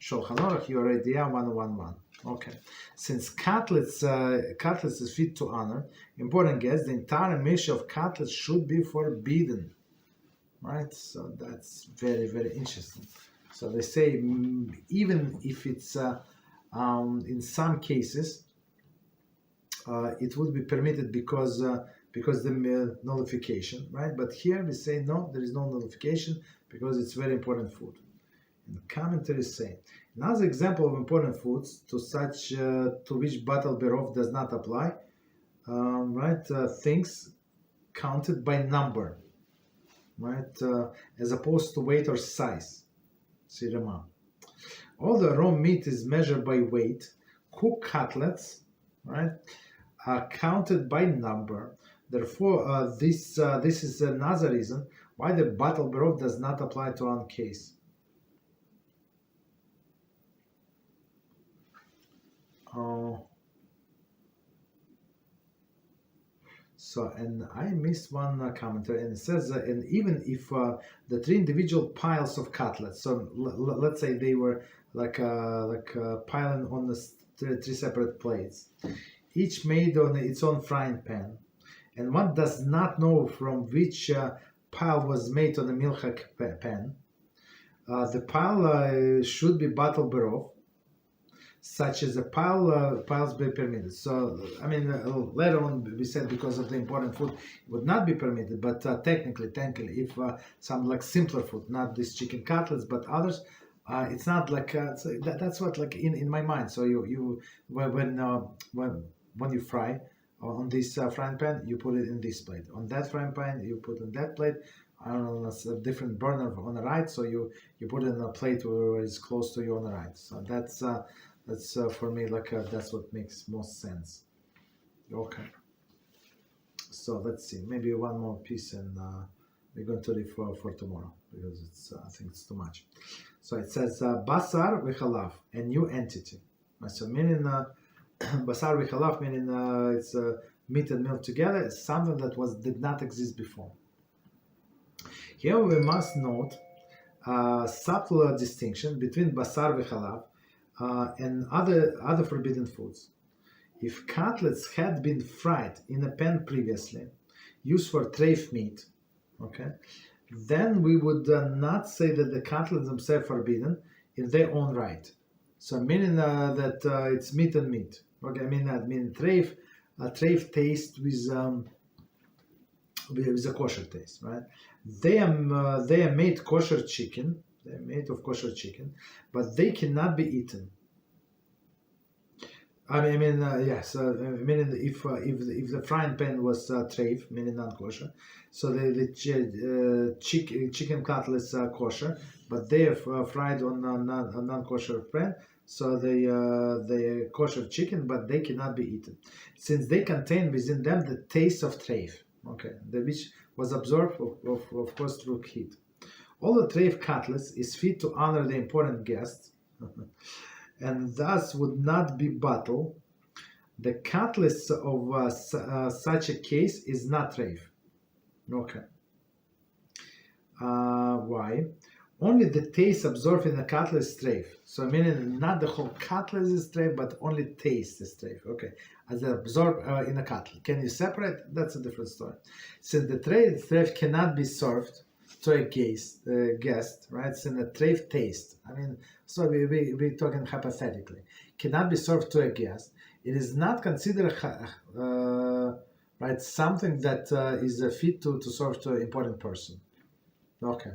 Shulchan Aruch, your idea 111. Okay, since cutlets is fit to honor important guests, the entire mixture of cutlets should be forbidden. Right, so that's very, very interesting. So they say even if it's in some cases it would be permitted because the nullification, right? But here we say no, there is no nullification because it's very important food. And the commentaries say another example of important foods to which battle berov does not apply, right? Things counted by number. Right, as opposed to weight or size. Sirama. Although raw meat is measured by weight, cooked cutlets, right, are counted by number. Therefore, this is another reason why the battle berov does not apply to one case. So, and I missed one commentary, and it says, and even if the three individual piles of cutlets, so let's say they were like piling on the three separate plates, each made on its own frying pan, and one does not know from which pile was made on the milcha pan, the pile should be battle berov, such as a piles be permitted. So, I mean, later on we said because of the important food it would not be permitted, but technically, if some like simpler food, not these chicken cutlets, but others, it's not like that's what like in my mind. So you when you fry on this frying pan, you put it in this plate. On that frying pan, you put in that plate. I don't know, it's a different burner on the right, so you put it in a plate where it's close to you on the right. So that's for me like that's what makes most sense. Okay, so let's see, maybe one more piece, and we're going to leave for tomorrow because it's I think it's too much. So it says basar v'chalav, a new entity. So meaning basar v'chalav, meaning it's meat and milk together. It's something that did not exist before. Here we must note subtle distinction between basar v'chalav and other forbidden foods. If cutlets had been fried in a pan previously, used for treif meat, okay, then we would not say that the cutlets themselves are forbidden in their own right. So meaning that it's meat and meat. Okay, I mean treif taste with a kosher taste, right? They are made kosher chicken. They're made of kosher chicken, but they cannot be eaten. Yes. Meaning if the frying pan was treif, meaning non-kosher, so the chicken cutlets are kosher, but they are fried on a non-kosher pan. So they kosher chicken, but they cannot be eaten, since they contain within them the taste of treif. Okay, which was absorbed, of course, through heat. All the treif cutlets is fit to honor the important guests, and thus would not be bottled. The cutlets of such a case is not treif. Okay. Why? Only the taste absorbed in the cutlet is treif. So meaning not the whole cutlet is treif, but only taste is treif. Okay. As absorbed in a cutlet. Can you separate? That's a different story. Since the treif cannot be served to a guest, right? Since the treif taste. So we're talking hypothetically. Cannot be served to a guest. It is not considered right, something that is fit to serve to an important person. Okay.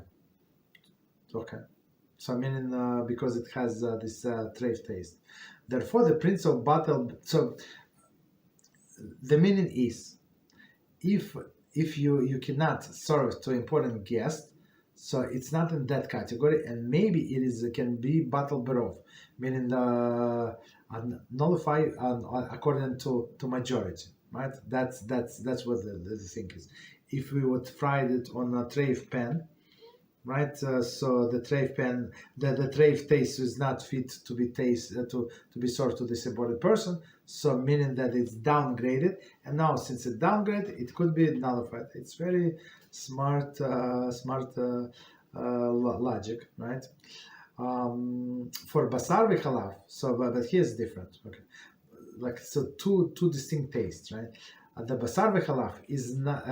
So meaning because it has this treif taste. Therefore, the principle of bottle. So the meaning is, if you cannot serve to important guest, so it's not in that category, and maybe it can be bottle berov, meaning nullify according to majority, right? That's what the thing is. If we would fry it on a treif pan, right? So the treif pan, the treif taste is not fit to be to be served to this important person. So meaning that it's downgraded, and now since it's downgraded, it could be nullified. It's very smart logic, right? For basar v'chalav, so but here's different. Okay, like so two distinct tastes, right? The basar v'chalav is not.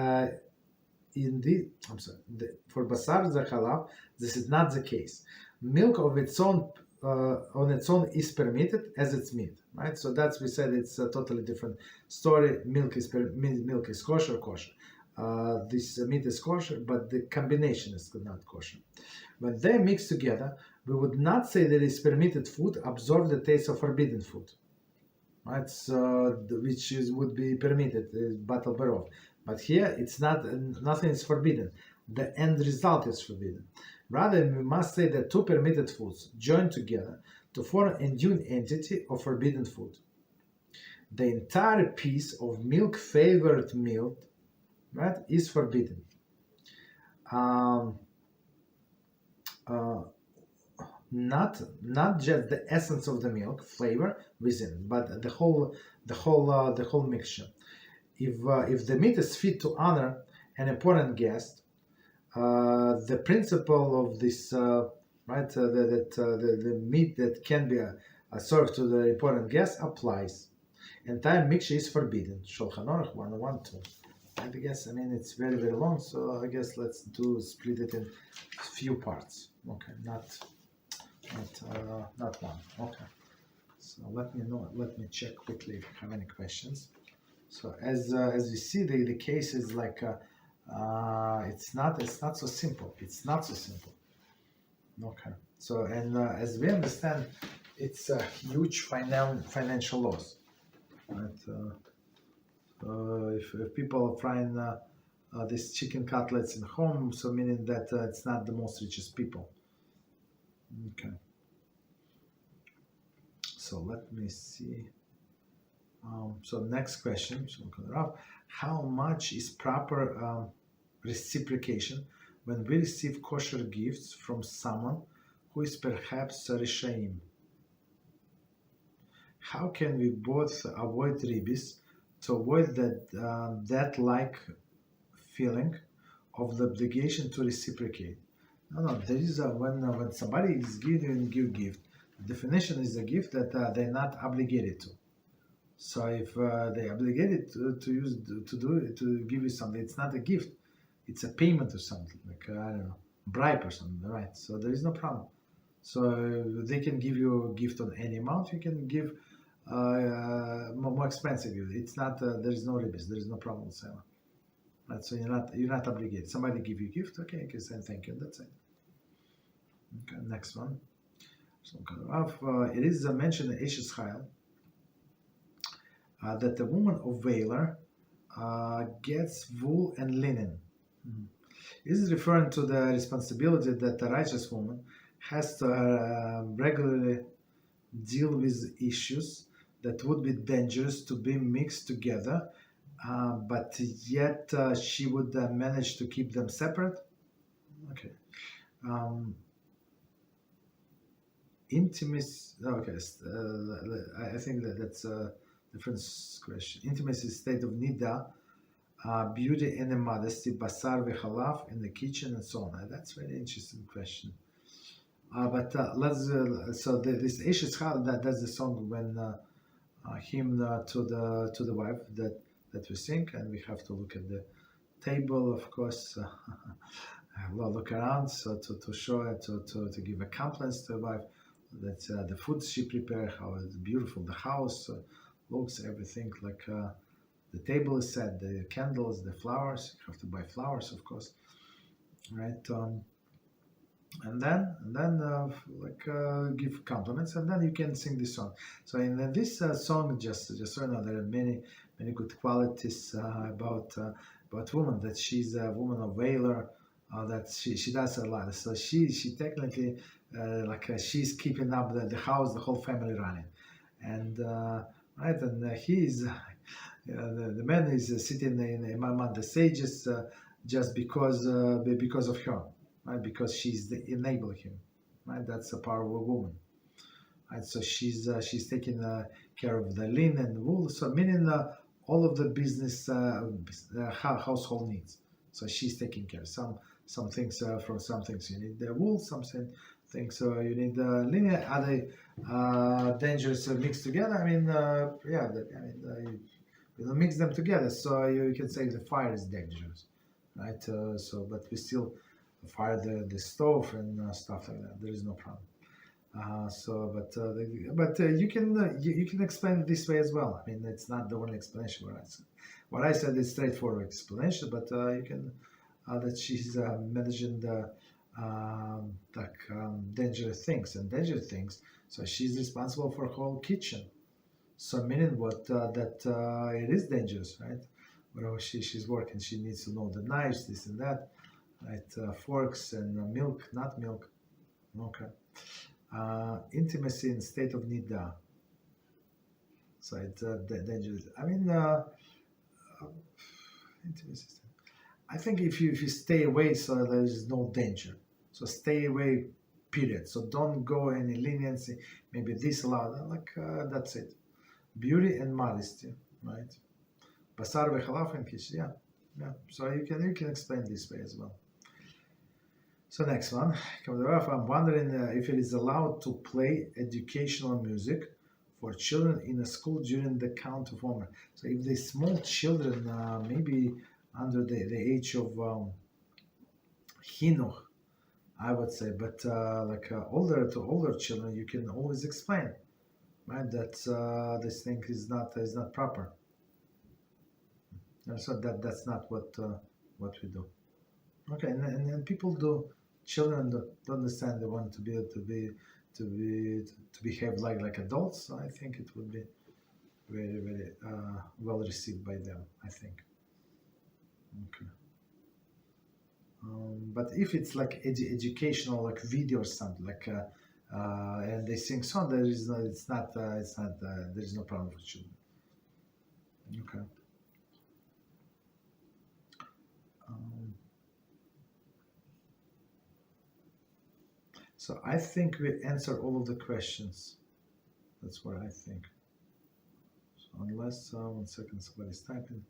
For basar v'chalav, this is not the case. Milk of its own on its own is permitted as it's meat, right? So that's, we said, it's a totally different story. Milk is kosher. This meat is kosher, but the combination is not kosher. When they mix together, we would not say that it's permitted food absorb the taste of forbidden food, right? So would be permitted, bottle berov. But here it's not, nothing is forbidden. The end result is forbidden. Rather, we must say that two permitted foods join together to form a new entity of forbidden food. The entire piece of milk-flavored milk, right, is forbidden. Not just the essence of the milk flavor within, but the whole mixture. If the meat is fit to honor an important guest, the principle of this, right, the meat that can be served to the important guest applies. Entire mixture is forbidden. Shulchan Aruch 112. I guess, it's very, very long, so I guess let's split it in few parts. Okay, not one. Okay. So let me check quickly if you have any questions. So as you see, the case is like it's not so simple. It's not so simple. Okay. So as we understand, it's a huge financial loss. Right? If people are frying these chicken cutlets in home, so meaning that it's not the most richest people. Okay. So let me see. So next question. How much is proper reciprocation when we receive kosher gifts from someone who is perhaps a rashayim? How can we both avoid ribbis to avoid that like feeling of the obligation to reciprocate? No. There is when somebody is giving you gift, the definition is a gift that they're not obligated to. So if they obligated to use to do it, to give you something, it's not a gift; it's a payment or something like I don't know, bribe or something, right? So there is no problem. So they can give you a gift on any amount. You can give more expensive gift. It's not there is no ribbis. There is no problem with sale. Right? So you're not obligated. Somebody give you a gift, okay? You can say thank you. That's it. Okay, next one. So it is mentioned in Eshes Chayil that the woman of Valor gets wool and linen. This is referring to the responsibility that the righteous woman has to regularly deal with issues that would be dangerous to be mixed together, but yet she would manage to keep them separate. Okay. Intimacy. Okay. I think that's a different question. Intimacy is state of nida, beauty and modesty, basar v'chalav in the kitchen and so on. That's a very interesting question. But let's so this Eshes Chayil, that's the song when hymn to the wife that we sing, and we have to look at the table, of course. Look around, so to show it, to give a compliments to the wife. That's the food she prepared, how it's beautiful the house looks, everything like the table is set, the candles, the flowers. You have to buy flowers, of course, right? And then give compliments, and then you can sing this song. So in this song, just so you know, there are many good qualities about woman, that she's a woman of valor, that she does a lot. So she technically she's keeping up the house, the whole family running, and right, and he's the man is sitting among the sages just because of her. Right, because she's enabling him, right? That's a powerful woman, right? So she's taking care of the linen and wool, so meaning all of the business household needs. So she's taking care. Some things from some things you need the wool, some things you need the linen. Are they dangerous mixed together? I mean, you mix them together, so you can say the fire is dangerous, right? But we still fire the stove and stuff like that. There is no problem. You can explain it this way as well. I mean, it's not the only explanation what I said. What I said is straightforward explanation, but you can that she's managing the dangerous things, so she's responsible for whole kitchen. So meaning what that it is dangerous, right? Wherever she's working, she needs to know the knives, this and that. Right, forks and milk, not milk. Okay. Intimacy in state of nida. So it's dangerous. I mean, intimacy. I think if you stay away, so there is no danger. So stay away, period. So don't go any leniency. Maybe this allowed. That's it. Beauty and modesty, right? Basar v'chalav and kish. Yeah. So you can explain this way as well. So next one, I'm wondering if it is allowed to play educational music for children in a school during the count of omer. So if the small children, maybe under the age of chinuch, I would say, but older children, you can always explain, right? That this thing is not proper. And so that's not what we do. Okay, and people do. Children don't understand. They want to behave like adults. So I think it would be very well received by them. I think. Okay. But if it's like educational, like video or something, and they sing song, there is no problem for children. Okay. So I think we answered all of the questions. That's what I think. So unless 1 second, somebody's typing.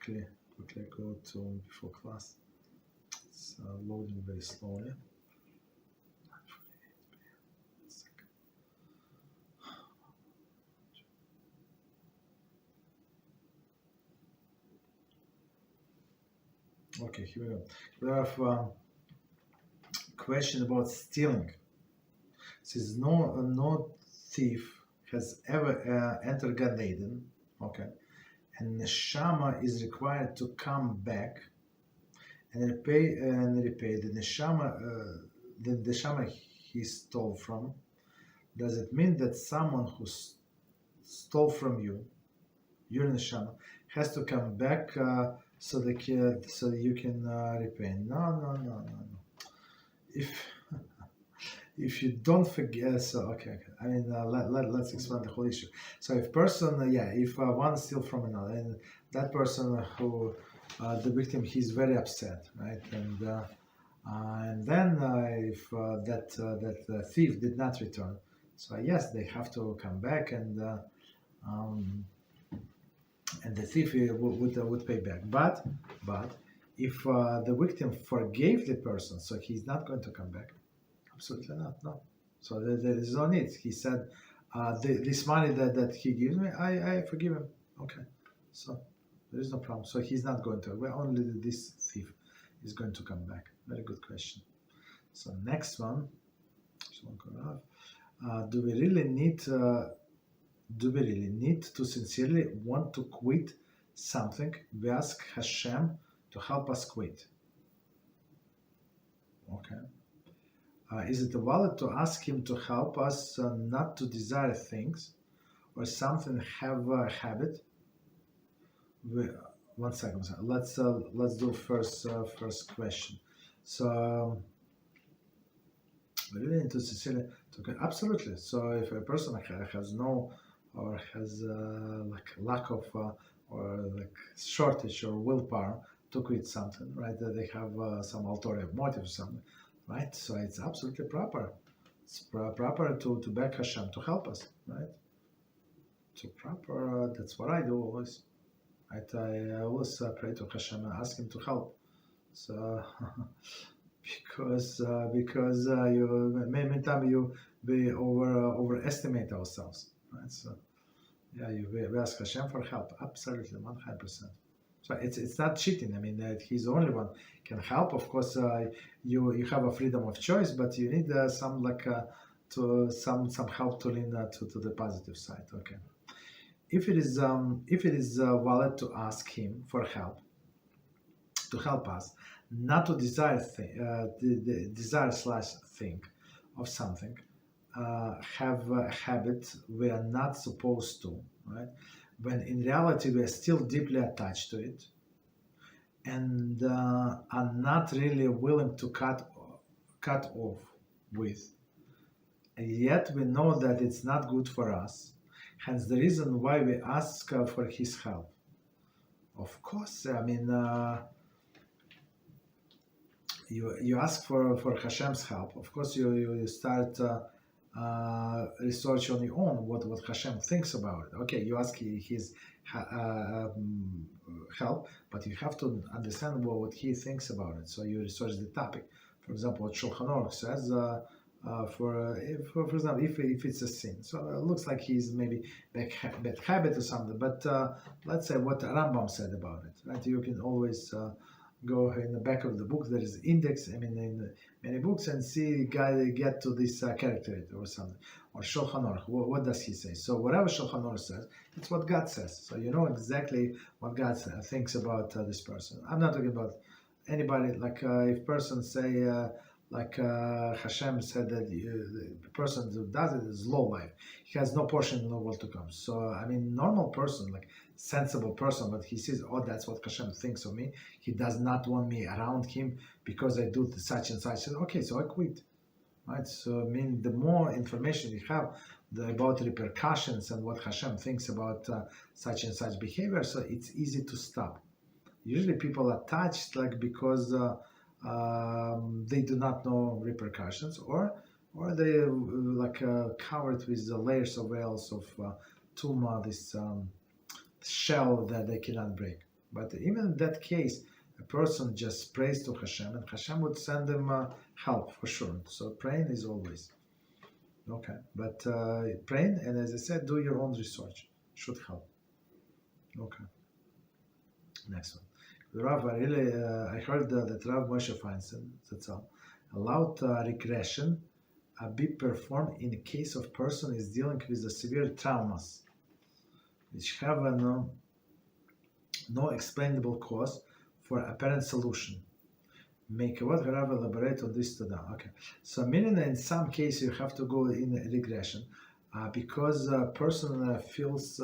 quickly go to before class. It's loading very slowly. Okay, here we go. We have a question about stealing. It says no thief has ever entered Gan Eden. Okay, and neshama is required to come back and repay the neshama, the neshama he stole from. Does it mean that someone who stole from you, your neshama, has to come back so you can repay? No. If you don't forget, so okay. I mean, let's explain the whole issue. So if person, if one steals from another, and that person who the victim, he's very upset, right? And then if that thief did not return, so yes, they have to come back, and the thief would pay back. But if the victim forgave the person, so he's not going to come back. Absolutely not. No. So there is no need. He said, this money that he gives me, I forgive him. Okay. So there is no problem. So he's not going to. Only this thief is going to come back. Very good question. So next one. Do we really need to sincerely want to quit something? We ask HaShem to help us quit. Okay. Is it valid to ask him to help us not to desire things or something, have a habit? One second. Let's do first question. So we really need to sincerely absolutely. So if a person has no or has lack of or shortage or willpower to quit something, right? That they have some ulterior motive or something. Right, so it's absolutely proper. It's proper to beg HaShem to help us, right? So proper. That's what I do always. Right, I always pray to HaShem and ask Him to help. So because you many times we overestimate ourselves, right? So we ask HaShem for help. Absolutely, 100%. So it's not cheating. I mean, he's the only one can help. Of course, you have a freedom of choice, but you need some help to lean to the positive side. Okay. If it is valid to ask him for help, to help us, not to desire think of something, have a habit we are not supposed to, right? When in reality we are still deeply attached to it, and are not really willing to cut off with. And yet we know that it's not good for us. Hence the reason why we ask for his help. Of course, I mean, you ask for Hashem's help. Of course, you start research on your own what HaShem thinks about it. Okay, you ask his help, but you have to understand what he thinks about it. So you research the topic. For example, what Shulchan Aruch says, for example, if it's a sin. So it looks like he's maybe bad habit or something, but let's say what Rambam said about it, right? You can always go in the back of the book, there is index, I mean, in many books, and see, get to this character or something. Or Shulchan Aruch, what does he say? So whatever Shulchan Aruch says, it's what God says. So you know exactly what God thinks about this person. I'm not talking about anybody, like if person say, Hashem said that the person who does it is low life. He has no portion in the world to come. So, I mean, normal person, like sensible person, but he says, oh, that's what Hashem thinks of me. He does not want me around him because I do such and such. Okay, so I quit. Right? So, I mean, the more information you have about repercussions and what Hashem thinks about such and such behavior, so it's easy to stop. Usually people are touched because they do not know repercussions, or they covered with the layers of veils of tumah, this shell that they cannot break. But even in that case, a person just prays to HaShem, and HaShem would send them help for sure. So praying is always okay. But praying, and as I said, do your own research. Should help. Okay. Next one. Rav, I heard that Rav Moshe Feinstein, that's all, allowed regression be performed in case of person is dealing with the severe traumas, which have no explainable cause for apparent solution. Make what Rav elaborate on this today. Okay, so meaning in some cases you have to go in regression because a person feels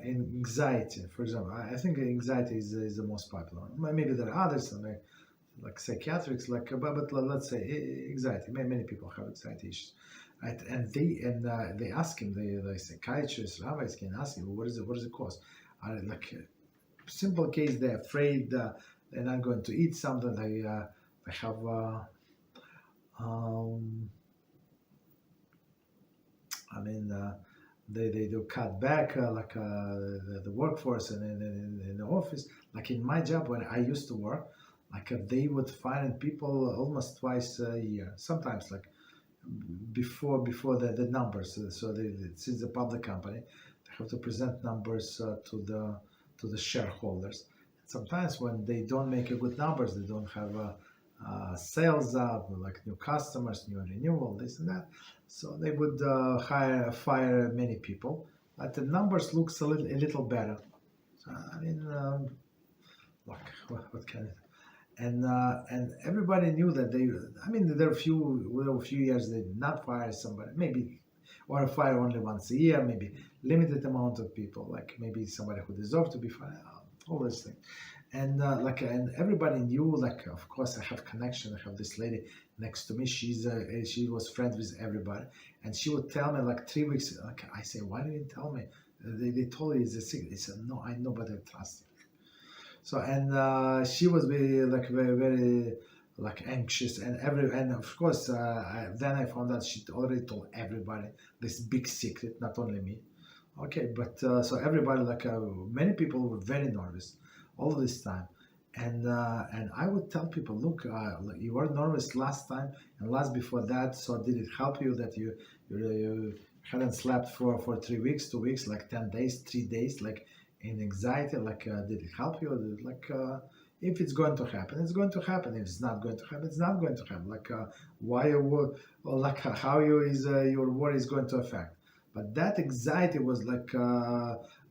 anxiety, for example. I think anxiety is the most popular one. Maybe there are others, like psychiatrics, but let's say anxiety. Many people have anxiety issues, right? And they ask him, the psychiatrists, rabbis can ask him, what is the cause? Simple case, they're afraid they're not going to eat something. They have they do cut back the workforce and in the office. Like in my job when I used to work, they would fire people almost twice a year. Sometimes before the numbers. So since the public company, they have to present numbers to the shareholders. Sometimes when they don't make a good numbers, they don't have sales up, like new customers, new renewal, this and that. So they would fire many people, but the numbers looks a little better. So what can it? And everybody knew that there were a few years they did not fire somebody, maybe, or fire only once a year, maybe limited amount of people, like maybe somebody who deserved to be fired, all those things. And and everybody knew, of course I have connection. I have this lady next to me. She was friends with everybody, and she would tell me 3 weeks. I say, why didn't you tell me? They told you it's a secret. They said, no, I know, but I trust you. So and she was very very anxious, and of course then I found out she already told everybody this big secret, not only me. Okay, but so everybody many people were very nervous all this time, and I would tell people, look, you were nervous last time and last before that. So did it help you that you hadn't slept for 3 weeks, 2 weeks, 10 days, 3 days, in anxiety? Did it help you? If it's going to happen, it's going to happen. If it's not going to happen, it's not going to happen. Why you how your worry is going to affect? But that anxiety was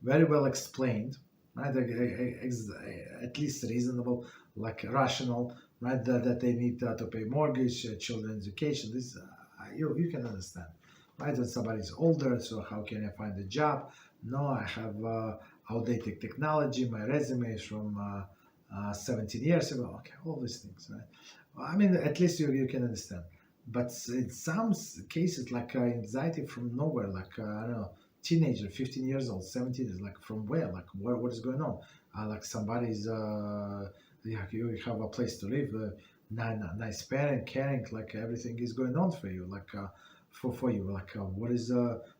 very well explained, right? At least reasonable, rational, right? That they need to pay mortgage, children's education. This you can understand, right? When somebody's older, so how can I find a job? No, I have outdated technology. My resume is from 17 years ago. Okay, all these things, right? At least you can understand. But in some cases, anxiety from nowhere, I don't know, teenager, 15 years old, 17 is from where? What is going on? Somebody's, you have a place to live, nice parent, caring, everything is going on for you, for you, what is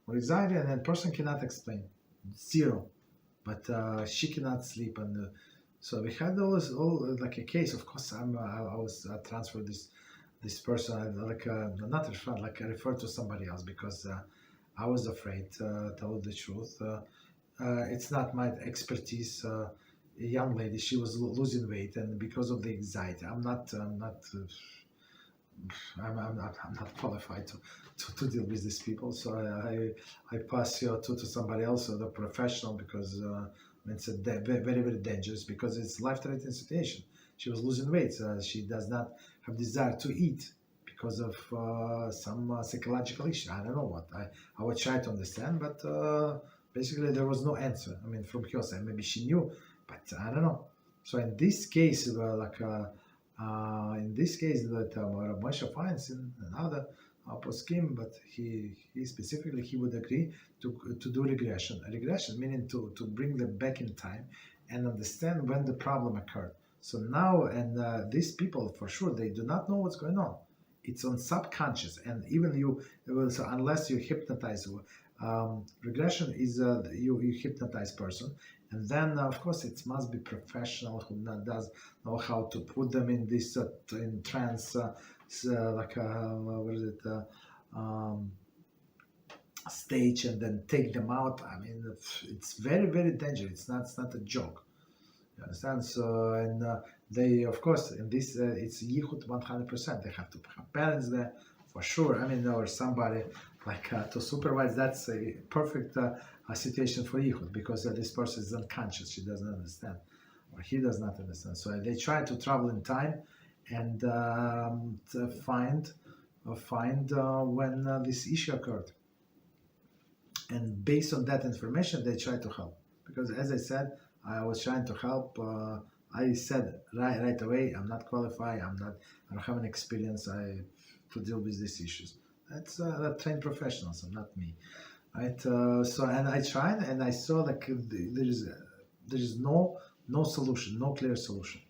anxiety? And that person cannot explain, zero. But she cannot sleep, and so we had all a case. Of course, I was transferred this person, not referred, I referred to somebody else because I was afraid to tell the truth. It's not my expertise. A young lady, she was losing weight, and because of the anxiety, I'm not qualified to deal with these people. So I pass you to somebody else, the professional, because it's very very dangerous, because it's life-threatening situation. She was losing weight. She does not have desire to eat because of some psychological issue. I don't know what. I would try to understand, but basically there was no answer. From her side, maybe she knew, but I don't know. So in this case, that Moshe finds in another poskim, but he specifically he would agree to do regression. Regression meaning to bring them back in time and understand when the problem occurred. So now, and these people for sure they do not know what's going on. It's on subconscious, and even so unless you hypnotize Regression is you hypnotize person, and then of course it must be professional who does know how to put them in this in trance, like what is it? Stage, and then take them out. I mean, it's very, very dangerous. It's not a joke. You understand? So, and they, of course, in this, it's Yichud 100%. They have to have parents there for sure. I mean, or somebody like to supervise. That's a perfect situation for Yichud, because this person is unconscious. She doesn't understand, or he does not understand. So they try to travel in time and to find when this issue occurred. And based on that information, they try to help. Because as I said, I was trying to help. I said right away, I'm not qualified. I don't have an experience. To deal with these issues. That's trained professionals, and not me, right? So, and I tried, and I saw like there is no solution, no clear solution.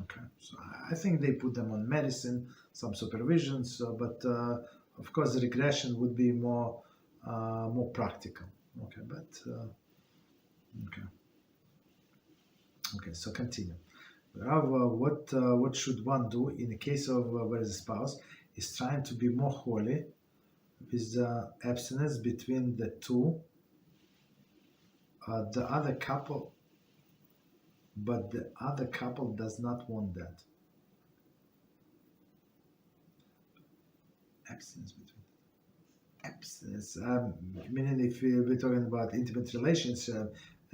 Okay, so I think they put them on medicine, some supervision. So, but of course, the regression would be more practical. Okay, but okay. So continue. Rav, what should one do in the case of where the spouse is trying to be more holy with abstinence between the two, the other couple, but the other couple does not want that. Abstinence between. Abstinence, meaning if we're talking about intimate relations,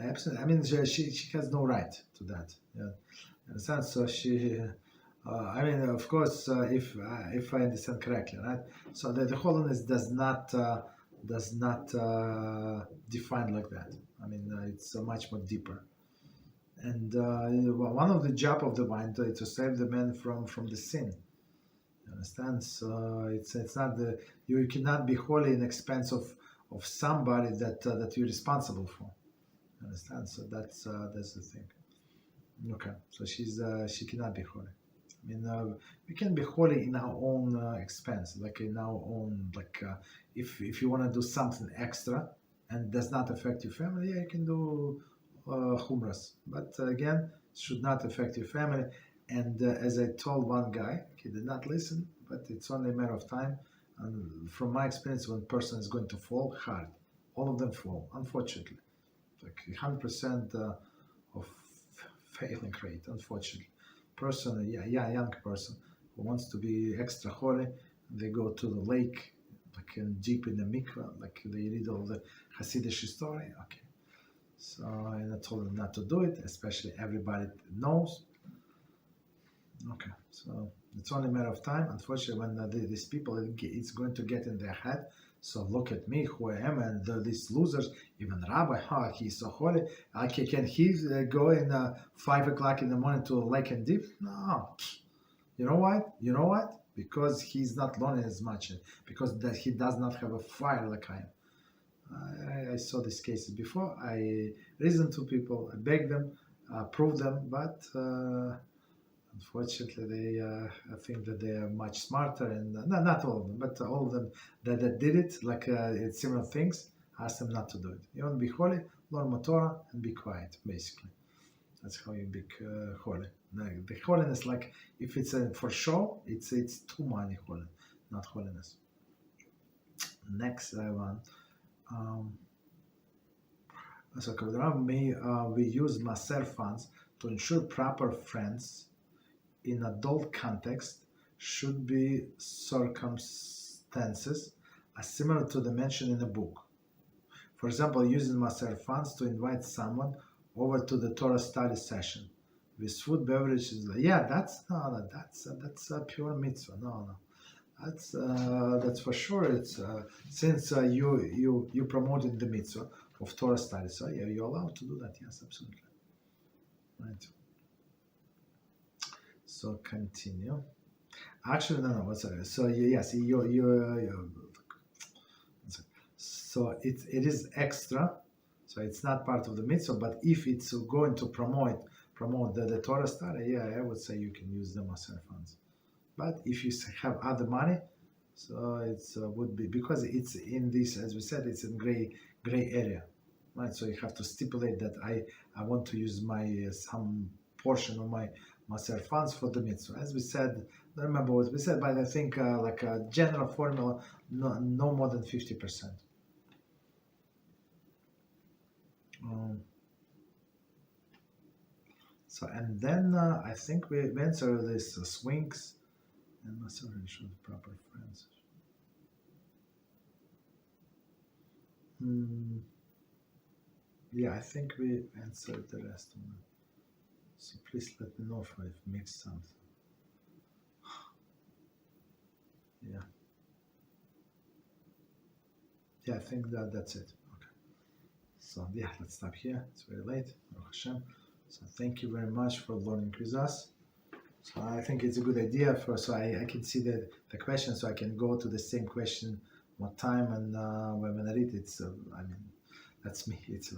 abstinence, I mean, she has no right to that. Yeah. Understand? So she, I mean, of course, if I understand correctly, right? So the holiness does not define like that. I mean, it's much more deeper. And one of the job of the mind is to save the man from the sin. You understand? So it's not you cannot be holy in expense of somebody that you're responsible for. You understand? So that's the thing. Okay, so she cannot be holy. I mean, we can be holy in our own expense, like in our own, like if you want to do something extra and does not affect your family, yeah, you can do humras. But again, it should not affect your family. And as I told one guy, he did not listen, but it's only a matter of time. And from my experience, when a person is going to fall hard, all of them fall, unfortunately. Like 100% of failing rate, unfortunately. Person, young person who wants to be extra holy, they go to the lake, like deep in the mikvah, like they read all the Hasidic story. Okay, so I told them not to do it, especially everybody knows. Okay, so it's only a matter of time. Unfortunately, when these people, it's going to get in their head. So look at me, who I am, and these losers. Even Rabbi, he's so holy. Okay, can he go in 5 o'clock in the morning to a lake and dip? No. You know what? Because he's not learning as much. Because that he does not have a fire like I am. I saw these cases before. I reasoned to people. I begged them, proved them, but unfortunately, they I think that they are much smarter, and not all of them, but all of them that did it, like similar things, ask them not to do it. You want to be holy, learn more Torah and be quiet, basically. That's how you be holy. The holiness, like if it's for show, it's too money holy, not holiness. Next one. So may we use Maaser funds to ensure proper friends in adult context should be circumstances similar to the mentioned in the book. For example, using Maaser funds to invite someone over to the Torah study session with food, beverages. Yeah, that's a pure mitzvah. No, that's for sure. It's since you promoted the mitzvah of Torah study, so yeah, you're allowed to do that. Yes, absolutely. Right. So continue. Actually, no. Sorry. So yes, so it is extra. So it's not part of the mitzvah. But if it's going to promote the Torah study, yeah, I would say you can use the Maaser funds. But if you have other money, So it's would be, because it's in this, as we said, it's in gray area, right? So you have to stipulate that I want to use my some portion of my Maaser funds for the mitzvah. As we said, I don't remember what we said, but I think like a general formula, no more than 50%. So, and then I think we answer this swings and Maaser show proper friends. Yeah, I think we answered the rest of them. So please let me know if I've mixed something. Yeah, I think that's it. Okay. So yeah, let's stop here. It's very late. HaShem. So thank you very much for learning with us. So I think it's a good idea so I can see the question, so I can go to the same question one time, and when I read it, that's me. It's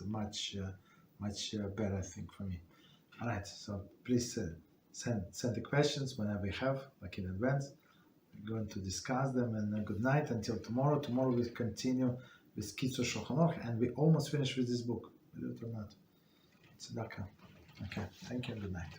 much better, I think, for me. All right. So please send the questions whenever you have, like in advance. We're going to discuss them, and good night until tomorrow. Tomorrow we'll continue with Kitzur Shulchan Aruch, and we almost finished with this book, believe it or not. Tzedakah. Okay, thank you and good night.